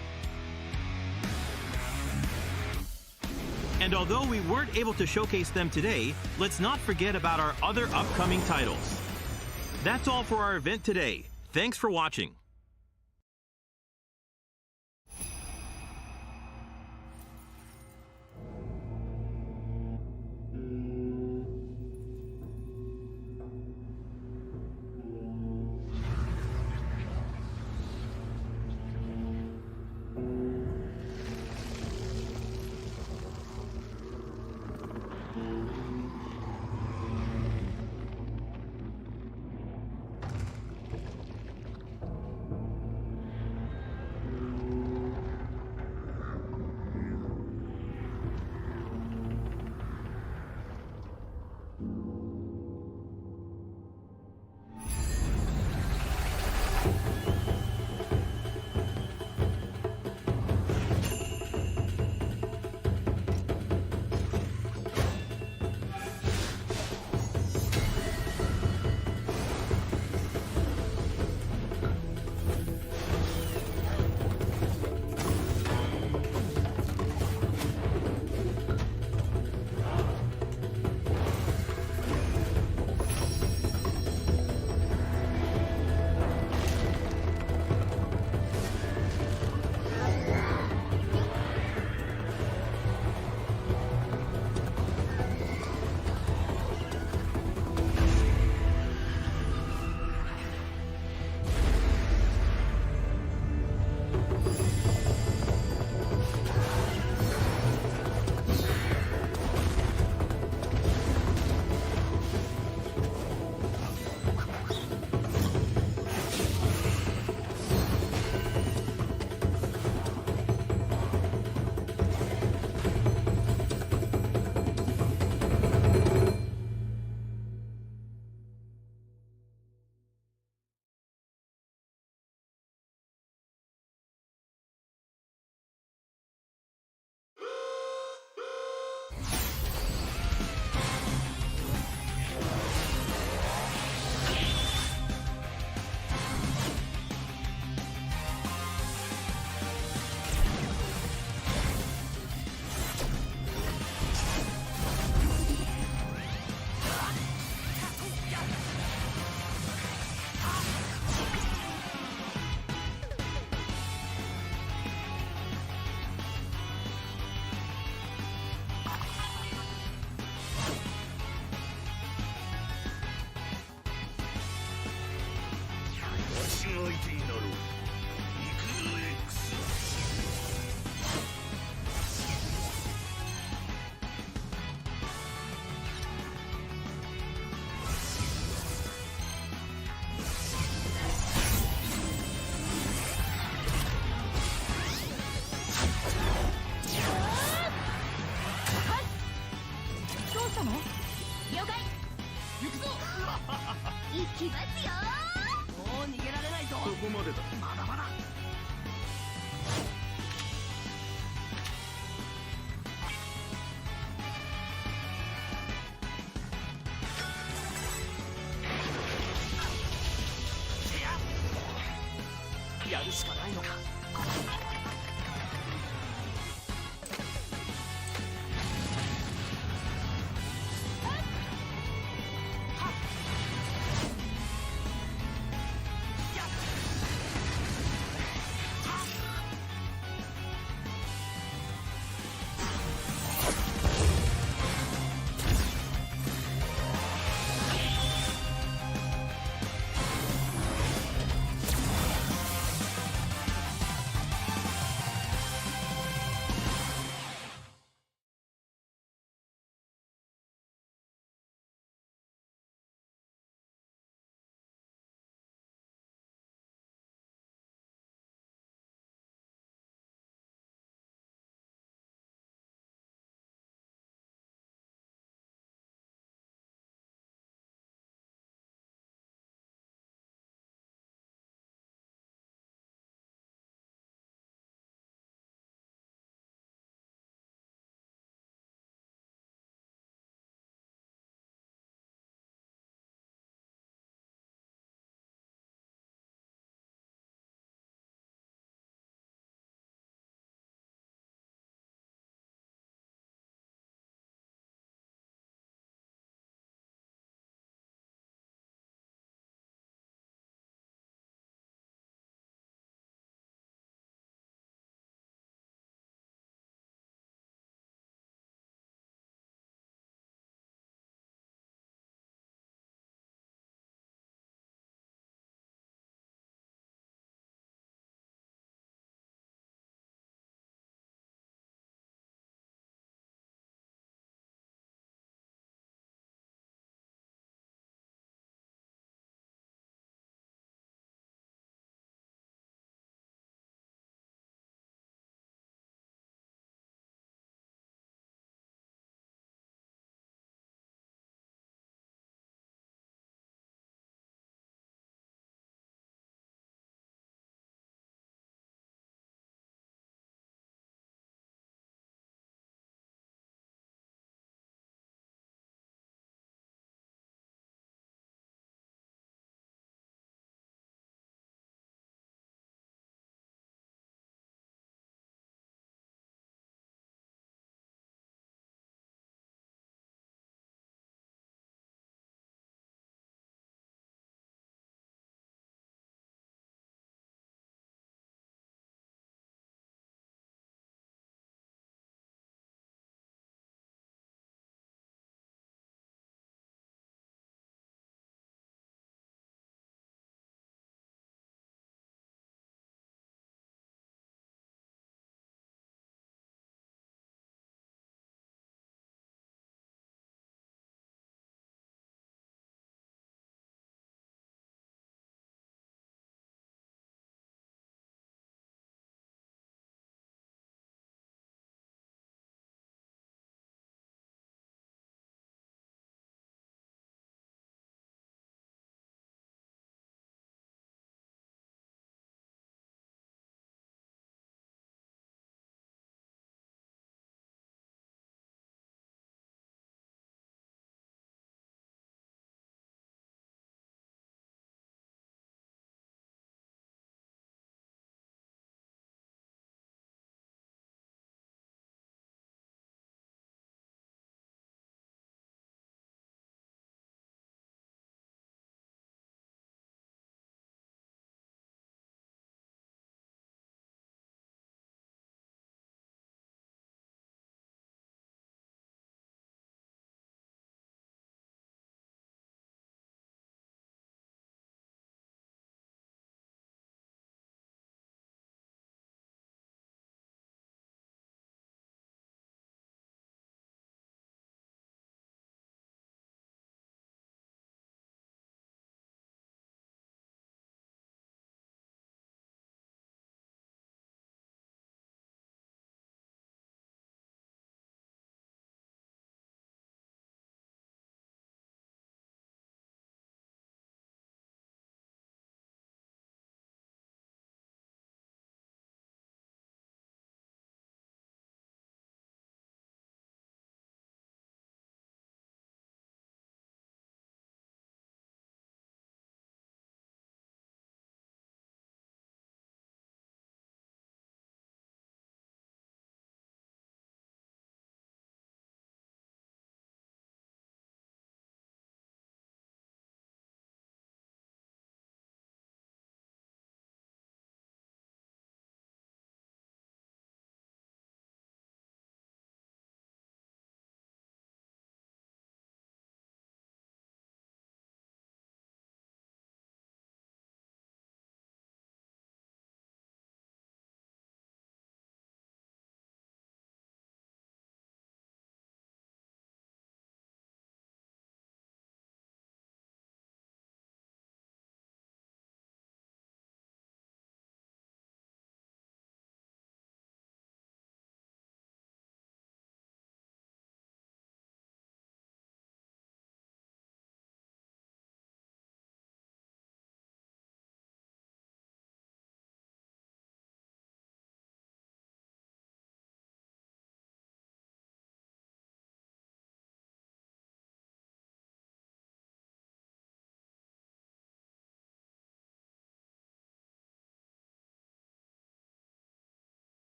And although we weren't able to showcase them today, let's not forget about our other upcoming titles. That's all for our event today. Thanks for watching.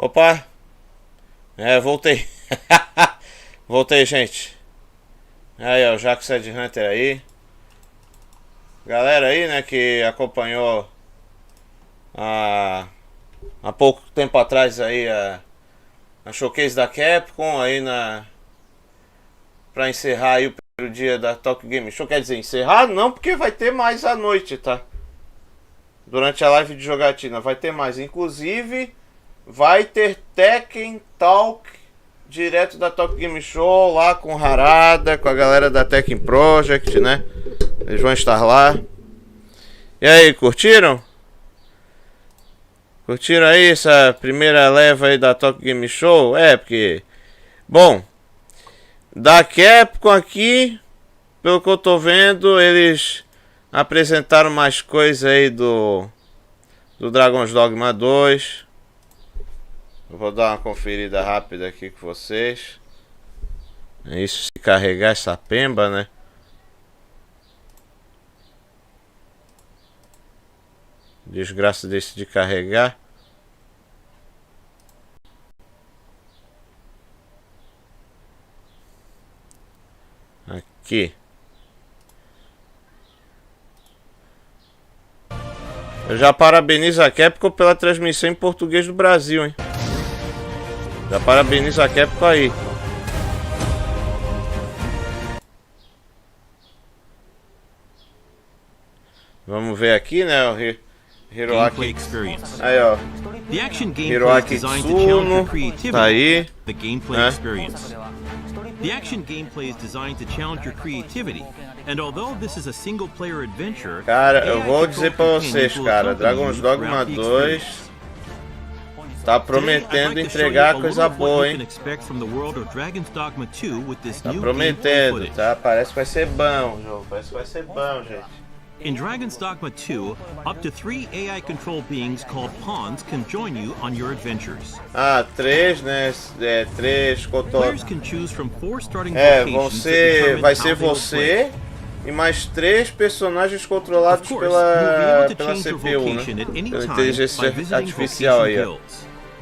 Opa! Voltei. Voltei, gente. Aí, ó, o Jaco Sad Hunter aí. Galera aí, né, que acompanhou há pouco tempo atrás aí a showcase da Capcom aí pra encerrar aí o primeiro dia da Tokyo Game Show. Quer dizer, encerrar não, porque vai ter mais à noite, tá? Durante a live de jogatina vai ter mais. Inclusive, vai ter Tekken Talk direto da Tokyo Game Show lá com o Harada, com a galera da Tekken Project, né? Eles vão estar lá. E aí, curtiram? Curtiram aí essa primeira leva aí da Tokyo Game Show? Porque... Bom, da Capcom aqui, pelo que eu tô vendo, eles apresentaram mais coisa aí do Dragon's Dogma 2. Eu vou dar uma conferida rápida aqui com vocês. Isso, se carregar essa pemba, né? Desgraça desse de carregar. Aqui. Eu já parabenizo a Capcom pela transmissão em português do Brasil, hein? Já parabenizo a Capcom aí. Vamos ver aqui, né? O Hiroaki. Aí, ó. Hiroaki Tsuno. Tá aí. The action gameplay is designed to challenge your creativity, and although this is a single-player adventure, cara, eu vou dizer pra vocês, cara, Dragon's Dogma 2 tá prometendo entregar coisa boa, hein? Tá prometendo, tá? Parece que vai ser bom o jogo, parece que vai ser bom, gente. In Dragon's Dogma 2, up to 3 AI-controlled beings called pawns can join you on your adventures. 3, né? 3 Players can choose from 4 starting vai ser você e mais 3 personagens controlados pela CPU, né? Pela inteligência artificial aí, ó.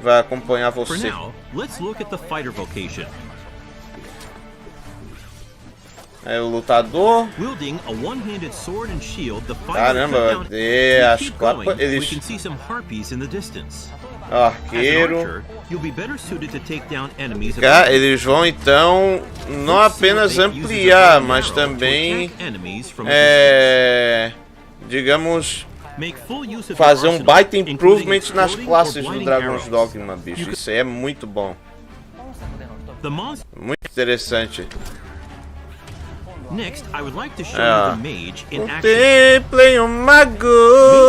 Vai acompanhar você. For now, let's look at the fighter vocation. É o lutador. Caramba, as clapas, eles... Arqueiro. Eles vão então não apenas ampliar, mas também digamos, fazer um baita improvement nas classes do Dragon's Dogma, bicho. Isso aí é muito bom. Muito interessante. Next, I would like to show you the mage in action. Contemplem o mago.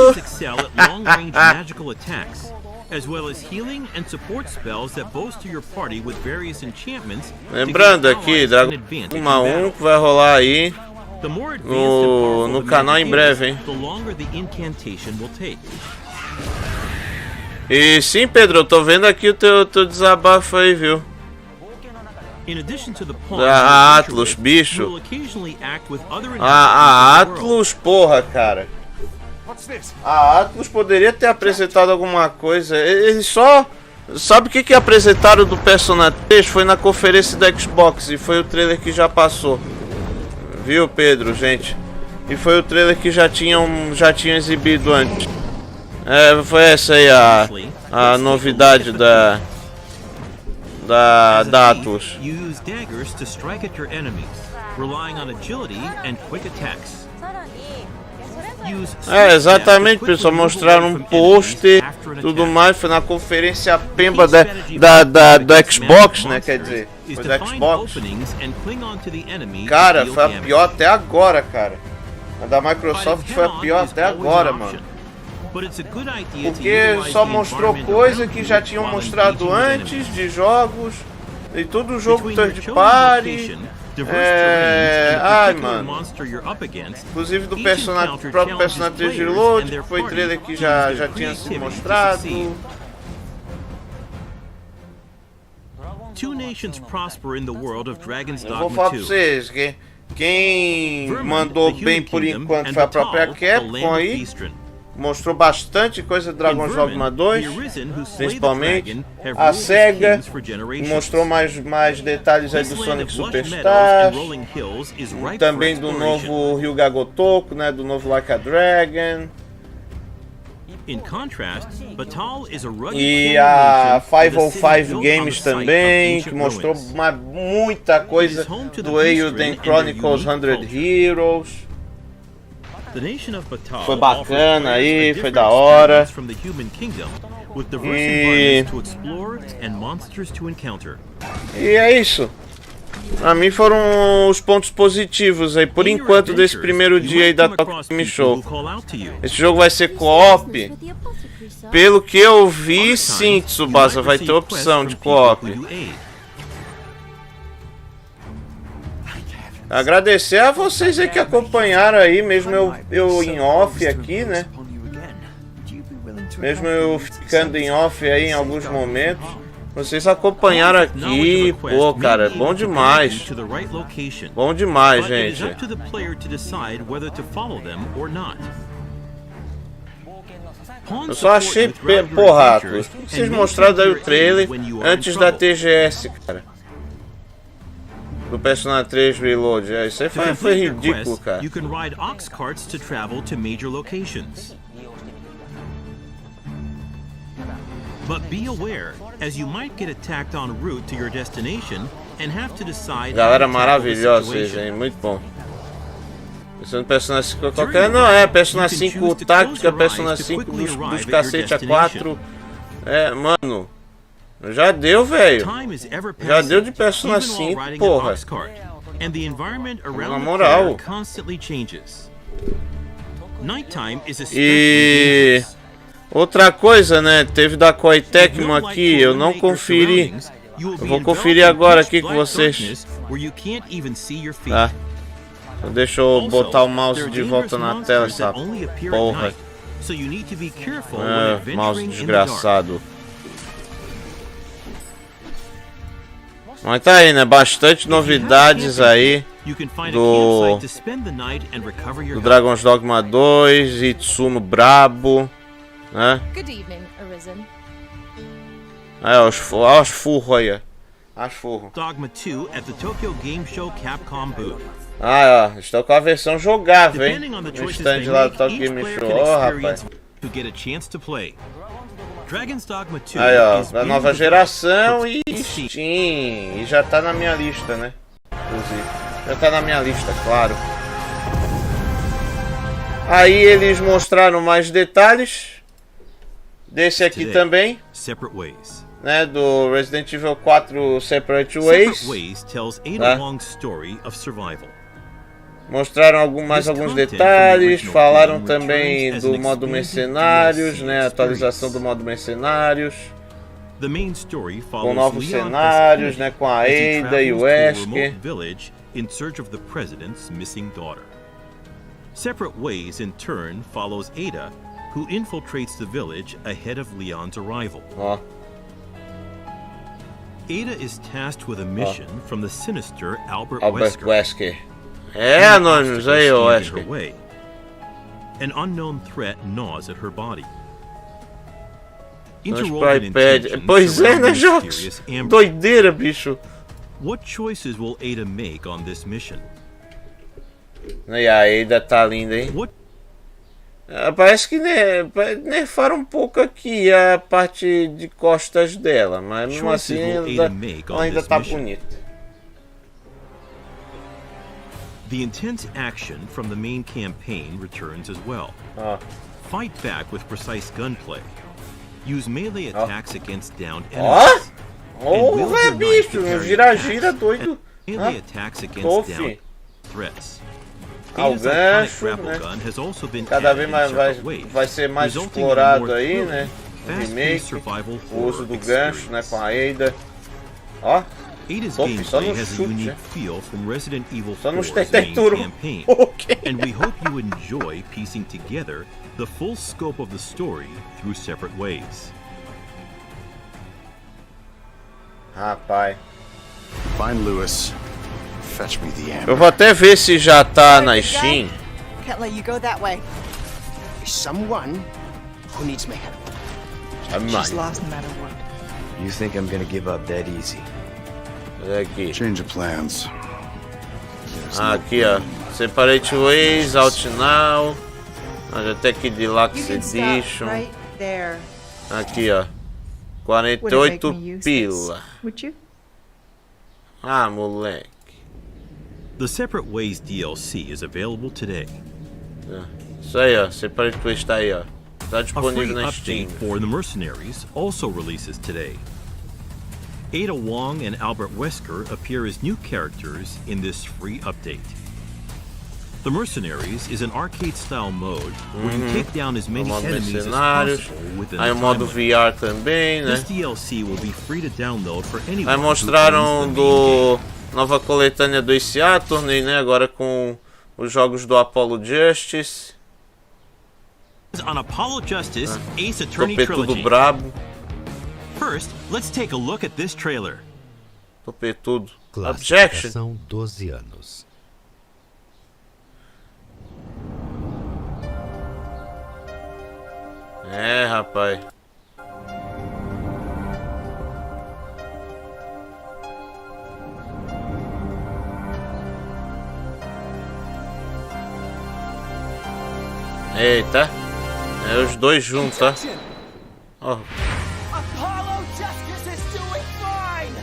Mages excel at long-range magical attacks, as well as healing and support spells that bolster your party with various enchantments. Lembrando aqui, Dragon's 1 que vai rolar aí no canal em breve, hein? E sim, Pedro, eu tô vendo aqui o teu desabafo aí, viu? A Atlus, bicho. A Atlus, porra, cara. A Atlus poderia ter apresentado alguma coisa. Eles só... Sabe o que apresentaram do Persona 3? Foi na conferência da Xbox e foi o trailer que já passou. Viu, Pedro, gente? E foi o trailer que já tinham exibido antes. Foi essa aí a novidade da Atlus. Exatamente, pessoal. Mostraram um pôster, tudo mais. Foi na conferência pemba do Xbox, né? Quer dizer, foi do Xbox. Cara, foi a pior até agora, cara. A da Microsoft foi a pior até agora, mano. Porque só mostrou coisa que já tinham mostrado antes de jogos. E todo jogo third party. Ai, mano. Inclusive do próprio Persona 3 Reload, que foi trailer que já tinha sido mostrado. Eu vou falar pra vocês que quem mandou bem por enquanto foi a própria Capcom aí. mostrou bastante coisa do Dragon's Dogma 2, principalmente. A Sega mostrou mais detalhes aí do Sonic Superstars, também do novo Ryuga Gotoku, né, do novo Like a Dragon. E a 505 Games também, que mostrou muita coisa do Eiyuden Chronicles 100 Heroes. Foi bacana aí, foi da hora. E é isso. Pra mim foram os pontos positivos aí, por enquanto, desse primeiro dia aí da Tokyo Game Show. Esse jogo vai ser co-op. Pelo que eu vi, sim, Tsubasa, vai ter opção de co-op. Agradecer a vocês aí que acompanharam aí, mesmo eu em off aqui, né? Mesmo eu ficando em off aí em alguns momentos. Vocês acompanharam aqui, pô, cara, é bom demais. Bom demais, gente. Eu só achei, porra, Atlus, vocês mostraram aí o trailer antes da TGS, cara. Do Persona 3 Reload, isso aí foi ridículo, cara. Galera maravilhosa, vocês, hein? Muito bom. Pensando Persona 5 qualquer. Não, é Persona 5 tática, Persona 5 dos cacete a 4. É, mano. Já deu, velho. Já deu de Persona 5, porra. Na moral. E outra coisa, né? Teve da Koei Tecmo aqui, eu não conferi. Eu vou conferir agora aqui com vocês. Tá. Então deixa eu botar o mouse de volta na tela, essa porra. Mouse desgraçado. Mas tá aí, né? Bastante novidades aí do Dragon's Dogma 2, Itsuno brabo, né? É, os furros aí, as furros. Ah, ó, estou com a versão jogável, hein? No stand lá do Tokyo Game Show, ó, rapaz. Aí, ó, da nova geração e Steam. E já tá na minha lista, né? Inclusive, já tá na minha lista, claro. Aí eles mostraram mais detalhes desse aqui também, né? Do Resident Evil 4 Separate Ways. Tá? Mostraram mais alguns detalhes, falaram também do modo mercenários, né? Atualização do modo mercenários, com novos cenários, né? Com a Ada e o Wesker. Separate Ways in turn follows Ada, who infiltrates the village ahead of Leon's arrival. Ada is tasked with a mission from the sinister Albert Wesker. É, Anônimos, aí, ó, Wesker. An unknown threat gnaws at her body. Pois é, né, jogos? Doideira, bicho. What choices will Ada make on this mission? E a Ada tá linda, hein? Parece que nerfaram um pouco aqui a parte de costas dela, mas mesmo assim ela ainda tá bonita. The intense action from the main campaign returns as well. Fight back with precise gunplay. Use melee attacks against downed enemies. É bicho, gira doido. Melee attacks against downed threats. O gancho, né? Cada vez mais vai ser mais explorado aí, né? No remake, o uso do gancho, né? Com a Ada. Ó. Top, só no chute, só nos tetecturo. And we hope you enjoy piecing together the full scope of the story through Separate Ways. Rapaz. Find Lewis. Fetch me the amber. Eu vou até ver se já tá na Steam. is someone who needs my help. She's lost no matter what. You think I'm gonna give up that easy? Aqui. Change of plans. Aqui, ó. Separate Ways, Out Now. Já tem aqui Deluxe Edition. Right there. Aqui, ó. 48 pila. Would you? Ah, moleque. The Separate Ways DLC is available today. Isso aí, ó. Separate Ways tá aí, ó. Tá A free disponível na Steam. update for The Mercenaries also releases today. Ada Wong and Albert Wesker appear as new characters in this free update. The Mercenaries is an arcade-style mode where you take down as many enemies as possible within the Aí o modo VR também, né? This DLC will be free to download for anyone. Aí mostraram do nova coletânea do SNK-NeoFighters, né? Agora com os jogos do Apollo Justice. On Apollo Justice, Ace Attorney Topê tudo Trilogy. brabo. First, let's take a look at this trailer. Topê tudo. Objection. Classificação 12 anos. É, rapaz. Eita. É os dois juntos, tá? Ó. Apollo Justice is doing fine!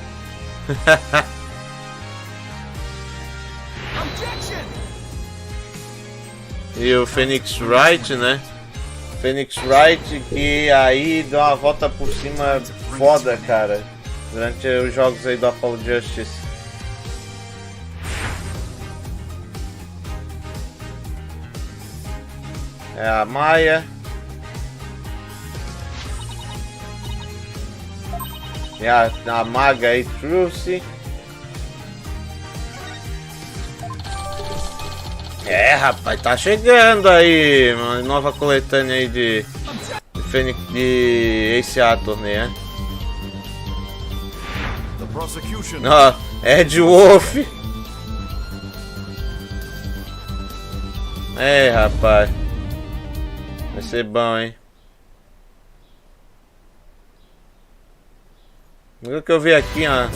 Objection! E o Phoenix Wright, né? Phoenix Wright que aí deu uma volta por cima foda, cara. Durante os jogos aí do Apollo Justice. É a Maia. É a Maga aí, Truce. É, rapaz, tá chegando aí uma nova coletânea aí de Fênix de Ace Attorney, né? Ó, Ed Wolf. É, rapaz. Vai ser bom, hein? O que eu vi aqui, ó.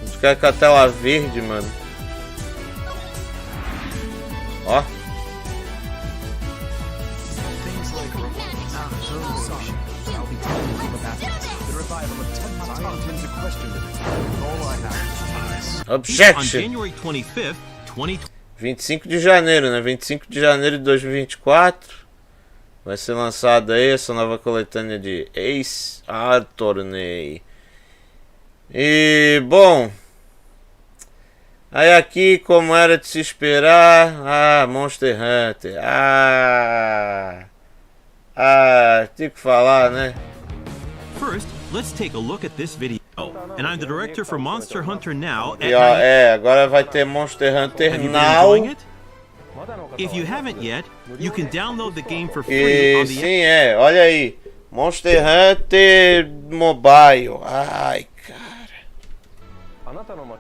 Os caras com a tela verde, mano. Ó. Objection. 25 de janeiro, né? 25 de janeiro de 2024. Vai ser lançada aí essa nova coletânea de Ace Attorney. E, bom... Aí aqui, como era de se esperar... Ah, Monster Hunter. Tem que falar, né? First, let's take a look at this video. And I'm the director for Monster Hunter Now. E, ó, agora vai ter Monster Hunter Now. If you haven't yet, you can download the game for free on the sim, olha aí. Monster Hunter Mobile. Ai, cara.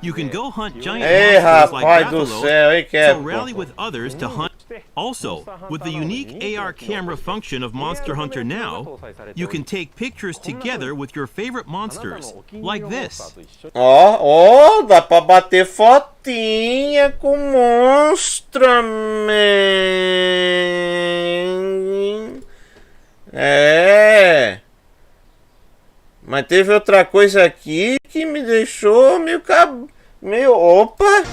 You can go hunt giant Ei, monsters like rapaz do buffalo, céu, hein, so Capcom. rally with others to hunt. Also, with the unique AR camera function of Monster Hunter Now, you can take pictures together with your favorite monsters, like this. Ó, dá pra bater fotinha com monstro, man. É. Mas teve outra coisa aqui que me deixou meio opa.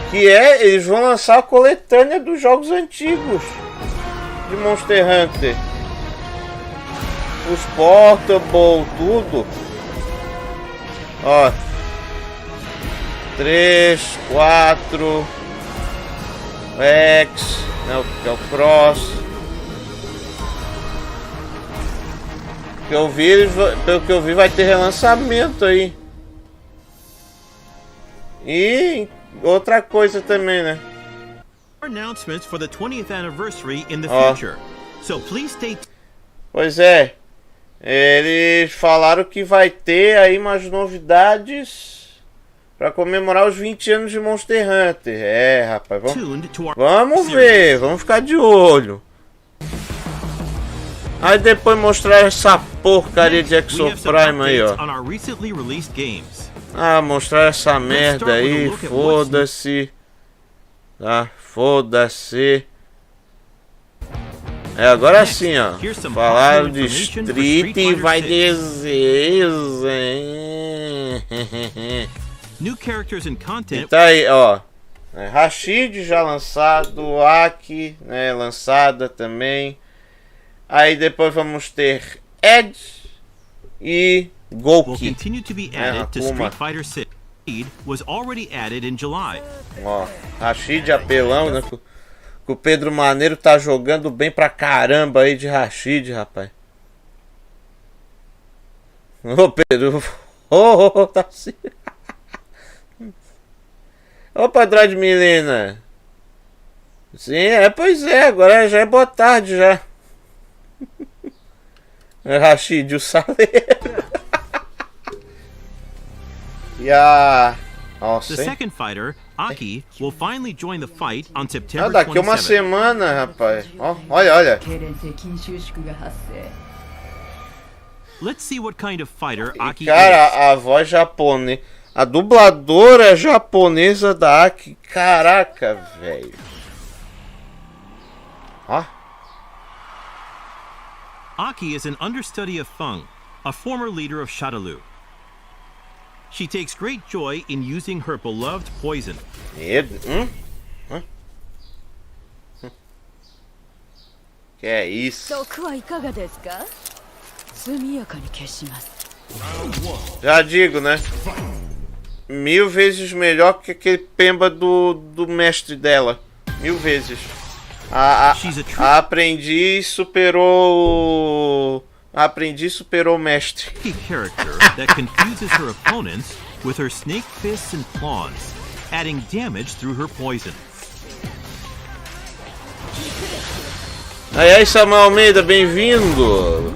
Que eles vão lançar a coletânea dos jogos antigos de Monster Hunter. Os Portable, tudo. Ó. 3, 4, X, né, que é o Cross. Pelo que eu vi, vai ter relançamento aí. E outra coisa também, né? Announcements for the 20th anniversary in the future. So please stay. Pois é. Eles falaram que vai ter aí umas novidades para comemorar os 20 anos de Monster Hunter. É, rapaz, vamos ver, vamos ficar de olho. Aí depois mostrar essa porcaria de Exoprime aí, ó. Ah, mostrar essa merda aí, foda-se. Tá, foda-se. É, agora sim, ó. Falaram de Street e vai dizer. E tá aí, ó. Rashid já lançado, Aki, né, lançada também. Aí depois vamos ter Ed e Golki. Ó, Rashid apelão, né? Que o Pedro Maneiro tá jogando bem pra caramba aí de Rashid, rapaz. Ô Pedro, tá assim. Opa, Android Milena. Sim, pois é, agora já é boa tarde já. Rashid, o saleiro. E a... Nossa, the second fighter, Aki, will finally join the fight on September 27th. Daqui uma semana, rapaz. Ó, olha, olha. Let's see what kind of fighter Aki is. Cara, a voz japonesa, a dubladora japonesa da Aki. Caraca, velho. Ó. Aki is an understudy of Feng, a former leader of Shadaloo. She takes great joy in using her beloved poison. Que é isso? Já digo, né? 1000 vezes melhor que aquele pemba do mestre dela. 1000 vezes. A aprendiz superou o mestre. Character that confuses her opponents with her snake fists and claws, adding damage through her poison. Aí, Samuel Almeida, bem-vindo.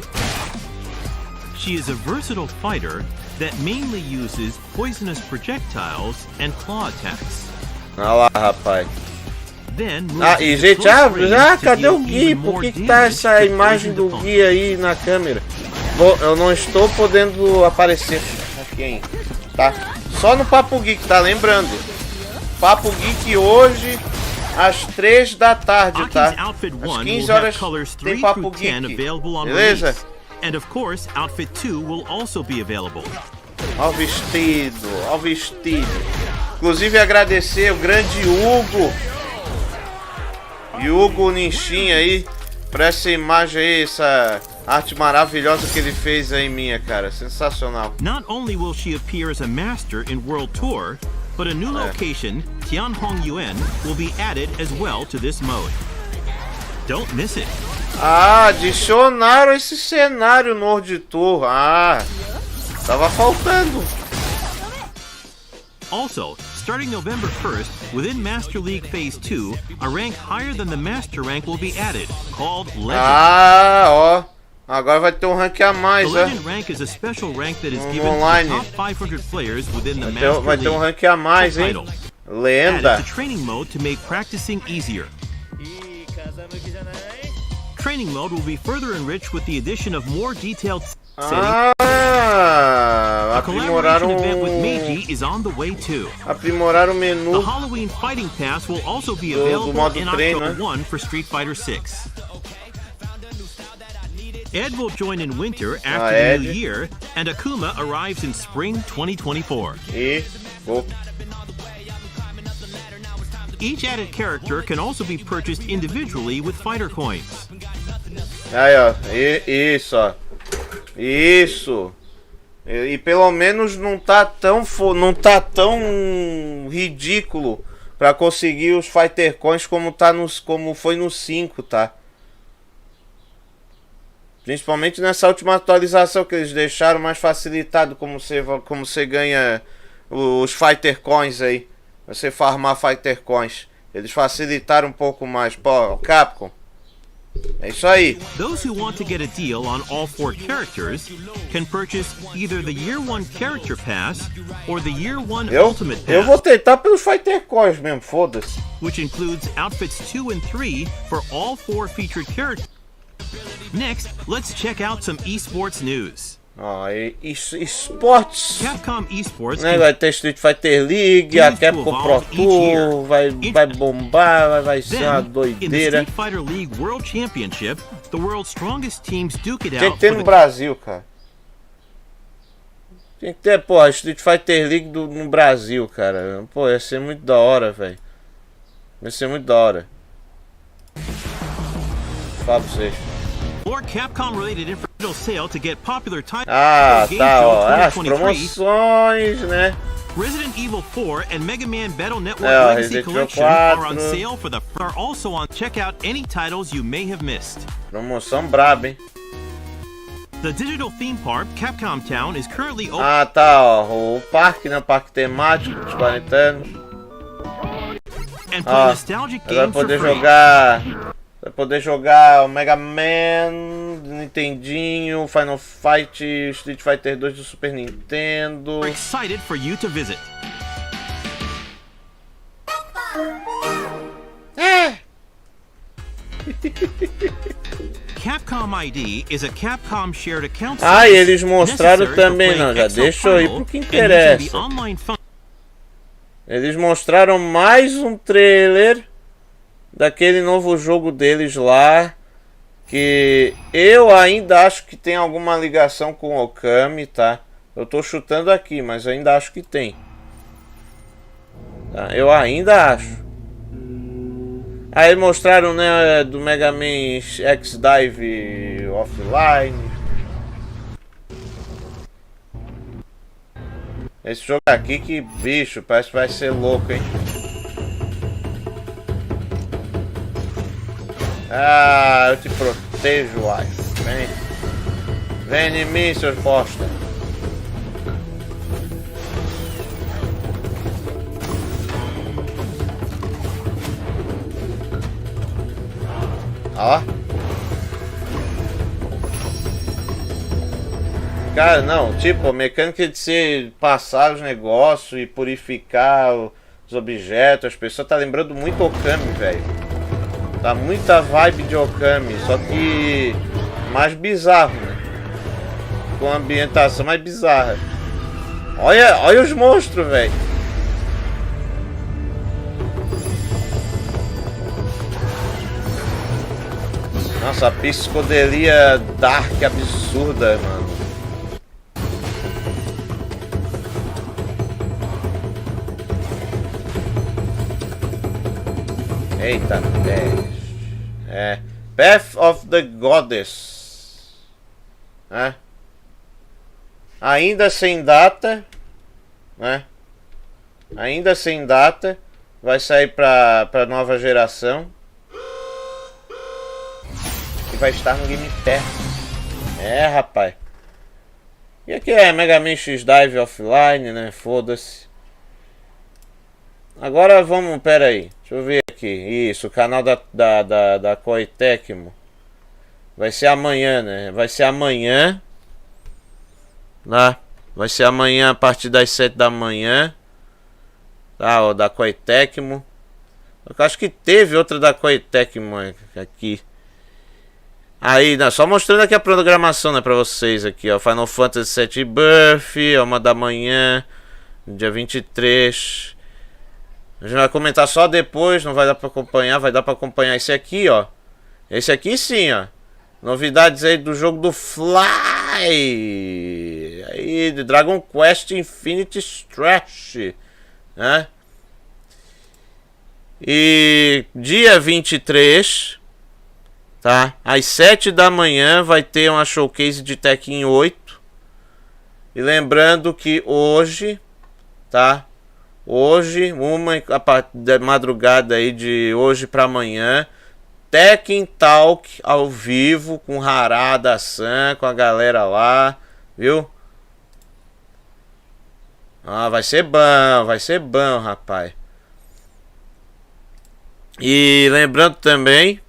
She is a versatile fighter that mainly uses poisonous projectiles and claw attacks. Olha lá, rapaz. E gente, cadê o Gui? Por que tá essa imagem do Gui aí na câmera? Bom, eu não estou podendo aparecer aqui, tá? Só no Papo Geek, tá? Lembrando, Papo Geek hoje às 3 da tarde, tá? Às 15 horas tem Papo Geek, beleza? And of course, outfit 2 will also be available. Ó o vestido. Inclusive agradecer o grande Hugo Ninchin aí, por essa imagem aí, essa arte maravilhosa que ele fez aí minha, cara. Sensacional. Not only will she appear as a master in World Tour, but a new location, Tianhong Yuan, will be added as well to this mode. Don't miss it. Ah, adicionaram esse cenário no World Tour. Ah, tava faltando. Also, starting November 1st, within Master League Phase 2, a rank higher than the Master rank will be added, called Legend. Ah, ó. Agora vai ter um rank a mais, ó. The Legend rank is a special rank that is given online. to the top 500 players within the Master League. Vai ter um rank a mais, hein? Lenda. Added to training mode to make practicing easier. Training mode will be further enriched with the addition of more detailed settings. A collaboration event with Meiji is on the way too. Aprimorar o menu. The Halloween Fighting Pass will also be available in October 1 for Street Fighter 6. Ed will join in winter after the new year, and Akuma arrives in spring 2024. Each added character can also be purchased individually with fighter coins. Aí, ó. Isso, ó. Isso. E pelo menos não tá tão ridículo para conseguir os fighter coins como foi no 5, tá? Principalmente nessa última atualização que eles deixaram mais facilitado como você ganha os fighter coins aí. Você farmar fighter coins. Eles facilitaram um pouco mais. Pô, Capcom. É isso aí. Those who want to get a deal on all 4 characters can purchase either the Year 1 Character Pass or the Year 1 Ultimate Pass. Eu vou tentar pelos fighter coins mesmo, foda-se. Which includes outfits 2 and 3 for all 4 featured characters. Next, let's check out some esports news. Ó, esportes. Capcom Esports. Né, vai ter Street Fighter League, a Capcom Pro Tour, vai bombar, vai ser uma doideira. In the Street Fighter League World Championship, the world's strongest teams duke it out. Tem que ter no Brasil, cara. Tem que ter, pô, Street Fighter League no Brasil, cara. Pô, ia ser muito da hora, velho. Ia ser muito da hora. Fala pra vocês. More Capcom related informational sale to get popular titles. Ah, tá, ó. As promoções, né? Resident Evil 4 and Mega Man Battle Network Legacy Collection are on sale for the are also on. Check out any titles you may have missed. Promoção braba, hein? The digital theme park Capcom Town is currently open. Ah, tá, ó. O parque, né? O parque temático dos 40 anos. And play nostalgic games for free. Vai poder jogar o Mega Man, Nintendinho, Final Fight, Street Fighter 2 do Super Nintendo. We're excited for you to visit. Capcom ID is a Capcom shared account. Ah, e eles mostraram também, não, já deixa eu ir pro que interessa. Eles mostraram mais um trailer daquele novo jogo deles lá, que eu ainda acho que tem alguma ligação com o Okami, tá? Eu tô chutando aqui, mas eu ainda acho que tem. Tá? Eu ainda acho. Aí mostraram, né, do Mega Man X-Dive Offline. Esse jogo aqui, que bicho, parece que vai ser louco, hein? Ah, eu te protejo, ai. Vem. Vem em mim, seus bosta. Ó. Cara, não, tipo, a mecânica de você passar os negócios e purificar os objetos, as pessoas tá lembrando muito Okami, velho. Tá muita vibe de Okami, só que mais bizarro, né? Com a ambientação mais bizarra. Olha os monstros, velho. Nossa, a psicodelia dark absurda, mano. Eita, Path of the Goddess. É. Ainda sem data, né? Ainda sem data. Vai sair pra nova geração. E vai estar no Game Pass. É, rapaz. E aqui é Mega Man X-Dive Offline, né? Foda-se. Agora vamos, pera aí. Deixa eu ver aqui. Isso, o canal da Koei Tecmo. Vai ser amanhã, né? Vai ser amanhã. Lá. Vai ser amanhã a partir das 7 da manhã. Tá, ó, da Koei Tecmo. Eu acho que teve outra da Koei Tecmo aqui. Aí, não, só mostrando aqui a programação, né, pra vocês aqui, ó. Final Fantasy VII Birth, é 1 da manhã, dia 23. A gente vai comentar só depois, não vai dar pra acompanhar, vai dar pra acompanhar esse aqui, ó. Esse aqui sim, ó. Novidades aí do jogo do Fly. Aí, de Dragon Quest Infinite Stretch, né? E dia 23, tá? Às 7 da manhã vai ter uma showcase de Tekken 8. E lembrando que hoje, tá? Hoje, a partir da madrugada aí de hoje para amanhã, Tekken Talk ao vivo com Harada San, com a galera lá, viu? Ah, vai ser bom, rapaz. E lembrando também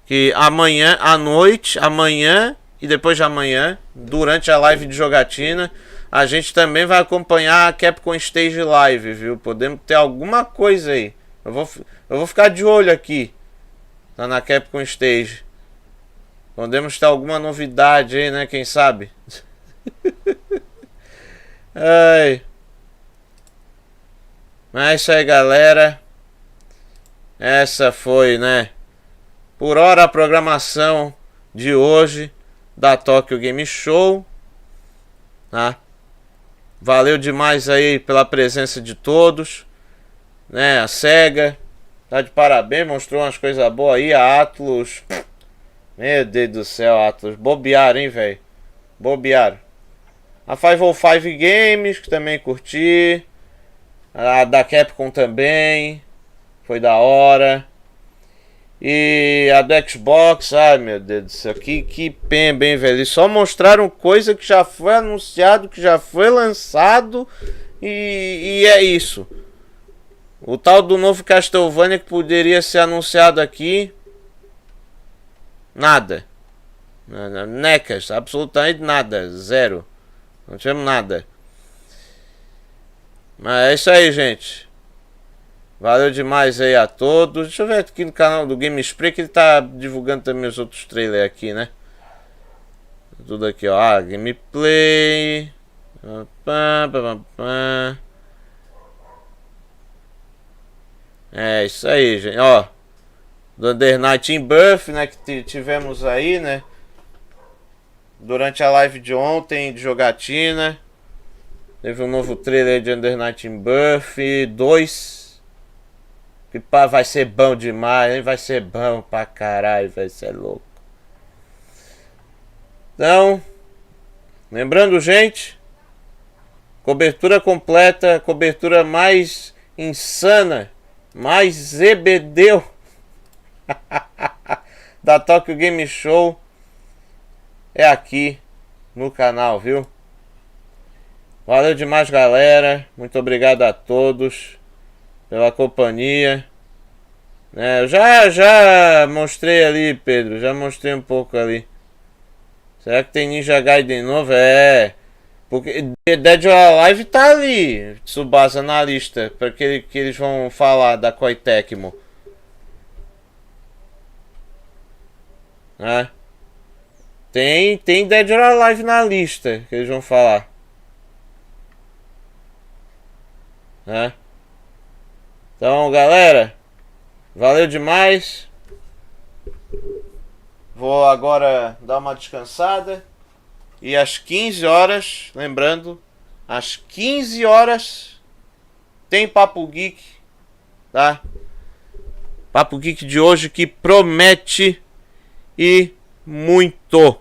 que amanhã à noite, amanhã e depois de amanhã, durante a live de jogatina, a gente também vai acompanhar a Capcom Stage Live, viu? Podemos ter alguma coisa aí. Eu vou ficar de olho aqui, tá, na Capcom Stage. Podemos ter alguma novidade aí, né? Quem sabe? Ai. Mas é isso aí, galera. Essa foi, né? Por hora a programação de hoje da Tokyo Game Show. Tá? Valeu demais aí pela presença de todos, né? A Sega tá de parabéns, mostrou umas coisas boas aí. A Atlus, meu Deus do céu, Atlus, bobearam, hein, velho? Bobearam. A 505 Games, que também curti. A da Capcom também, foi da hora. E a do Xbox, ai meu Deus do céu, que pemba, hein, velho. Eles só mostraram coisa que já foi anunciado, que já foi lançado. E é isso. O tal do novo Castlevania que poderia ser anunciado aqui, nada. Necas, absolutamente nada, zero. Não tivemos nada. Mas é isso aí, gente. Valeu demais aí a todos. Deixa eu ver aqui no canal do Game Spray, que ele tá divulgando também os outros trailers aqui, né? Tudo aqui, ó. Ah, gameplay. É isso aí, gente. Ó, do Under Night in Birth, né? Que tivemos aí, né? Durante a live de ontem, de jogatina. Teve um novo trailer de Under Night in Birth 2. Que pá, vai ser bom demais, hein? Vai ser bom pra caralho, vai ser louco. Então, lembrando, gente, cobertura completa, cobertura mais insana, mais zebedeu da Tokyo Game Show é aqui no canal, viu? Valeu demais, galera. Muito obrigado a todos pela companhia. Eu já mostrei ali, Pedro. Já mostrei um pouco ali. Será que tem Ninja Gaiden novo? É. Porque Dead or Alive tá ali, Tsubasa, na lista. Para que eles vão falar da Koei Tecmo. Tem Dead or Alive na lista que eles vão falar. Então, galera, valeu demais. Vou agora dar uma descansada. E às 15 horas, lembrando, às 15 horas tem Papo Geek, tá? Papo Geek de hoje que promete e muito,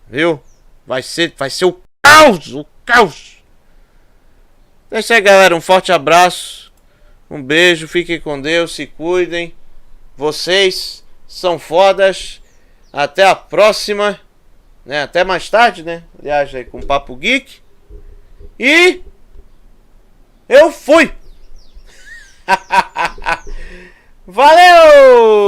viu? Vai ser o caos, o caos. É isso aí, galera, um forte abraço. Um beijo, fiquem com Deus, se cuidem. Vocês são fodas. Até a próxima, né? Até mais tarde, né? Aliás, aí com Papo Geek. E eu fui. Valeu!